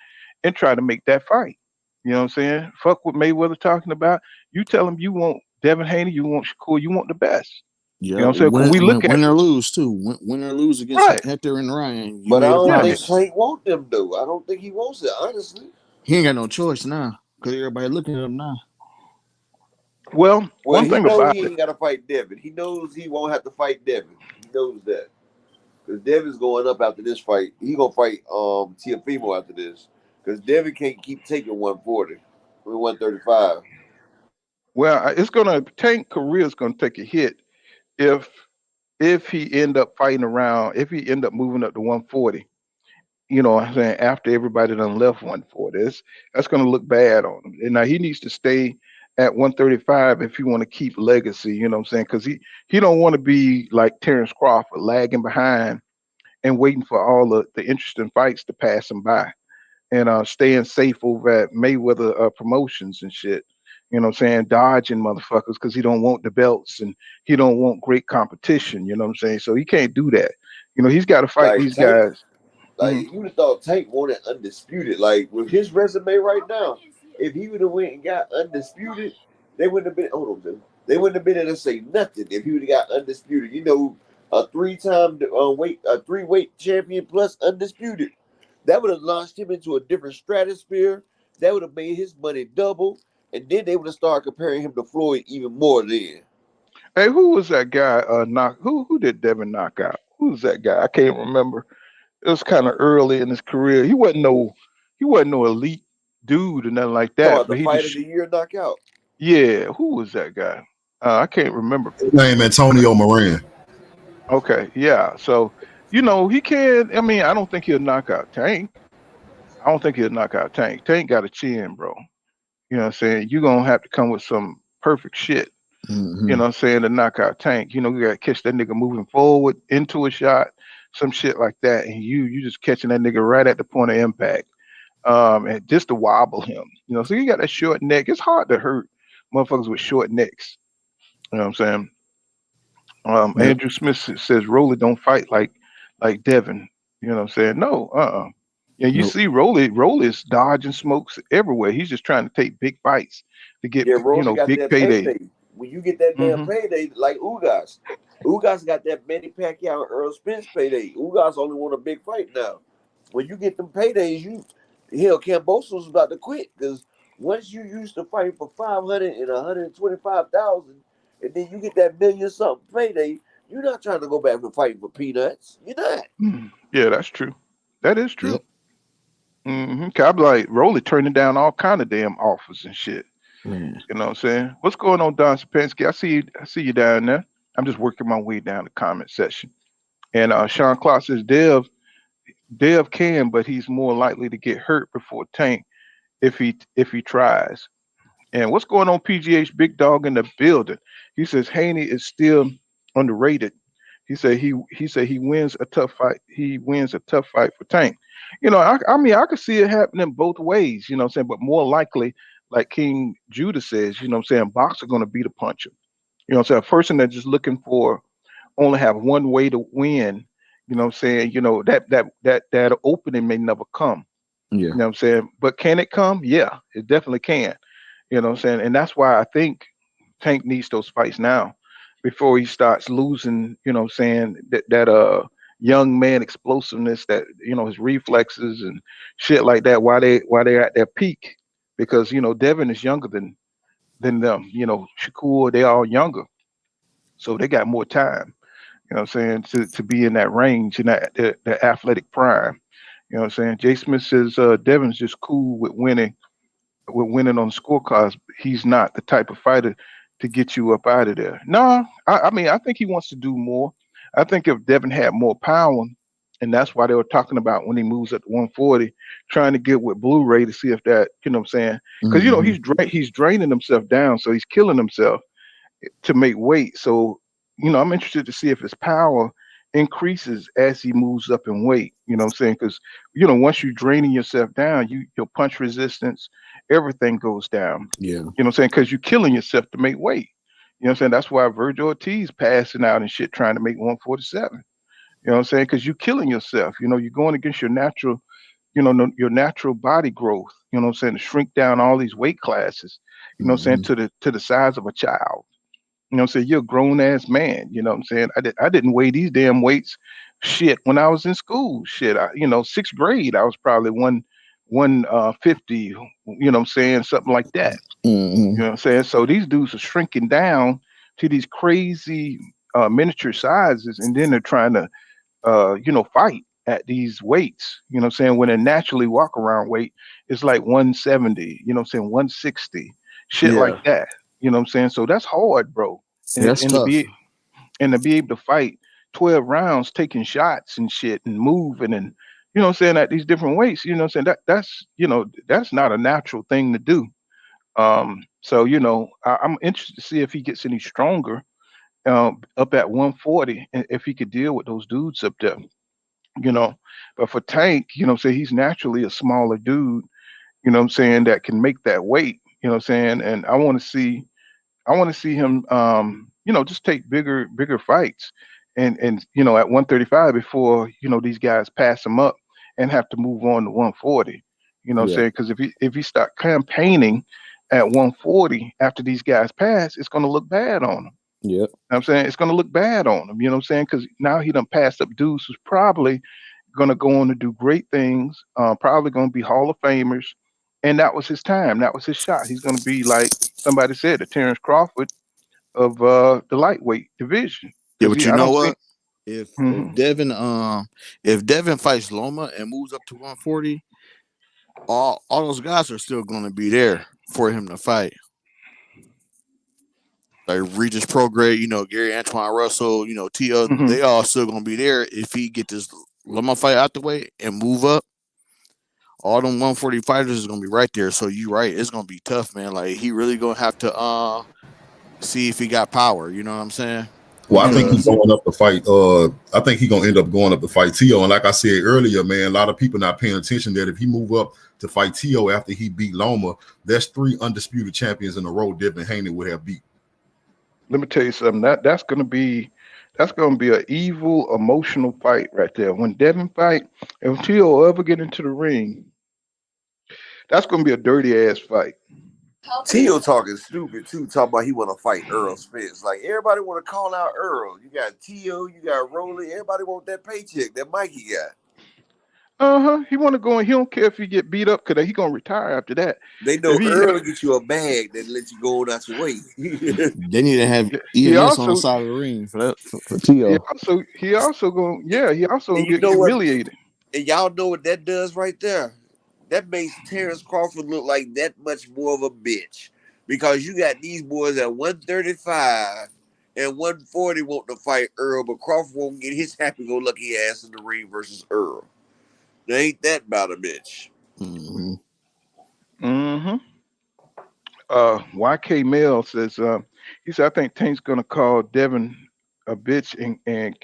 and try to make that fight. You know what I'm saying? Fuck what Mayweather talking about. You tell him you want Devin Haney, you want Shakur, you want the best. You Yeah. know what I'm saying? Because we look at Win or lose too. Win or lose against right. Hector and Ryan, you But I made a don't Yeah. think promise. Tank want them though. I don't think he wants it, honestly. He ain't got no choice now because everybody looking at him now. Well, Well, one he thing know about he it. ain't got to fight Devin. He knows he won't have to fight Devin. He knows that because Devin's going up after this fight. He gonna fight Tiafimo after this because Devin can't keep taking 140, 135. Well, it's gonna Tank career is gonna take a hit if he end up fighting around, if he end up moving up to 140, you know what I'm saying, after everybody done left 140, that's going to look bad on him. And now he needs to stay at 135 if he want to keep legacy, you know what I'm saying? Because he don't want to be like Terrence Crawford, lagging behind and waiting for all the interesting fights to pass him by and staying safe over at Mayweather promotions and shit. You know what I'm saying? Dodging motherfuckers because he don't want the belts and he don't want great competition. You know what I'm saying? So he can't do that. He's got to fight Like these Tank, guys. like Hmm. you would have thought Tank wanted undisputed. Like with his resume right now, if he would have went and got undisputed, they wouldn't have been. Hold on, Jim. They wouldn't have been able to say nothing if he would have got undisputed. A three-time a three-weight champion plus undisputed. That would have launched him into a different stratosphere. That would have made his money double, and then they would have started comparing him to Floyd even more. Then Hey, who was that guy? Who did Devin knock out? Who was that guy? I can't remember. It was kind of early in his career. He wasn't no elite dude or nothing like talking that. about But the he fight of just the year knockout. yeah. Who was that guy? I can't remember. His name Antonio Moran. Okay, yeah. So he can. I mean, I don't think he'll knock out Tank. I don't think he'll knock out Tank. Tank got a chin, bro. You know what I'm saying? You're gonna have to come with some perfect shit, you Mm-hmm. know what I'm saying, to knock out Tank. You gotta catch that nigga moving forward into a shot, some shit like that. And you just catching that nigga right at the point of impact. And just to wobble him. So you got that short neck. It's hard to hurt motherfuckers with short necks. You know what I'm saying? Yep. Andrew Smith says Rolly don't fight like Devin. You know what I'm saying? No, Yeah, you Nope. see Rolly's dodging smokes everywhere. He's just trying to take big fights to get, Yeah, Rolly got big that payday. payday. When you get that damn Hmm. payday, like Ugas, Ugas got that Manny Pacquiao and Earl Spence payday. Ugas only want a big fight now. When you get them paydays, Cambosos was about to quit because once you used to fight for 500 and 125,000, and then you get that million something payday, you're not trying to go back to fighting for peanuts. You're not. Yeah, that's true. That is true. Yep. I'm like Rolly turning down all kind of damn offers and shit. Man. You know what I'm saying? What's going on, Don Sapensky? I see you down there. I'm just working my way down the comment section. And Sean Clark says Dev can, but he's more likely to get hurt before Tank if he tries. And what's going on, PGH Big Dog in the building? He says Haney is still underrated. He said he wins a tough fight. He wins a tough fight for Tank. I mean I could see it happening both ways, you know what I'm saying, but more likely, like King Judah says, you know what I'm saying, boxer gonna beat a puncher. You know what I'm saying? A person that's just looking for only have one way to win, you know what I'm saying, that opening may never come. Yeah. You know what I'm saying? But can it come? Yeah, it definitely can. You know what I'm saying? And that's why I think Tank needs those fights now before he starts losing, you know what I'm saying, that young man explosiveness, that his reflexes and shit like that while they're at their peak. Because, Devin is younger than them. Shakur, they all younger. So they got more time, you know what I'm saying, to be in that range, in that athletic prime. You know what I'm saying? Jay Smith says Devin's just cool with winning on scorecards. He's not the type of fighter to get you up out of there. No, I mean I think he wants to do more. I think if Devin had more power, and that's why they were talking about when he moves up to 140, trying to get with Blu-ray to see if that, what I'm saying, because Hmm. he's draining himself down, so he's killing himself to make weight. So, I'm interested to see if his power increases as he moves up in weight. You know what I'm saying? Because, once you're draining yourself down, your punch resistance, everything goes down. Yeah. You know what I'm saying? Because you're killing yourself to make weight. You know what I'm saying? That's why Virgil Ortiz passing out and shit trying to make 147. You know what I'm saying? Because you're killing yourself. You're going against your natural, your natural body growth. You know what I'm saying? To shrink down all these weight classes. You know what I'm saying? Hmm. To the size of a child. You know what I'm saying? You're a grown ass man. You know what I'm saying? I didn't weigh these damn weights shit when I was in school. Shit. Sixth grade, I was probably 150, you know what I'm saying? Something like that. You Hmm. know what I'm saying? So these dudes are shrinking down to these crazy miniature sizes, and then they're trying to fight at these weights. You know what I'm saying? When a naturally walk around weight is like 170, you know what I'm saying, 160, shit like Yeah. that. You know what I'm saying? So that's hard, bro. And, That's and to tough. be and to be able to fight 12 rounds, taking shots and shit and moving and what I'm saying, at these different weights, you know what I'm saying? That's not a natural thing to do. So I'm interested to see if he gets any stronger up at 140, and if he could deal with those dudes up there you know. But for Tank, say he's naturally a smaller dude, that can make that weight, saying. And I want to see him, just take bigger fights, and at 135 before these guys pass him up and have to move on to 140. Yeah. Saying, because if he start campaigning at 140 after these guys pass, it's going to look bad on him. Yep. I'm saying it's going to look bad on him. You know what I'm saying? Because now he done passed up dudes who's probably going to go on to do great things. Probably going to be Hall of Famers, and that was his time. That was his shot. He's going to be like somebody said, the Terrence Crawford of the lightweight division. Yeah, Because but you I know don't what? think. If Hmm. if Devin fights Loma and moves up to 140, all those guys are still gonna be there for him to fight. Like Regis Prograde, Gary Antoine Russell, T.O., Hmm. they all still gonna be there if he get this Loma fight out the way and move up. All them 140 fighters is gonna be right there. So you right, it's gonna be tough, man. Like he really gonna have to see if he got power. You know what I'm saying? Well, I think Hmm. he's Because going up to fight. I think he's gonna end up going up to fight Tio. And like I said earlier, man, a lot of people not paying attention that if he move up to fight Tio after he beat Loma, that's 3 undisputed champions in a row Devin Haney would have beat. Let me tell you something. That's gonna be an evil, emotional fight right there. When Devin fight, if Tio ever get into the ring, that's gonna be a dirty ass fight. Tio talking stupid too, talking about he want to fight Earl Spence. Like everybody want to call out Earl. You got Tio, you got Rolly. Everybody want that paycheck that Mikey got. Uh-huh. He want to go and he don't care if he get beat up because he gonna retire after that. They If know he Earl get you a bag that lets you go on out your way. they need to have he EMS on the also side of the ring for that for he T.O. also he also gonna he also And gonna you get know what? humiliated. And y'all know what that does right there? That makes Terrence Crawford look like that much more of a bitch. Because you got these boys at 135 and 140 want to fight Earl, but Crawford won't get his happy-go-lucky ass in the ring versus Earl. Now, ain't that about a bitch? Mm-hmm. YK Mel says, he said, I think Tank's gonna call Devin a bitch and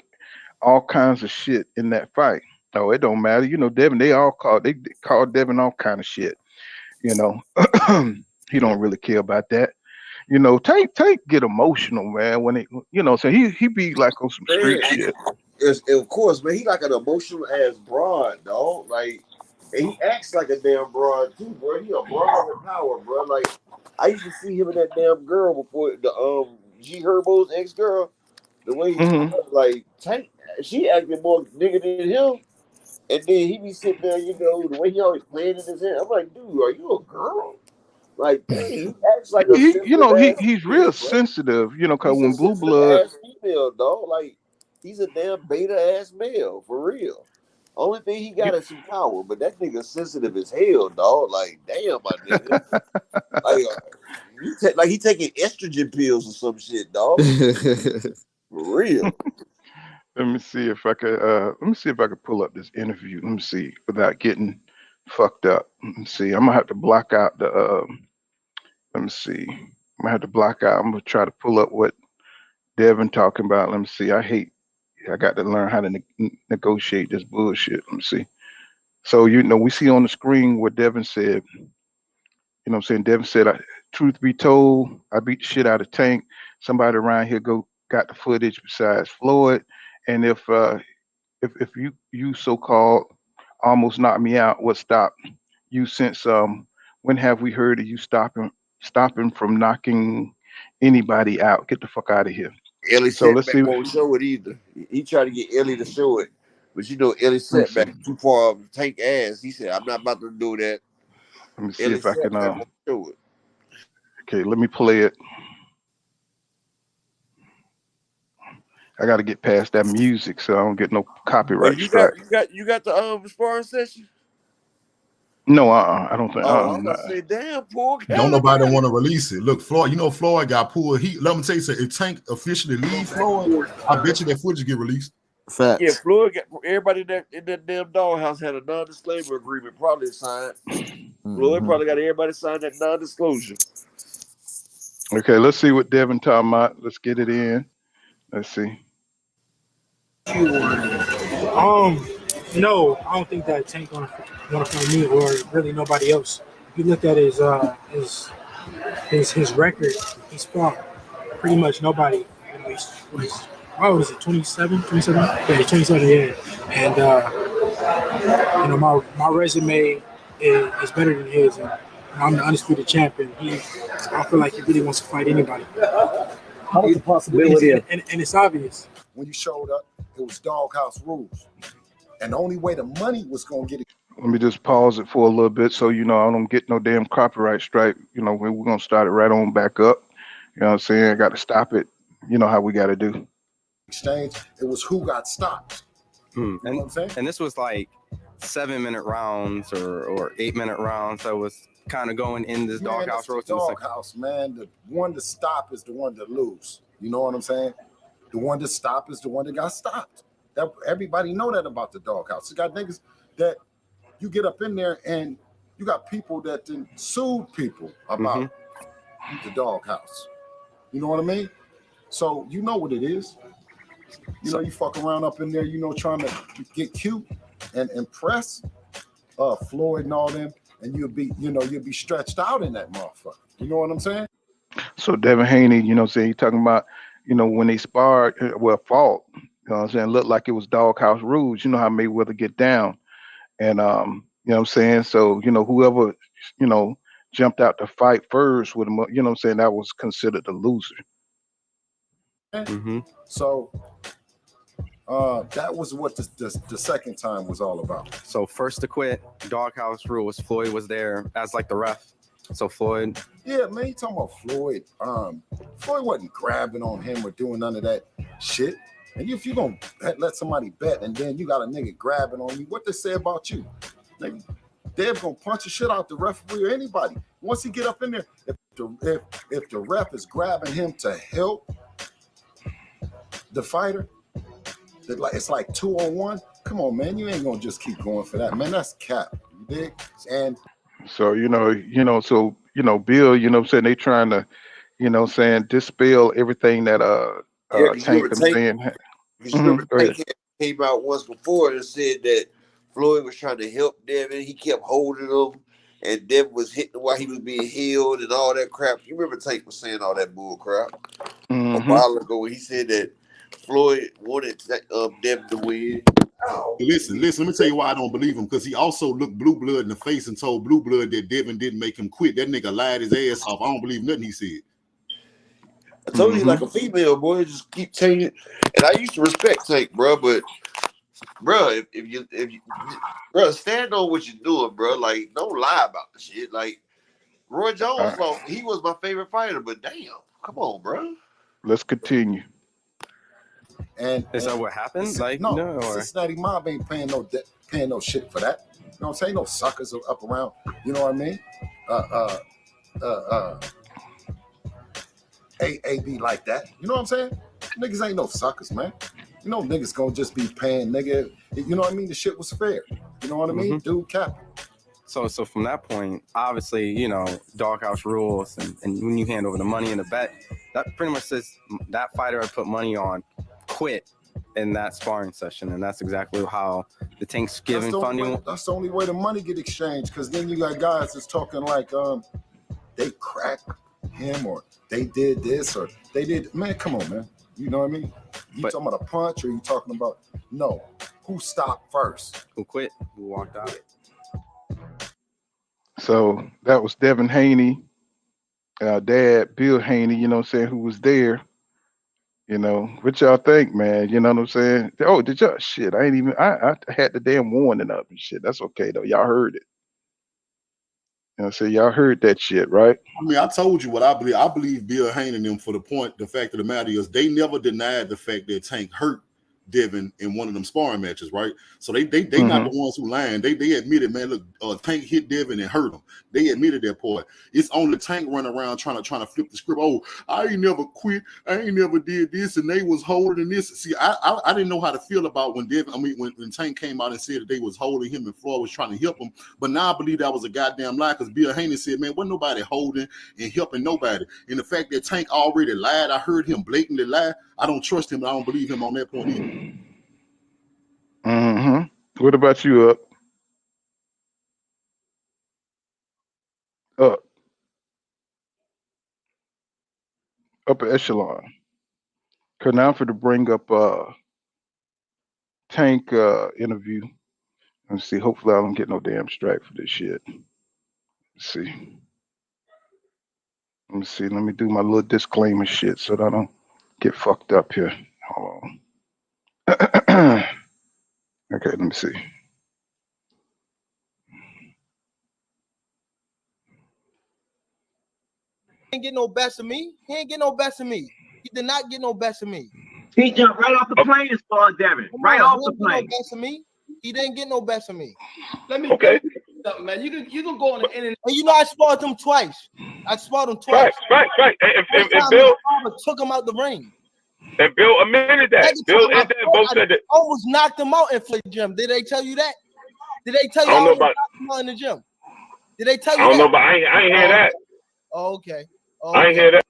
all kinds of shit in that fight. Oh, it don't matter. You know, Devin, they call Devin all kind of shit. You know, he don't really care about that. You know, Tank get emotional, man. When it, you know, so he be like on some Man, street shit. of course, man. He like an emotional ass broad, dog. Like, and he acts like a damn broad too, bro. He a broad with power, bro. Like, I used to see him and that damn girl before the G Herbo's ex girl. The way he Hmm. like Tank, she acted more nigga than him. And then he be sitting there, you know, the way he always playing in his head. I'm like, dude, are you a girl? Like, dang, he acts like a You sensitive know, ass he's real female, bro. sensitive. You know, cause He's a when Blue sensitive Blood, ass female, dog. Like, he's a damn beta ass male, for real. Only thing he got is some power, but that nigga sensitive as hell, dog. Like, damn, my nigga. Like, like he taking estrogen pills or some shit, dog. For real. let me see if I could. Let me see if I could pull up this interview. Let me see without getting fucked up. Let me see. I'm gonna have to block out the. Let me see. I'm gonna have to block out. I'm gonna try to pull up what Devin talking about. Let me see. I got to learn how to negotiate this bullshit. Let me see. So you know, we see on the screen what Devin said. You know what I'm saying? Devin said, truth be told, I beat the shit out of Tank. Somebody around here got the footage besides Floyd. And if you so called almost knocked me out, what stopped you since when have we heard of you stopping from knocking anybody out? Get the fuck out of here. Ellie So let's Setback see. won't show it either. He tried to get Ellie to show it. But you know, Ellie Let me see. Setback too far off Tank ass. He said, I'm not about to do that. Let me see Ellie if I can Setback won't show it. okay, let me play it. I gotta get past that music so I don't get no Oh, copyright you got strike. the sparring session? No, I don't think. Oh, I was Nah. about to say, damn, poor Don't Kelly nobody got it. want to release it. Look, Floyd, you know Floyd got pulled. Let me tell you something. If Tank officially leave Floyd, I bet you that footage get released. Yeah, Facts. Floyd got everybody in that damn doghouse had a non-disclaimer agreement probably signed. Floyd Mm-hmm. probably got everybody signed that non-disclosure. Okay, let's see what Devin talking about. Let's get it in. Let's see. Um, no, I don't think that Tank gonna fight me or really nobody else. If you look at his record, he's fought pretty much nobody. At least what was it, 27? 27? Yeah, 27, yeah. And my resume is better than his, and I'm the undisputed champion. I feel like he really wants to fight anybody. How was the possibility of And it's obvious. when you showed up, it was doghouse rules. And the only way the money was going to get Let me just pause it for a little bit so you know I don't get no damn copyright strike. You know, we're gonna start it right on back up. You know what I'm saying? I got to stop it. You know how we got to do. exchanged, it was who got stopped. You know what I'm saying? And this was like 7-minute rounds or 8-minute rounds. So it was kind of going in this Man, doghouse it's the roast. doghouse, man. The one to stop is the one to lose. You know what I'm saying? The one to stop is the one that got stopped. That everybody know that about the doghouse. You got niggas that you get up in there and you got people that then sued people about the doghouse. You know what I mean? So you know what it is. You know, you fuck around up in there, you know, trying to get cute and impress Floyd and all them, and you'll be stretched out in that motherfucker. You know what I'm saying? So Devin Haney, you know what I'm saying? He talking about, you know, when they sparred, fought, you know what I'm saying? Looked like it was doghouse rules. You know how Mayweather get down. And you know what I'm saying? So, you know, whoever, you know, jumped out to fight first with him, you know what I'm saying, that was considered the loser. So that was what the second time was all about. So first to quit, doghouse rules. Floyd was there as like the ref. So Floyd. Yeah, man, you talking about Floyd. Floyd wasn't grabbing on him or doing none of that shit. And if you gonna let somebody bet and then you got a nigga grabbing on you, what they say about you? Nigga, they're gonna punch the shit out the referee or anybody. Once he get up in there, if the ref is grabbing him to help the fighter, it's like 2-on-1. Come on, man. You ain't gonna just keep going for that, man. That's cap. You dig? And So Bill, you know what I'm saying, they trying to, saying dispel everything that Yeah, because you Tank remember them Tank. saying. Because you remember Go ahead. Tank came out once before and said that Floyd was trying to help Devin. He kept holding him, and Devin was hitting while he was being healed and all that crap. You remember Tank was saying all that bull crap a Mm-hmm. while ago when he said that Floyd wanted Devin to win. Oh. Listen. Let me tell you why I don't believe him. Because he also looked Blue Blood in the face and told Blue Blood that Devin didn't make him quit. That nigga lied his ass off. I don't believe nothing he said. I told you, like a female boy, just keep changing. And I used to respect Tank, bro, but bro, if you bro, stand on what you're doing, bro. Like, don't lie about the shit. Like Roy Jones lost. He was my favorite fighter, but damn, come on, bro. Let's continue. And Is that what happened? Like, no, no, or Cincinnati mob ain't paying no shit for that. You know what I'm saying? No suckers are up around. You know what I mean? AAB like that. You know what I'm saying? Niggas ain't no suckers, man. You know niggas gonna just be paying, nigga. You know what I mean? The shit was fair. You know what I mean? Dude, cap. so from that point, obviously, doghouse rules, and when you hand over the money in the bet, that pretty much says that fighter I put money on quit in that sparring session, and that's exactly how the Tank's giving funding. That's the only way the money get exchanged, because then you got guys that's talking like they cracked him or they did this or they did. Man, come on, man. You know what I mean? You talking about a punch or you talking about who stopped first? Who quit? Who walked out? So that was Devin Haney, dad Bill Haney, you know what I'm saying, who was there. What y'all think, man? You know what I'm saying? Oh, did y'all shit? I had the damn warning up and shit. That's okay though. Y'all heard it. So y'all heard that shit, right? I mean, I told you what I believe. I believe Bill Haney and them for the fact of the matter is they never denied the fact that Tank hurt Devin in one of them sparring matches, right? So they not the ones who lying. They admitted, man, look, Tank hit Devin and hurt him. They admitted that part. It's only Tank running around trying to flip the script. Oh, I ain't never quit. I ain't never did this, and they was holding this. See, I didn't know how to feel about when Devin. I mean, when Tank came out and said that they was holding him and Floyd was trying to help him. But now I believe that was a goddamn lie because Bill Haney said, man, wasn't nobody holding and helping nobody. And the fact that Tank already lied, I heard him blatantly lie. I don't trust him. And I don't believe him on that point either. What about you, upper echelon? Cause now for to bring up Tank interview. Let's see. Hopefully I don't get no damn strike for this shit. Let's see. Let me see. Let me do my little disclaimer shit so that I don't get fucked up here. Hold on. Okay, let me see. Ain't get no best of me. He ain't get no best of me. He did not get no best of me. He jumped right off the plane and started Devin. Right off the plane. No best of me. He didn't get no best of me. Let me something, man. You can go on the internet. And I sparred him twice. I sparred him twice. Right. And Bill took him out the ring. And Bill admitted that. Bill and Dan both said that. Almost knocked him out in the gym. Did they tell you that? Did they tell you I almost knocked him out in the gym? Did they tell you that? I don't know, but I ain't hear that. Oh, okay. I ain't hear that.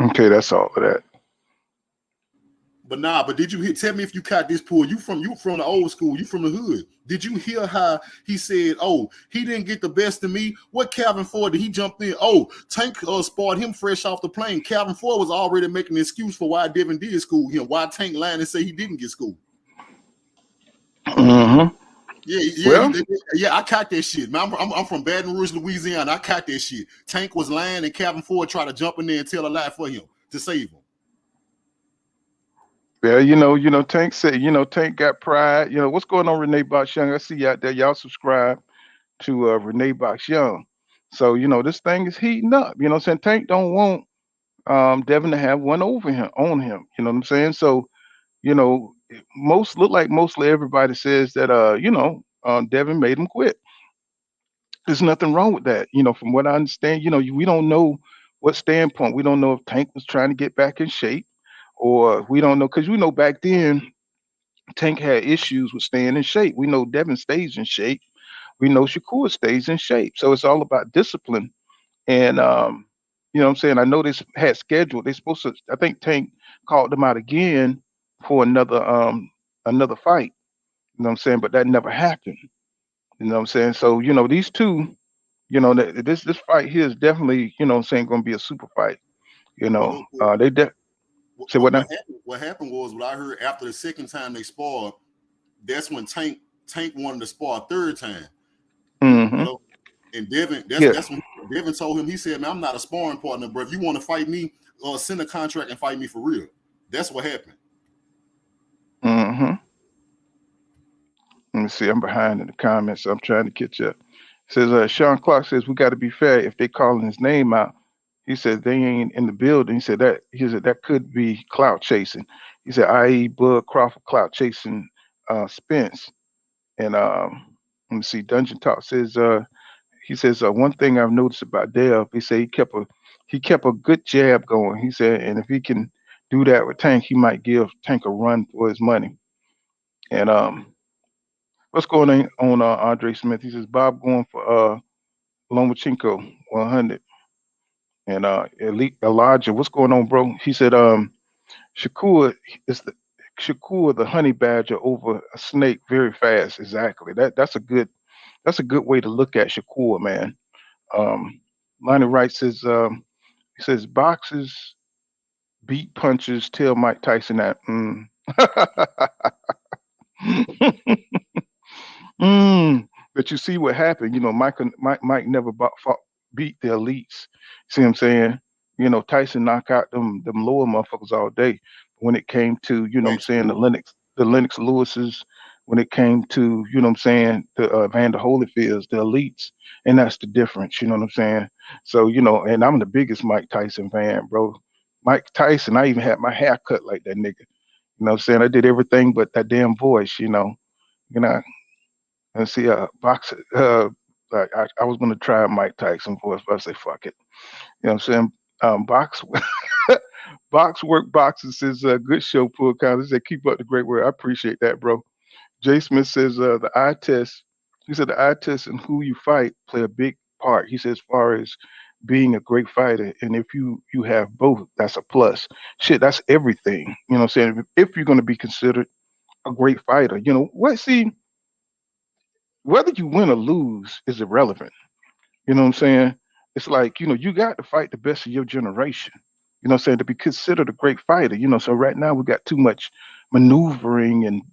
Okay, that's all of that. But did you tell me if you caught this pool? You from the old school, you from the hood. Did you hear how he said, oh, he didn't get the best of me? What Calvin Ford did he jump in? Oh, Tank sparred him fresh off the plane. Calvin Ford was already making an excuse for why Devin did school him, why Tank lied and say he didn't get schooled. Yeah, I caught that shit, man. I'm from Baton Rouge, Louisiana. I caught that shit. Tank was lying and Calvin Ford tried to jump in there and tell a lie for him to save him. Yeah, Tank said, Tank got pride. What's going on, Renee Box Young? I see you out there. Y'all subscribe to Renee Box Young. So, this thing is heating up. You know what I'm saying? Tank don't want Devin to have one on him. You know what I'm saying? So, mostly everybody says that Devin made him quit. There's nothing wrong with that. From what I understand, we don't know what standpoint. We don't know if Tank was trying to get back in shape, or we don't know because we know back then Tank had issues with staying in shape. We know Devin stays in shape. We know Shakur stays in shape. So it's all about discipline. And what I'm saying? I know this had scheduled. They supposed to. I think Tank called them out again for another fight. You know what I'm saying? But that never happened. You know what I'm saying? So these two. This fight here is definitely what I'm saying going to be a super fight. Well, look, They say what now? what happened was what I heard after the second time they sparred. That's when Tank wanted to spar a third time. Mm-hmm. And Devin, Yeah. that's when Devin told him. He said, "Man, I'm not a sparring partner, bro. If you want to fight me, send a contract and fight me for real." That's what happened. Mm-hmm. Let me see. I'm behind in the comments. So I'm trying to catch up. It says Sean Clark says we got to be fair. If they calling his name out, he said they ain't in the building. He said that could be clout chasing. He said, i.e. Bud Crawford clout chasing Spence. And let me see. Dungeon Talk says he says one thing I've noticed about Dev. He said he kept a good jab going. He said, and if he can do that with Tank, he might give Tank a run for his money. And what's going on Andre Smith? He says Bob going for Lomachenko 100. And Elite Elijah, what's going on, bro? He said Shakur is the Shakur the honey badger over a snake very fast. Exactly. That's a good way to look at Shakur, man. Lonnie Wright says he says boxers beat punches tell Mike Tyson that. Mm, but you see what happened. Mike never beat the elites. See what I'm saying? Tyson knock out them lower motherfuckers all day. When it came to, what I'm saying, the Lennox Lewises, when it came to, what I'm saying, the Vander Holyfields, the elites, and that's the difference. You know what I'm saying? So, and I'm the biggest Mike Tyson fan, bro. Mike Tyson, I even had my hair cut like that nigga. You know what I'm saying? I did everything but that damn voice. You know, and see, boxer. Like I was gonna try Mike Tyson voice, but I say fuck it. You know what I'm saying? Box, box work boxes is a good show. Pull count. He said keep up the great work. I appreciate that, bro. Jay Smith says the eye test. He said the eye test and who you fight play a big part. He says as far as being a great fighter, and if you have both, that's a plus. Shit, that's everything. You know what I'm saying? If you're gonna be considered a great fighter, what? See, whether you win or lose is irrelevant. You know what I'm saying? It's like, you got to fight the best of your generation. You know what I'm saying? To be considered a great fighter. So right now we got too much maneuvering and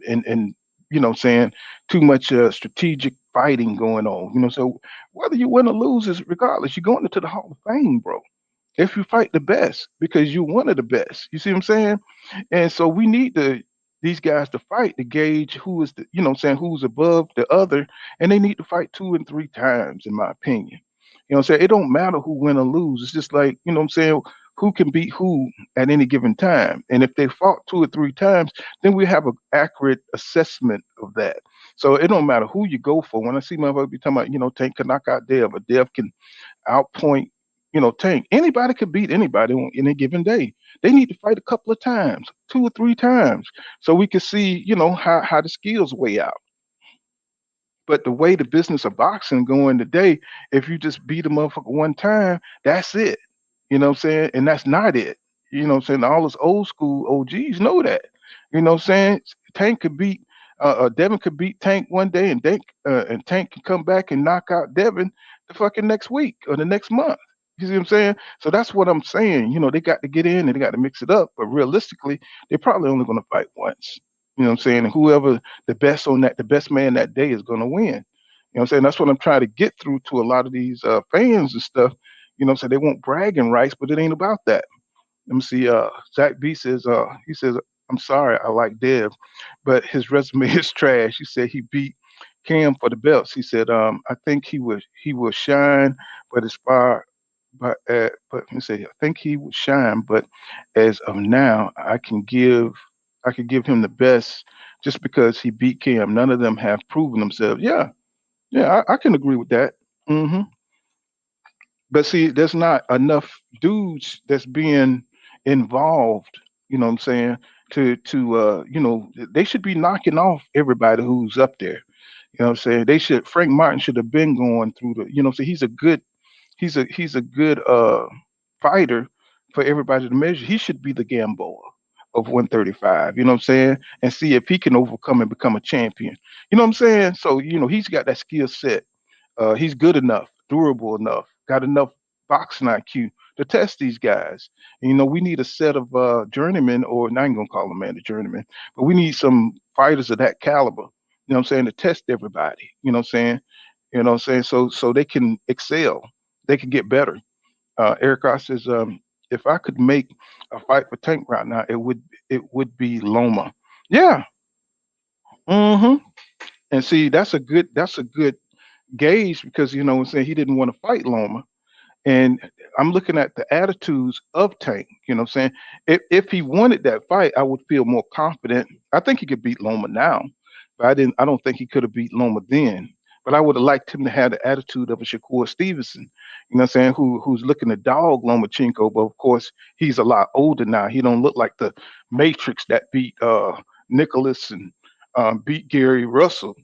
you know what I'm saying, too much strategic fighting going on. So whether you win or lose is regardless, you're going into the Hall of Fame, bro. If you fight the best, because you're one of the best. You see what I'm saying? And so we need these guys to fight to gauge who is what I'm saying, who's above the other, and they need to fight 2 and 3 times, in my opinion. What I'm saying? It don't matter who win or lose. It's just like, what I'm saying, who can beat who at any given time. And if they fought 2 or 3 times, then we have an accurate assessment of that. So it don't matter who you go for. When I see motherfuckers be talking about, Tank can knock out Dev, but Dev can outpoint, Tank. Anybody could beat anybody on any given day. They need to fight a couple of times, 2 or 3 times, so we can see, how the skills weigh out. But the way the business of boxing going today, if you just beat a motherfucker one time, that's it. You know what I'm saying? And that's not it. You know what I'm saying? All those old school OGs know that. You know what I'm saying? Tank could beat Devin could beat Tank one day, and Tank can come back and knock out Devin the fucking next week or the next month. You see what I'm saying? So that's what I'm saying. They got to get in and they got to mix it up. But realistically, they're probably only going to fight once. You know what I'm saying? And whoever the best man that day is going to win. You know what I'm saying? That's what I'm trying to get through to a lot of these fans and stuff. So they want bragging rights, but it ain't about that. Let me see. Zach B says, he says, I'm sorry, I like Dev, but his resume is trash. He said he beat Cam for the belts. He said, I think he will shine, but as far but let me say, I think he would shine, but as of now, I could give him the best just because he beat Cam. None of them have proven themselves. Yeah, yeah, I can agree with that. Hmm. But see, there's not enough dudes that's being involved. You know what I'm saying? They should be knocking off everybody who's up there. You know what I'm saying? They should. Frank Martin should have been going through the. You know, so he's a good fighter for everybody to measure. He should be the Gamboa of 135. You know what I'm saying? And see if he can overcome and become a champion. You know what I'm saying? So he's got that skill set. He's good enough, durable enough, got enough boxing IQ to test these guys. And, we need a set of journeymen, or I ain't gonna call them man the journeyman, but we need some fighters of that caliber. You know what I'm saying? To test everybody. You know what I'm saying? You know what I'm saying? So they can excel, they can get better. Eric Ross says, if I could make a fight for Tank right now, it would be Loma. Yeah. Hmm. And see, that's a good gauge because what I'm saying, he didn't want to fight Loma. And I'm looking at the attitudes of Tank. You know what I'm saying? If he wanted that fight, I would feel more confident. I think he could beat Loma now, but I don't think he could have beat Loma then. But I would have liked him to have the attitude of a Shakur Stevenson, you know what I'm saying, who's looking to dog Lomachenko, but of course he's a lot older now. He don't look like the Matrix that beat Nicholas and beat Gary Russell.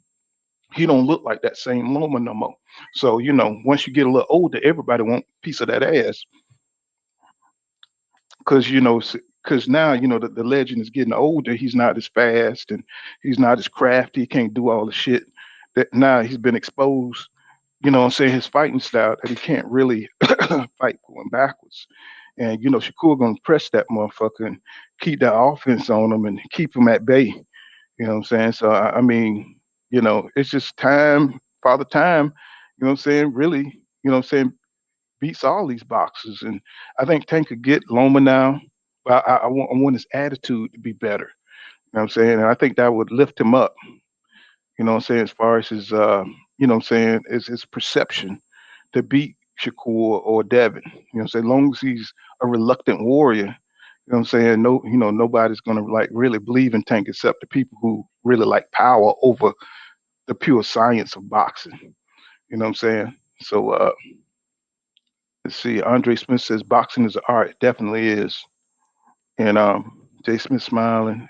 He don't look like that same Loma no more. So once you get a little older, everybody want a piece of that ass because now the legend is getting older. He's not as fast and he's not as crafty. He can't do all the shit that now he's been exposed. What I'm saying, his fighting style that he can't really fight going backwards. And Shakur gonna press that motherfucker and keep that offense on him and keep him at bay. You know what I'm saying? So I mean, it's just time, father time, you know what I'm saying, really, what I'm saying, beats all these boxers. And I think Tank could get Loma now, but I want his attitude to be better. You know what I'm saying? And I think that would lift him up, what I'm saying, as far as his what I'm saying, is his perception to beat Shakur or Devin. I'm saying? As long as he's a reluctant warrior, what I'm saying, no, nobody's gonna like really believe in Tank except the people who really like power over the pure science of boxing. You know what I'm saying? So let's see. Andre Smith says boxing is an art. It definitely is. And Jay Smith smiling.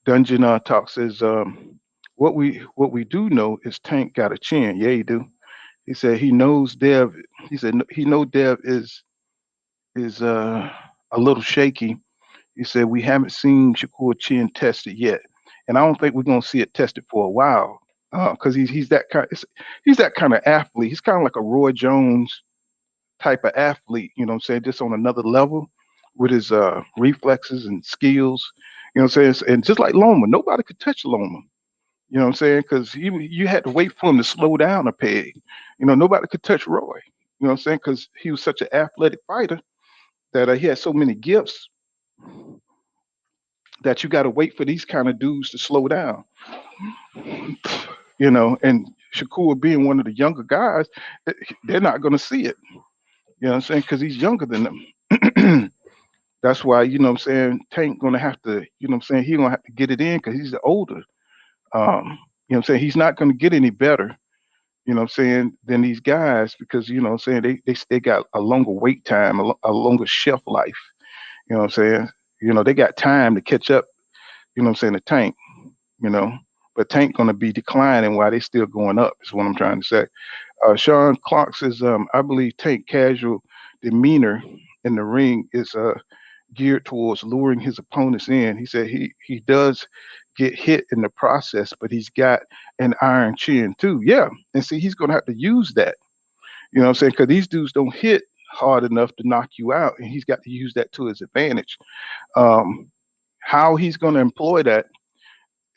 Dungeon Talk says what we do know is Tank got a chin. Yeah, he do. He said he knows Dev. He said he know Dev is a little shaky. He said we haven't seen Shakur chin tested yet, and I don't think we're gonna see it tested for a while because he's that kind of athlete. He's kind of like a Roy Jones type of athlete. You know what I'm saying? Just on another level with his reflexes and skills. You know what I'm saying? And just like Loma, nobody could touch Loma. You know what I'm saying? Because you had to wait for him to slow down a peg. Nobody could touch Roy. You know what I'm saying? Because he was such an athletic fighter that he had so many gifts that you got to wait for these kind of dudes to slow down. And Shakur being one of the younger guys, they're not going to see it. You know what I'm saying? Because he's younger than them. That's why, what I'm saying, Tank going to have to, what I'm saying, he going to have to get it in because he's older. What I'm saying? He's not going to get any better, what I'm saying, than these guys because, what I'm saying, they got a longer wait time, a longer shelf life. You know what I'm saying? They got time to catch up, what I'm saying, to Tank, you know. But Tank gonna be declining while they still going up, is what I'm trying to say. Sean Clark says, I believe Tank casual demeanor in the ring is geared towards luring his opponents in. He said he does get hit in the process, but he's got an iron chin too. Yeah. And see, he's gonna have to use that. You know what I'm saying? Because these dudes don't hit hard enough to knock you out, and he's got to use that to his advantage. Um, how he's going to employ that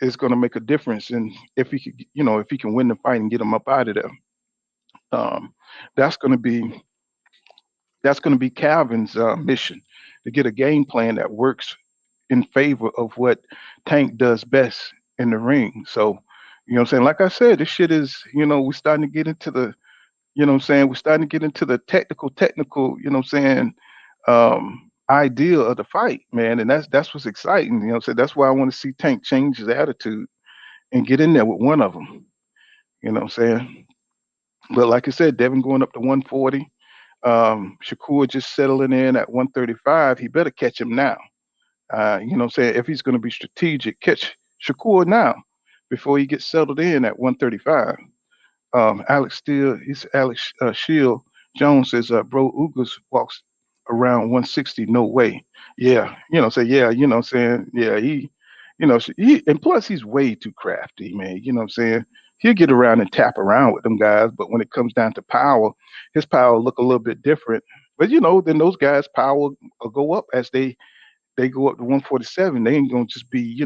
is going to make a difference, and if he can win the fight and get him up out of there, um, that's going to be Calvin's mission to get a game plan that works in favor of what Tank does best in the ring. So, what I'm saying? Like I said, this shit is, we're starting to get into the what I'm saying? We're starting to get into the technical, what I'm saying, idea of the fight, man. And that's what's exciting. What I'm saying? That's why I want to see Tank change his attitude and get in there with one of them. You know what I'm saying? But like I said, Devin going up to 140. Shakur just settling in at 135. He better catch him now. You know what I'm saying? If he's going to be strategic, catch Shakur now before he gets settled in at 135. Alex Shield Jones says, bro, Ugas walks around 160. No way. Yeah, say yeah, saying yeah, and plus he's way too crafty, man. You know what I'm saying? He'll get around and tap around with them guys, but when it comes down to power, his power look a little bit different. But then those guys' power will go up as they go up to 147. They ain't gonna just be,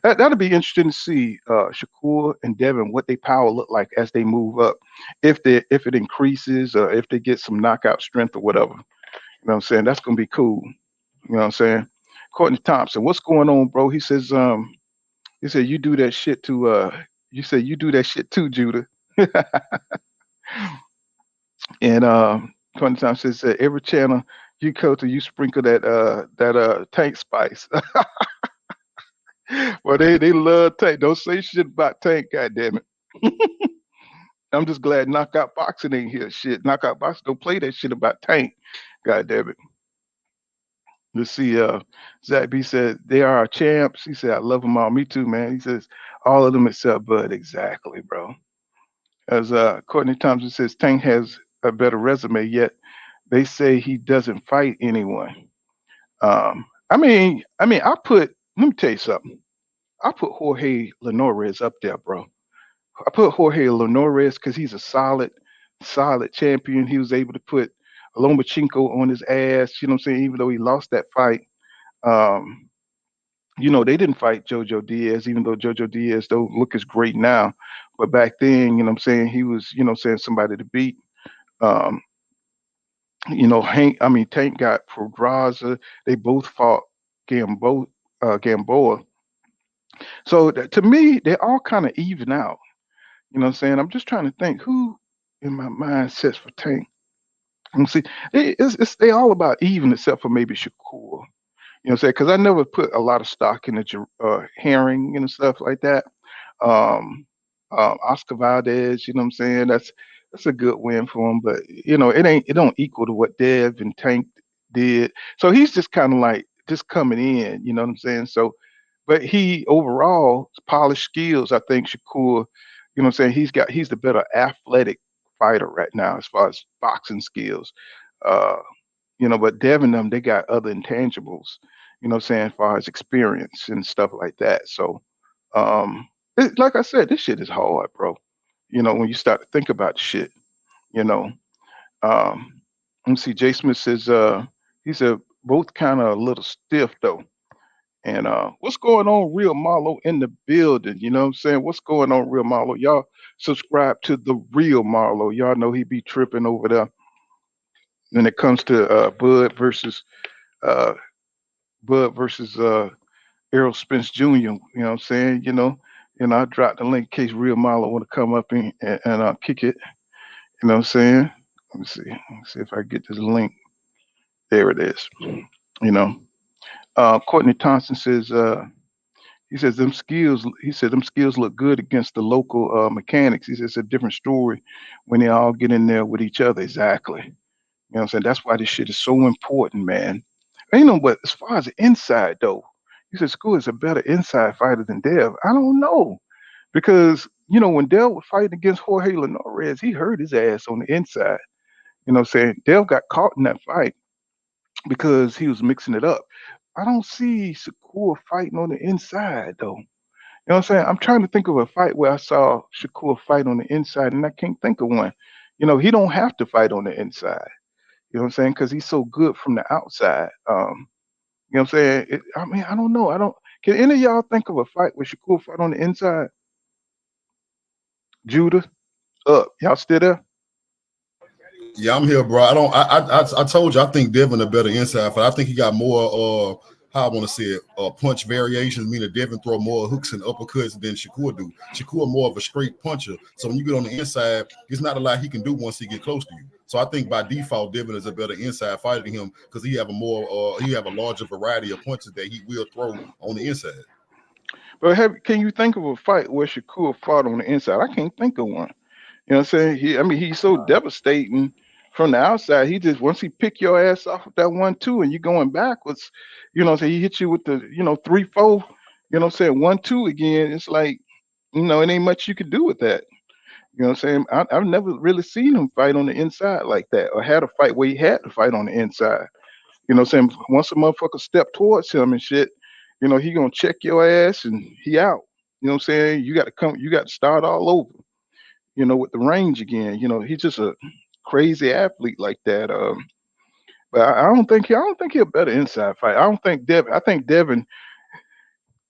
that'll be interesting to see Shakur and Devin what they power look like as they move up, if it increases or if they get some knockout strength or whatever. You know what I'm saying? That's gonna be cool. You know what I'm saying? Courtney Thompson, what's going on, bro? He said you do that shit to you said you do that shit too, Judah. And Courtney Thompson says every channel you go to, you sprinkle that tank spice. Well, they love Tank. Don't say shit about Tank, goddamn it. I'm just glad Knockout Boxing ain't here. Shit, Knockout Boxing don't play that shit about Tank. Goddamn it. Let's see. Zach B said they are our champs. He said I love them all. Me too, man. He says all of them except Bud. Exactly, bro. As Courtney Thompson says, Tank has a better resume. Yet they say he doesn't fight anyone. I put. Let me tell you something. I put Jorge Linares up there, bro. I put Jorge Linares because he's a solid champion. He was able to put Lomachenko on his ass. You know what I'm saying? Even though he lost that fight, um, they didn't fight Jojo Diaz, even though Jojo Diaz don't look as great now. But back then, you know what I'm saying, he was, somebody to beat. Um, Tank got Pedraza. They both fought Gamboa. So to me, they all kind of even out. You know what I'm saying? I'm just trying to think who in my mind sets for Tank. And see, they all about even except for maybe Shakur. You know what I'm saying? Because I never put a lot of stock in the herring and stuff like that. Um, Oscar Valdez, you know what I'm saying? That's a good win for him, but it don't equal to what Dev and Tank did. So he's just kind of like just coming in, you know what I'm saying? So, but he overall polished skills. I think Shakur, you know what I'm saying? He's the better athletic fighter right now as far as boxing skills. Uh, but Devin them, they got other intangibles, you know what I'm saying, as far as experience and stuff like that. So, like I said, this shit is hard, bro. When you start to think about shit, you know. Let me see. Jay Smith says, he said both kind of a little stiff though. And what's going on, Real Marlo in the building? You know what I'm saying? What's going on, Real Marlo? Y'all subscribe to the Real Marlo. Y'all know he be tripping over there when it comes to uh, Bud versus Errol Spence Jr. You know what I'm saying? I dropped the link in case Real Marlo want to come up and kick it. You know what I'm saying? Let me see. Let me see if I get this link. There it is. You know. Courtney Thompson says he says them skills. He said them skills look good against the local mechanics. He says it's a different story when they all get in there with each other. Exactly. You know what I'm saying? That's why this shit is so important, man. But as far as the inside though, he said School is a better inside fighter than Dev. I don't know. Because, when Dev was fighting against Jorge Linares, he hurt his ass on the inside. You know what I'm saying? Dev got caught in that fight because he was mixing it up. I don't see Shakur fighting on the inside though. You know what I'm saying? I'm trying to think of a fight where I saw Shakur fight on the inside and I can't think of one. He don't have to fight on the inside. You know what I'm saying? Because he's so good from the outside. You know what I'm saying? I don't know. I don't. Can any of y'all think of a fight where Shakur fight on the inside? Judah, up. Y'all still there? Yeah, I'm here, bro. I don't. I told you. I think Devin a better inside fighter. I think he got more. How I want to say it. Punch variations. Meaning Devin throw more hooks and uppercuts than Shakur do. Shakur more of a straight puncher. So when you get on the inside, there's not a lot he can do once he get close to you. So I think by default, Devin is a better inside fighter than him because he have a larger variety of punches that he will throw on the inside. But can you think of a fight where Shakur fought on the inside? I can't think of one. You know what I'm saying? I mean, he's so devastating from the outside. He just once he pick your ass off of that 1-2 and you're going backwards, you know what I'm saying? He hit you with the, 3-4, you know what I'm saying, 1-2 again. It's like, it ain't much you can do with that. You know what I'm saying? I've never really seen him fight on the inside like that, or had a fight where he had to fight on the inside. You know what I'm saying? Once a motherfucker step towards him and shit, he gonna check your ass and he out. You know what I'm saying? You got to start all over, with the range again. He's just a crazy athlete like that. But I don't think he'll better inside fight. I don't think Devin. I think Devin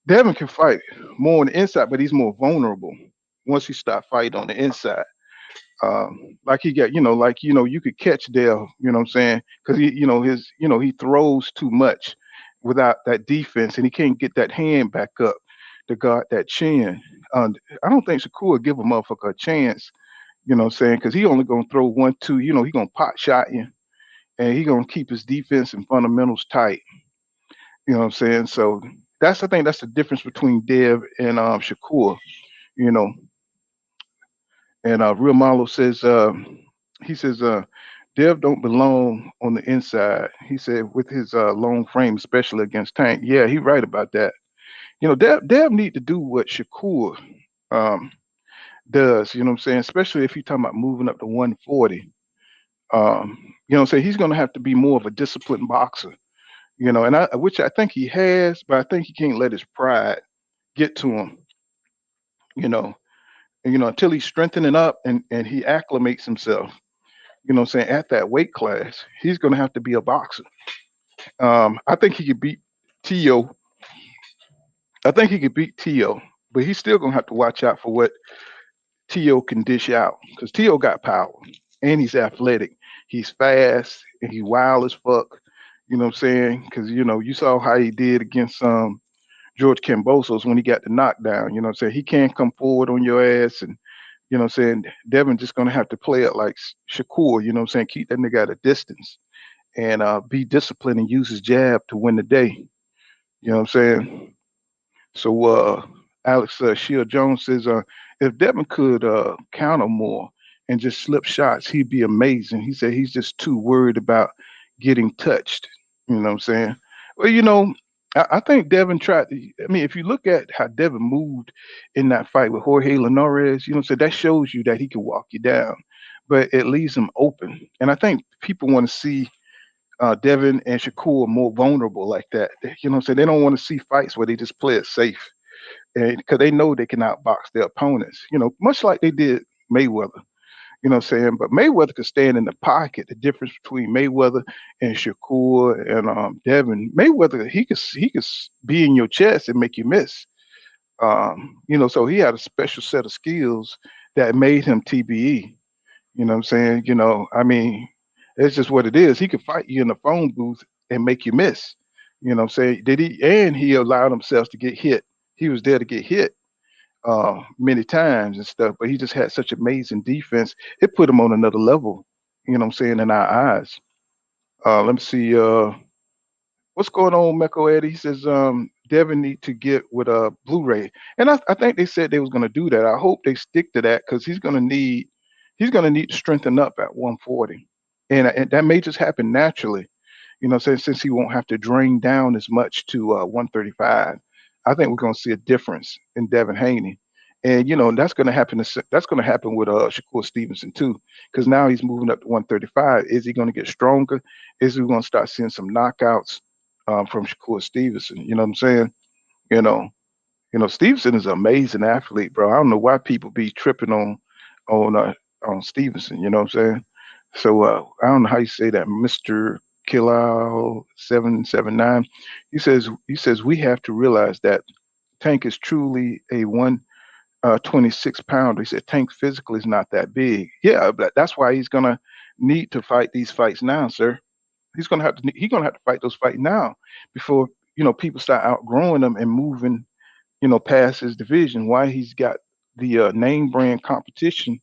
can fight more on the inside, but he's more vulnerable once he start fighting on the inside. Like he got, you could catch Dale, you know what I'm saying? Because he throws too much without that defense, and he can't get that hand back up to guard that chin. I don't think Shakur give a motherfucker a chance, you know what I'm saying? Because he only gonna throw 1-2, he gonna pot shot you, and he gonna keep his defense and fundamentals tight. You know what I'm saying? So I think that's the difference between Dev and Shakur. You know, and Real Marlo says, he says, Dev don't belong on the inside. He said with his long frame, especially against Tank. Yeah, he right about that. Dev need to do what Shakur um, does. You know what I'm saying? Especially if you're talking about moving up to 140. You know what I'm saying? He's going to have to be more of a disciplined boxer. And which I think he has, but I think he can't let his pride get to him. You know, until he's strengthening up and he acclimates himself. You know what I'm saying, at that weight class, he's going to have to be a boxer. I think he could beat Tio. I think he could beat Tio, but he's still going to have to watch out for what Tio can dish out because Tio got power and he's athletic. He's fast and he's wild as fuck. You know what I'm saying? Because, you saw how he did against George Kambosos when he got the knockdown. You know what I'm saying? He can't come forward on your ass. And, you know what I'm saying? Devin just going to have to play it like Shakur. You know what I'm saying? Keep that nigga at a distance and be disciplined and use his jab to win the day. You know what I'm saying? So Alex Sheil Jones says, if Devin could counter more and just slip shots, he'd be amazing. He said he's just too worried about getting touched. You know what I'm saying? Well, I think Devin tried to. I mean, if you look at how Devin moved in that fight with Jorge Linares, so that shows you that he can walk you down, but it leaves him open. And I think people want to see Devin and Shakur more vulnerable like that. You know what I'm saying? They don't want to see fights where they just play it safe and because they know they can outbox their opponents, much like they did Mayweather. You know what I'm saying? But Mayweather could stand in the pocket. The difference between Mayweather and Shakur and Devin, Mayweather, he could be in your chest and make you miss. So he had a special set of skills that made him TBE. You know what I'm saying? I mean, it's just what it is. He could fight you in the phone booth and make you miss. You know what I'm saying? He allowed himself to get hit. He was there to get hit many times and stuff, but he just had such amazing defense. It put him on another level, you know what I'm saying, in our eyes. Let me see. What's going on, Meko Eddie? He says Devin need to get with a Blu-ray. And I think they said they was gonna do that. I hope they stick to that because he's gonna need to strengthen up at 140. And that may just happen naturally, since he won't have to drain down as much to 135. I think we're gonna see a difference in Devin Haney. And that's gonna happen. That's gonna happen with Shakur Stevenson too, because now he's moving up to 135. Is he gonna get stronger? Is we gonna start seeing some knockouts from Shakur Stevenson? You know what I'm saying? You know, Stevenson is an amazing athlete, bro. I don't know why people be tripping on uh, on Stevenson. You know what I'm saying? So I don't know how you say that, Mister Killow 779. He says we have to realize that Tank is truly a 126 pounder. He said Tank physically is not that big. Yeah, but that's why he's gonna need to fight these fights now, sir. He's gonna have to fight those fights now before people start outgrowing him and moving past his division. Why he's got the name brand competition.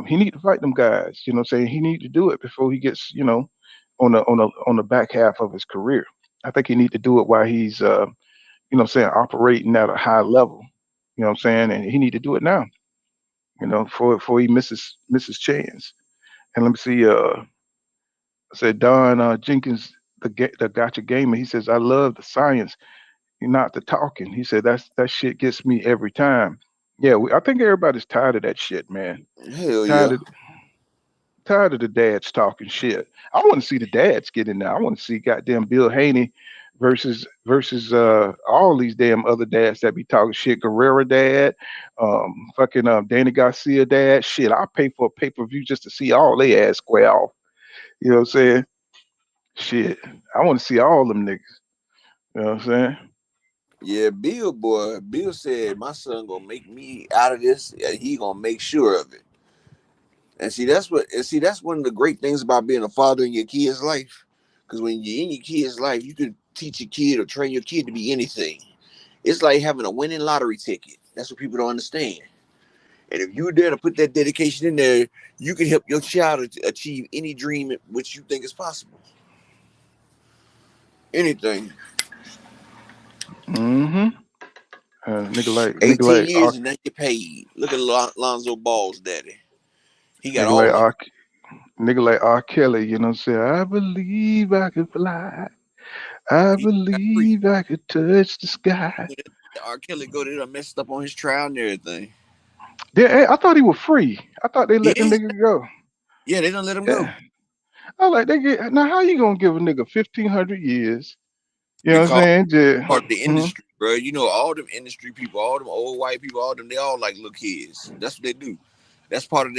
He need to fight them guys. You know what I'm saying? He need to do it before he gets on the back half of his career. I think he need to do it while he's operating at a high level. You know what I'm saying? And he need to do it now. before he misses chance. And let me see. I said Don Jenkins, the gotcha gamer. He says I love the science, not the talking. He said that shit gets me every time. Yeah, I think everybody's tired of that shit, man. Hell Tired yeah. of the dads talking shit. I want to see the dads get in there. I want to see goddamn Bill Haney versus all these damn other dads that be talking shit. Guerrero dad, fucking Danny Garcia dad. Shit, I'll pay for a pay per view just to see all they ass square off. You know what I'm saying? Shit, I want to see all them niggas. You know what I'm saying? Yeah, Bill said my son gonna make me out of this. And he gonna make sure of it. And that's one of the great things about being a father in your kid's life. Because when you're in your kid's life, you can teach your kid or train your kid to be anything. It's like having a winning lottery ticket. That's what people don't understand. And if you're there to put that dedication in there, you can help your child achieve any dream which you think is possible. Anything. Mm-hmm. Nigga 18 like years and now you're paid. Look at Lonzo Ball's daddy. He got nigga all like money. nigga like R. Kelly. You know what I'm saying? I believe I can fly. I He got free. believe I could touch the sky. R. Kelly go there messed up on his trial and everything. Yeah, I thought he was free. I thought they let the Yeah, nigga go. yeah, they don't let him go Yeah. I like they get now. How you gonna give a nigga 1,500 years? You know what I'm because saying? part of the Mhm. industry, bro. You know, all them industry people, all them old white people, all them, they all like little kids. That's what they do. That's part of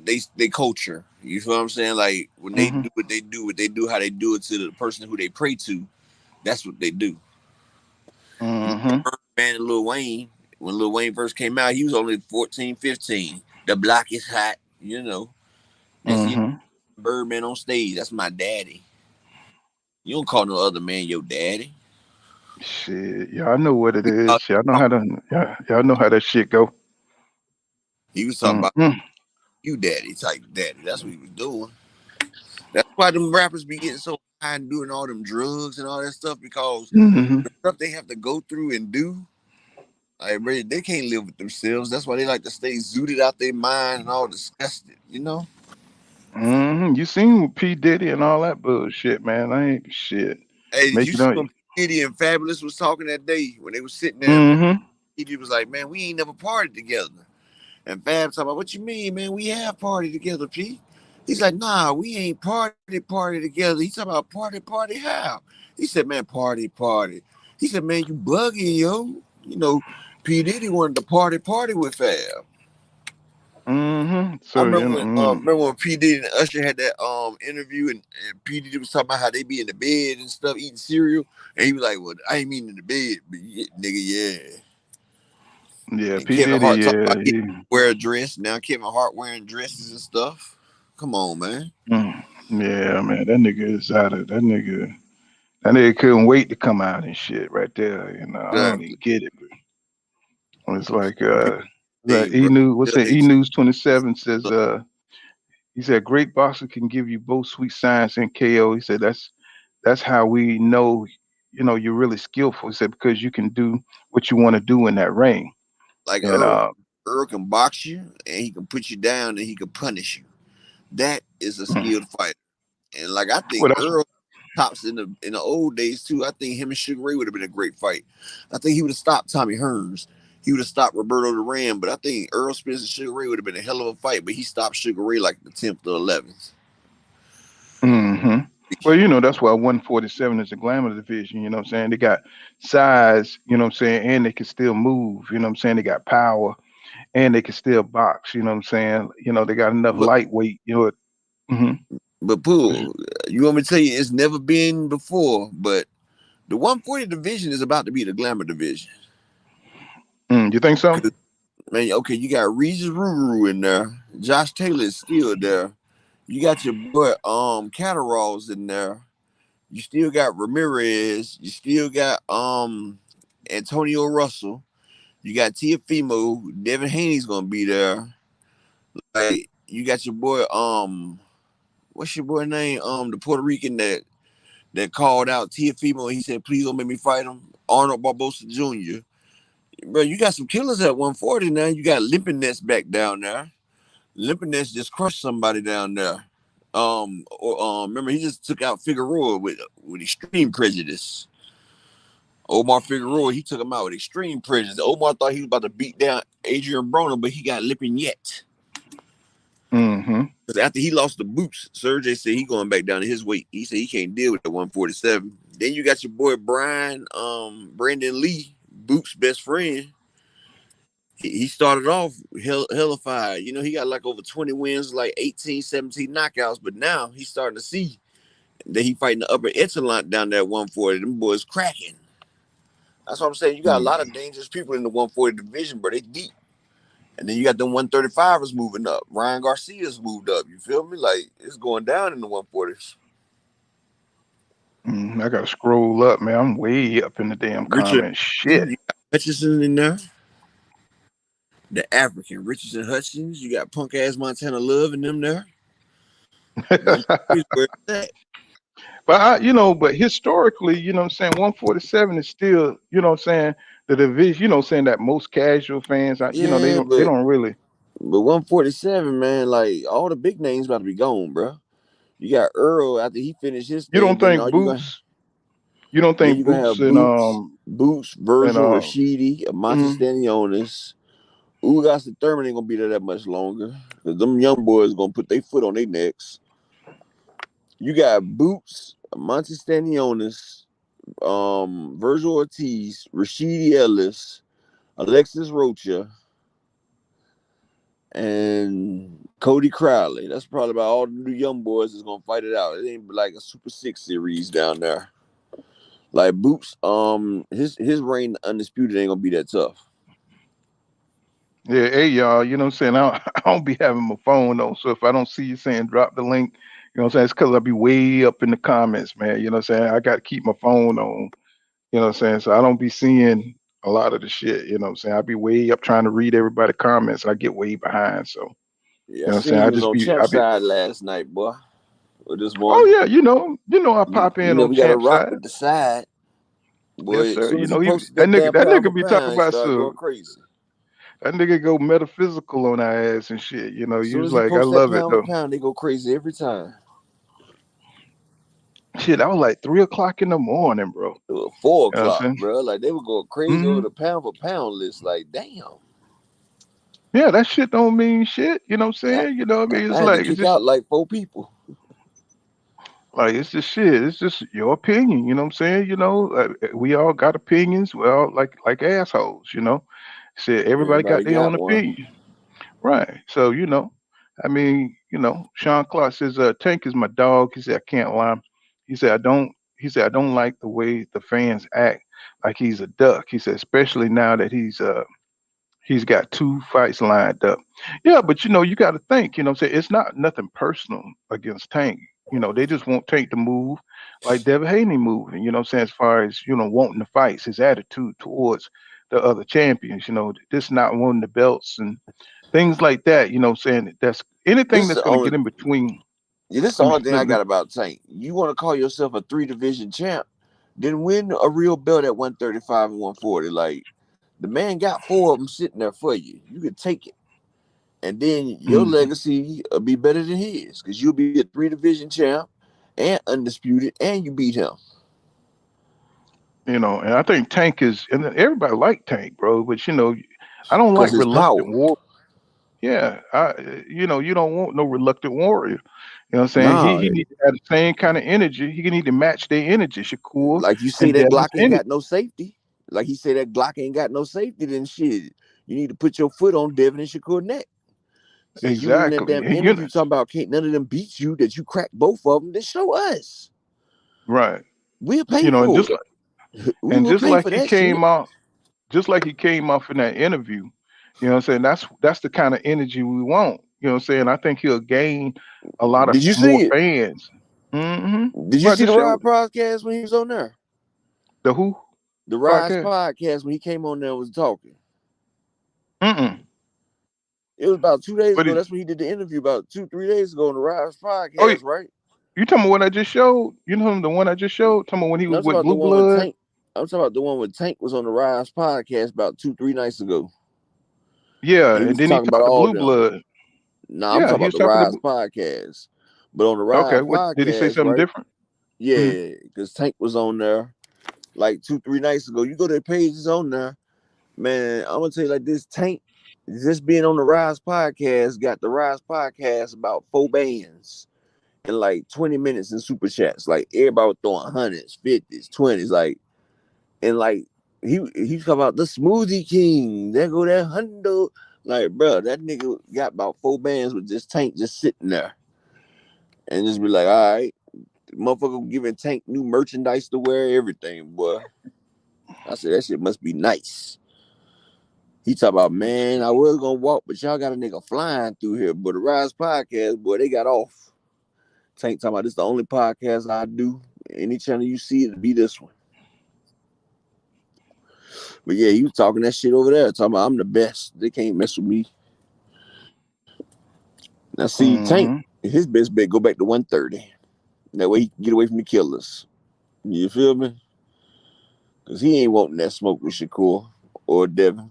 they they culture. You feel what I'm saying? Like when they Mhm. do what they do, how they do it to the person who they pray to. That's what they do. Mhm. Man and Lil Wayne, when Lil Wayne first came out, he was only 14, 15. The block is hot, you know. Next thing you Mhm. know, Birdman on stage. That's my daddy. You don't call no other man your daddy. Shit, y'all know what it Uh, is. Y'all know how that shit go. He was talking about Mm-mm. you daddy type daddy. That's what he was doing. That's why them rappers be getting so high and doing all them drugs and all that stuff because Mhm. the stuff they have to go through and do, like bro, they can't live with themselves. That's why they like to stay zooted out their mind and all disgusted, you know? Mhm. You seen P Diddy and all that bullshit, man. I ain't shit. Hey, did Make you it see on. when P. Diddy and Fabulous was talking that day when they was sitting there? Mhm. P. Diddy was like, "Man, we ain't never partied together." And Fab talking about, "What you mean, man? We have partied together, P." He's like, "Nah, we ain't party together." He talking about party how? He said, "Man, party." He said, "Man, you bugging, yo." You know, P. Diddy wanted to party with Fab. Mhm. I So you know. remember when P. Diddy and Usher had that interview and P. Diddy was talking about how they be in the bed and stuff eating cereal, and he was like, "Well, I ain't mean in the bed, but yeah, nigga, yeah." Yeah, And P Kevin Diddy. Hart talking Yeah. about getting wear a dress. Now Kevin Hart wearing dresses and stuff. Come on, man. Yeah, man. That nigga is out of that nigga. That nigga couldn't wait to come out and shit right there. You know, I don't Exactly. even get it. But it's like Hey, E bro. News. What's Tell that? they E News 27 says he said great boxer can give you both sweet science and KO. He said that's how we know you're really skillful. He said because you can do what you want to do in that ring. like And Earl. Earl can box you and he can put you down and he can punish you. That is a skilled fighter. And like I well, think that's Earl tops in the old days too. I think him and Sugar Ray would have been a great fight. I think he would have stopped Tommy Hearns. He would have stopped Roberto Duran, but I think Earl Spence and Sugar Ray would have been a hell of a fight. But he stopped Sugar Ray like the 10th or 11th. hmm Well, that's why 147 is a glamour division. You know what I'm saying? They got size. You know what I'm saying, and they can still move. You know what I'm saying? They got power, and they can still box. You know what I'm saying? They got enough But lightweight. Hmm but Pooh, you want me to tell you it's never been before, but the 140 division is about to be the glamour division. You think so? Man, okay, you got Regis Ruru in there. Josh Taylor is still there. You got your boy Catteralls in there. You still got Ramirez. You still got Antonio Russell. You got Tiafimo. Devin Haney's gonna be there. Like you got your boy what's your boy name? The Puerto Rican that called out Tiafimo. He said, "Please don't make me fight him." Arnold Barbosa Jr. Bro, you got some killers at 140 now. You got Limpiness back down there. Limpiness just crushed somebody down there. Remember he just took out Figueroa with extreme prejudice. Omar Figueroa, he took him out with extreme prejudice. Omar thought he was about to beat down Adrian Broner, but he got lipping yet. Mm-hmm. Because after he lost the boots, Sergey said he going back down to his weight. He said he can't deal with the 147. Then you got your boy Brandon Lee, Boots' best friend. He started off hellified. You know, he got like over 20 wins, like 18, 17 knockouts. But now he's starting to see that he fighting the upper echelon down there at 140. Them boys cracking. That's what I'm saying. You got a lot of dangerous people in the 140 division, but they deep. And then you got them 135ers moving up. Ryan Garcia's moved up. You feel me? Like, it's going down in the 140s. I gotta scroll up, man. I'm way up in the damn comments. Shit. You got Hutchinson in there. The African Richardson Hutchins. You got punk ass Montana Love in them there. But but historically, you know what I'm saying, 147 is still, you know what I'm saying, the division, you know what I'm saying, that most casual fans, they don't really. But 147, man, like all the big names about to be gone, bro. You got Earl after he finished his thing. You don't think Boots? You don't think Boots and Boots, Virgil, Rashidi, Amante Stanionis, Ugas the Thurman ain't gonna be there that much longer because them young boys gonna put their foot on their necks. You got Boots, Amante Stanionis, Virgil Ortiz, Rashidi Ellis, Alexis Rocha, and Cody Crowley. That's probably about all the new young boys that's gonna fight it out. It ain't like a Super 6 series down there. Like Boots, his reign undisputed ain't gonna be that tough. Yeah, hey y'all, you know what I'm saying? I don't be having my phone on, so if I don't see you saying drop the link, you know what I'm saying, it's because I'll be way up in the comments, man. You know what I'm saying? I got to keep my phone on, you know what I'm saying? So I don't be seeing a lot of the shit, you know what I'm saying? I'll be way up trying to read everybody's comments. I get way behind, so Yeah, you know what I'm I saying? seen I you was just on be, champ side last night, boy. Or this morning. oh yeah, I pop in on we got to champ rock side. with the side. Boy, Yes, as sir. soon You as he know, posted that that damn pound for nigga be talking pound, he about started going some. crazy. That nigga go metaphysical on our ass and shit. You know, As you soon was as he like, I posts that love it pound for though. pound, they go crazy every time. Shit, I was like 3 o'clock in the morning, bro. It was 4 You know what I'm o'clock, saying? bro. Like they were going crazy over the pound for pound list. Like, damn. Yeah, that shit don't mean shit. You know what I'm saying? You know what I mean? I It's had to like it's kick just out like 4 people. like it's just shit. It's just your opinion. You know what I'm saying? You know, we all got opinions. We all like assholes. You know, shit. Everybody got Everybody their own got one. opinion, right? So I mean, Sean Clark says, "Tank is my dog." He said, "I can't lie." He said, "I don't." He said, "I don't like the way the fans act like he's a duck." He said, especially now that he's got 2 fights lined up. Yeah, but you got to think, you know what I'm saying? It's not nothing personal against Tank. They just won't take the move like Devin Haney moving, you know what I'm saying, as far as, wanting the fights, his attitude towards the other champions, just not wanting the belts and things like that, you know what I'm saying? That's anything This is that's the going to only get in between. this is the only thing I got about Tank. You want to call yourself a 3-division champ, then win a real belt at 135 and 140. Like the man got 4 of them sitting there for you. You could take it. And then your legacy will be better than his because you'll be a 3-division champ and undisputed, and you beat him. And I think Tank is, and everybody like Tank, bro. But I don't like Because his reluctant power. war. Yeah, you don't want no reluctant warrior. You know what I'm saying? He Nah, he need to have the same kind of energy. He need to match their energy, Shakur like you say and that Devin's Glock ain't energy. got no safety. Like he said that Glock ain't got no safety, then shit. You need to put your foot on Devin and Shakur neck. Since you was in that Exactly. damn interview talking about can't none of them beat you, that you cracked both of them, then show us. Right. We'll pay And for it. We will just pay like for he that shit. came out, just like he came off in that interview, you know what I'm saying? That's the kind of energy we want. You know what I'm saying? I think he'll gain a lot of Did you more see it? fans. Mm-hmm. Did you Well, I see just the showed Ride podcast when he was on there? the who The Rise podcast. podcast when he came on there and was talking. Mm-mm. It was about 2 days But ago. That's when he did the interview about 2-3 days ago on the Rise oh, podcast, right? you talking about what I just showed? You know the one I just showed? Talking about when he was That's with about the Blue one with Blood? Tank. I'm talking about the one with Tank was on the Rise podcast about 2-3 nights ago. Yeah, He and was then he talking about talked to all Blue them. Blood. Nah, I'm Yeah, talking he about was the talking Rise to. podcast. But on the Okay, Rise what did he say? podcast, Something right? different? Yeah, because Tank was on there like 2-3 nights ago. You go to their pages on there, man. I'm gonna tell you like this: Tank just being on the Rise podcast got the Rise podcast about 4 bands in like 20 minutes in super chats. Like everybody was throwing hundreds, 50s, 20s, like and like he talking about the Smoothie King. There go that hundo. Like, bro, that nigga got about 4 bands with just Tank just sitting there. And just be like, all right, motherfucker giving Tank new merchandise to wear, everything, boy. I said, that shit must be nice. He talk about, man, I was gonna walk, but y'all got a nigga flying through here. But the Rise podcast, boy, they got off. Tank talking about this the only podcast I do. Any channel you see, it'll be this one. But yeah, he was talking that shit over there, talking about I'm the best. They can't mess with me. Now see, Tank, his best bet go back to 130. That way he can get away from the killers. You feel me? Because he ain't wanting that smoke with Shakur or Devin.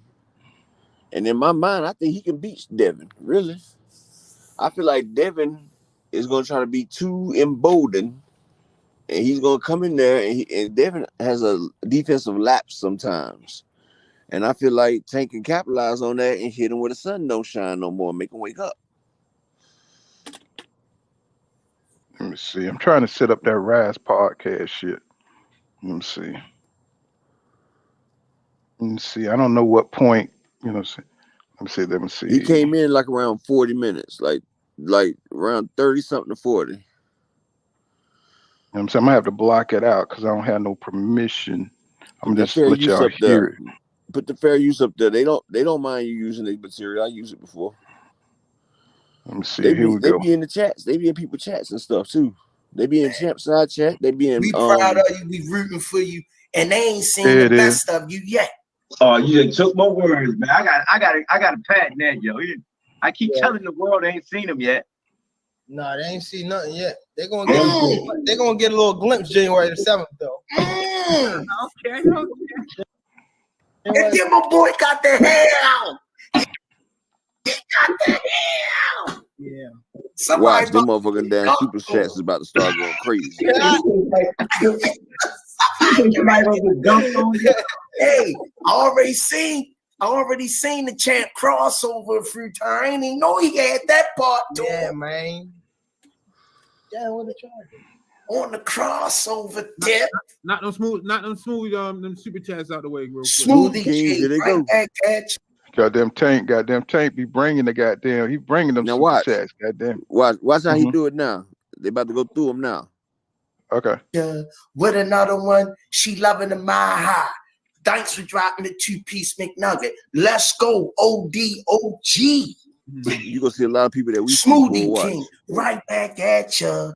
And in my mind, I think he can beat Devin, really. I feel like Devin is going to try to be too emboldened. And he's going to come in there, and Devin has a defensive lapse sometimes. And I feel like Tank can capitalize on that and hit him where the sun don't shine no more and make him wake up. Let me see. I'm trying to set up that Rise podcast shit. Let me see. Let me see. I don't know what point, you know. Let me see. He came in like around 40 minutes, like around 30 something to 40. You know what I'm saying? I'm gonna have to block it out because I don't have no permission. I'm gonna That just fair let use y'all up there. hear it. Put the fair use up there. They don't mind you using the material. I used it before. Let me see. They Here we be go. in the chats. They be in people chats and stuff too. They be in champ side chat. They be in We proud of you. We rooting for you, and they ain't seen There the it best of you yet. Oh, you just took my words, man. I got to patent that, yo. I keep telling the world they ain't seen him yet. Nah, they ain't seen nothing yet. They're gonna get a little glimpse January the 7th though. Okay. And then my boy got the hair out. He got the hair out. Yeah. Watch them motherfucking damn super chats is about to start going crazy. Hey, I already seen the champ crossover through time. I didn't know he had that part too. Yeah, man. Yeah, what the charge? On the crossover tip. Not them smooth, them super chats out the way, real quick. Smoothie King, here they go. Goddamn Tank be bringing the goddamn. He bringing them now super watch. chats. Goddamn. Watch how he do it now. They about to go through them now. Okay. With another one, she loving the my high. Thanks for dropping the 2-piece McNugget. Let's go, ODOG. You gonna see a lot of people that we Smoothie King, right back at ya.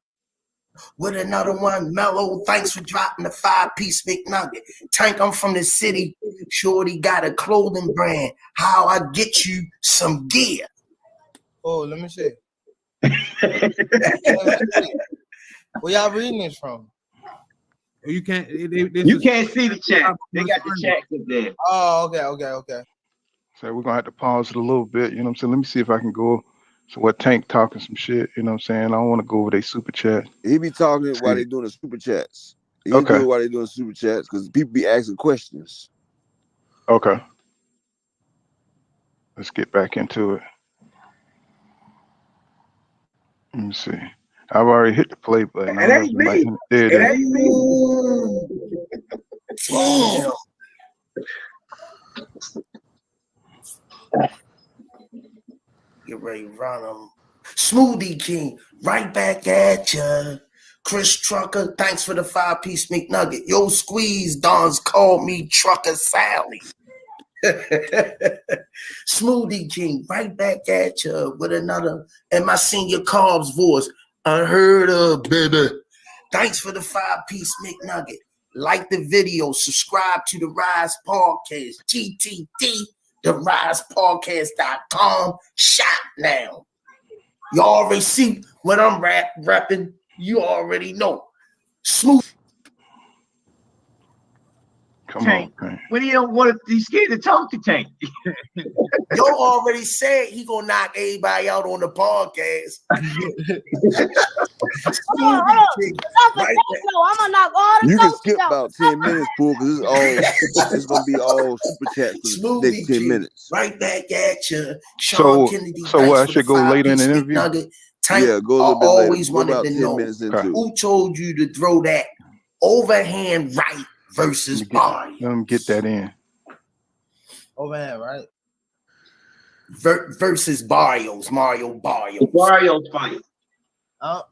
With another one, Mellow. Thanks for dropping the 5-piece McNugget. Tank, I'm from the city. Shorty got a clothing brand. How I get you some gear? Oh, let me see. Where y'all reading this from? You can't. You can't see the chat. They got the chat up there. Oh, okay. So we're gonna have to pause it a little bit. You know what I'm saying? Let me see if I can go. So what Tank talking some shit. You know what I'm saying? I don't want to go over their super chat. He be talking while they doing the super chats. He do it while they doing super chats because people be asking questions. Okay. Let's get back into it. Let me see. I've already hit the play button. It ain't me. There it is. Damn. Get ready to run them. Smoothie King, right back at ya. Chris Trucker, thanks for the 5-piece McNugget. Yo, Squeeze, Don's called me Trucker Sally. Smoothie King, right back at ya with another, and my senior Carbs voice. Unheard of, baby. Thanks for the 5-piece McNugget. Like the video, subscribe to the Rise Podcast, GTD, therisepodcast.com. Shop now. You already see what I'm rapping. You already know. Smooth. Come Tank. on, man. When he don't want to, he's scared to talk to Tank. Yo already said he gonna knock everybody out on the podcast. Hold on. Right I'm gonna knock all the You can coaches skip out. about 10 minutes, Pool, because it's gonna be all super chats for the next 10 minutes. Right back at you, Sean Kennedy. So what? I should go later in the interview. Tank, Yeah, go a little bit always later. Go wanted about to 10 know minutes into it. who told you to throw that overhand right versus Barrios. Let him get that in. Overhand right. Versus Barrios, Mario Barrios. Barrios fight. I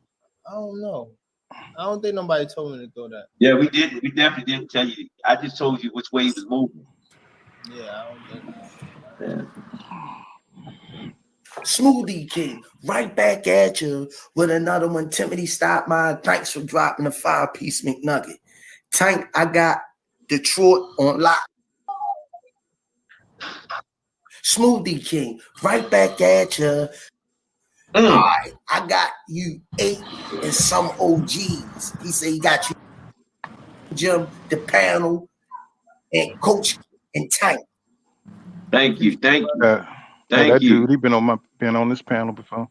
don't know. I don't think nobody told me to throw that. Yeah, we didn't. We definitely didn't tell you. I just told you which way he was moving. Yeah, I don't think. Yeah. Smoothie King, right back at you with another one. Timothy Stop Mine. Thanks for dropping the 5-piece McNugget. Tank, I got Detroit on lock. Smoothie King, right back at you. All right, I got you 8 and some OGs. He said he got you, Jim, the panel, and Coach and Tank. Thank you. Thank you. That dude, he been on this panel before.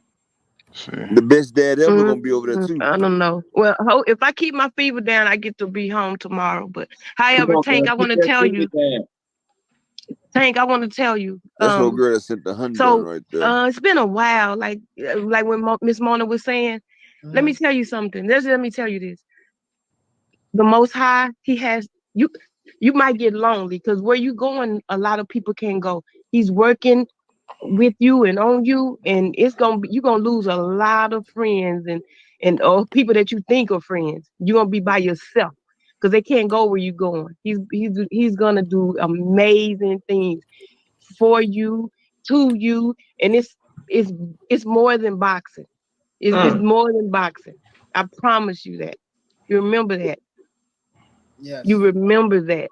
See. The best dad ever gonna be over there too. I don't know. Well, if I keep my fever down, I get to be home tomorrow. But however, Tank, I want to tell you. Tank, I want to tell you. That's no girl that sent the $100 right there. It's been a while. Like when Miss Mona was saying. Let me tell you something. Let me tell you this. The Most High, He has you. You might get lonely because where you going, a lot of people can't go. He's working with you and on you, and you're gonna lose a lot of friends and people that you think are friends. You're gonna be by yourself because they can't go where you're going. He's gonna do amazing things for you, to you, and it's more than boxing. It's more than boxing. I promise you that. You remember that. Yes. You remember that.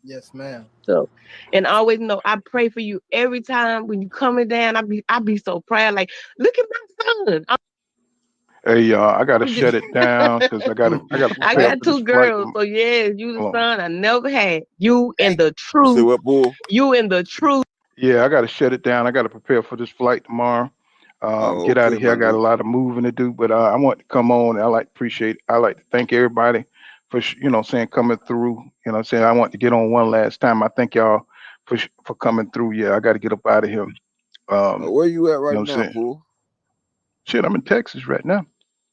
Yes, ma'am. So, and always know I pray for you every time when you coming down. I be so proud. Like, look at my son. Hey y'all, I gotta shut it down because I gotta. I got 2 girls, so yes, you the son I never had. You and the truth. Say what, Bull? You and the truth. Yeah, I gotta shut it down. I gotta prepare for this flight tomorrow. Get out of here. I got a lot of moving to do, but I want to come on. I like to thank everybody for coming through. I want to get on one last time. I thank y'all for coming through. Yeah, I got to get up out of here. Where you at right now, Pool? Shit, I'm in Texas right now.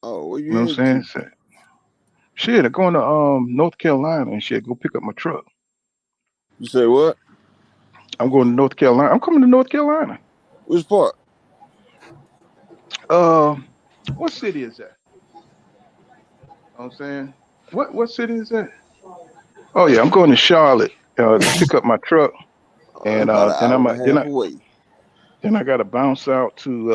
Oh, where You know what I'm saying? Shit, I'm going to North Carolina and shit. Go pick up my truck. You say what? I'm going to North Carolina. I'm coming to North Carolina. Which part? What city is that? You know what I'm saying? What city is that? Oh yeah, I'm going to Charlotte to pick up my truck, and then I got to bounce out to you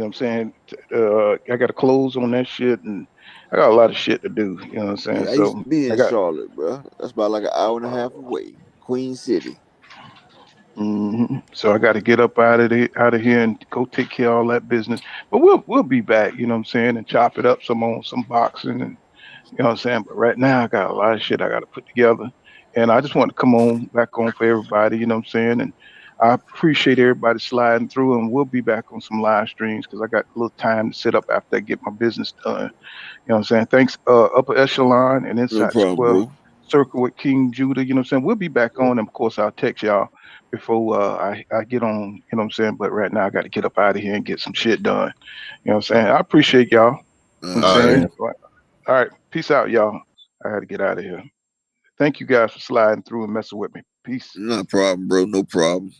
know what I'm saying? I got to close on that shit, and I got a lot of shit to do. You know what I'm saying? Yeah, I used to be in Charlotte, bro. That's about like an hour and a half away, Queen City. So I got to get up out of here and go take care of all that business. But we'll be back, you know what I'm saying, and chop it up some boxing, and you know what I'm saying. But right now I got a lot of shit I got to put together, and I just want to come back on for everybody, you know what I'm saying. And I appreciate everybody sliding through, and we'll be back on some live streams because I got a little time to sit up after I get my business done. You know what I'm saying. Thanks, Upper Echelon and Inside Square Circle with King Judah. You know what I'm saying. We'll be back on, and of course I'll text y'all before I get on, you know what I'm saying? But right now I got to get up out of here and get some shit done. You know what I'm saying? I appreciate y'all. You know what I'm saying? All right. Peace out, y'all. I had to get out of here. Thank you guys for sliding through and messing with me. Peace. No problem, bro. No problem.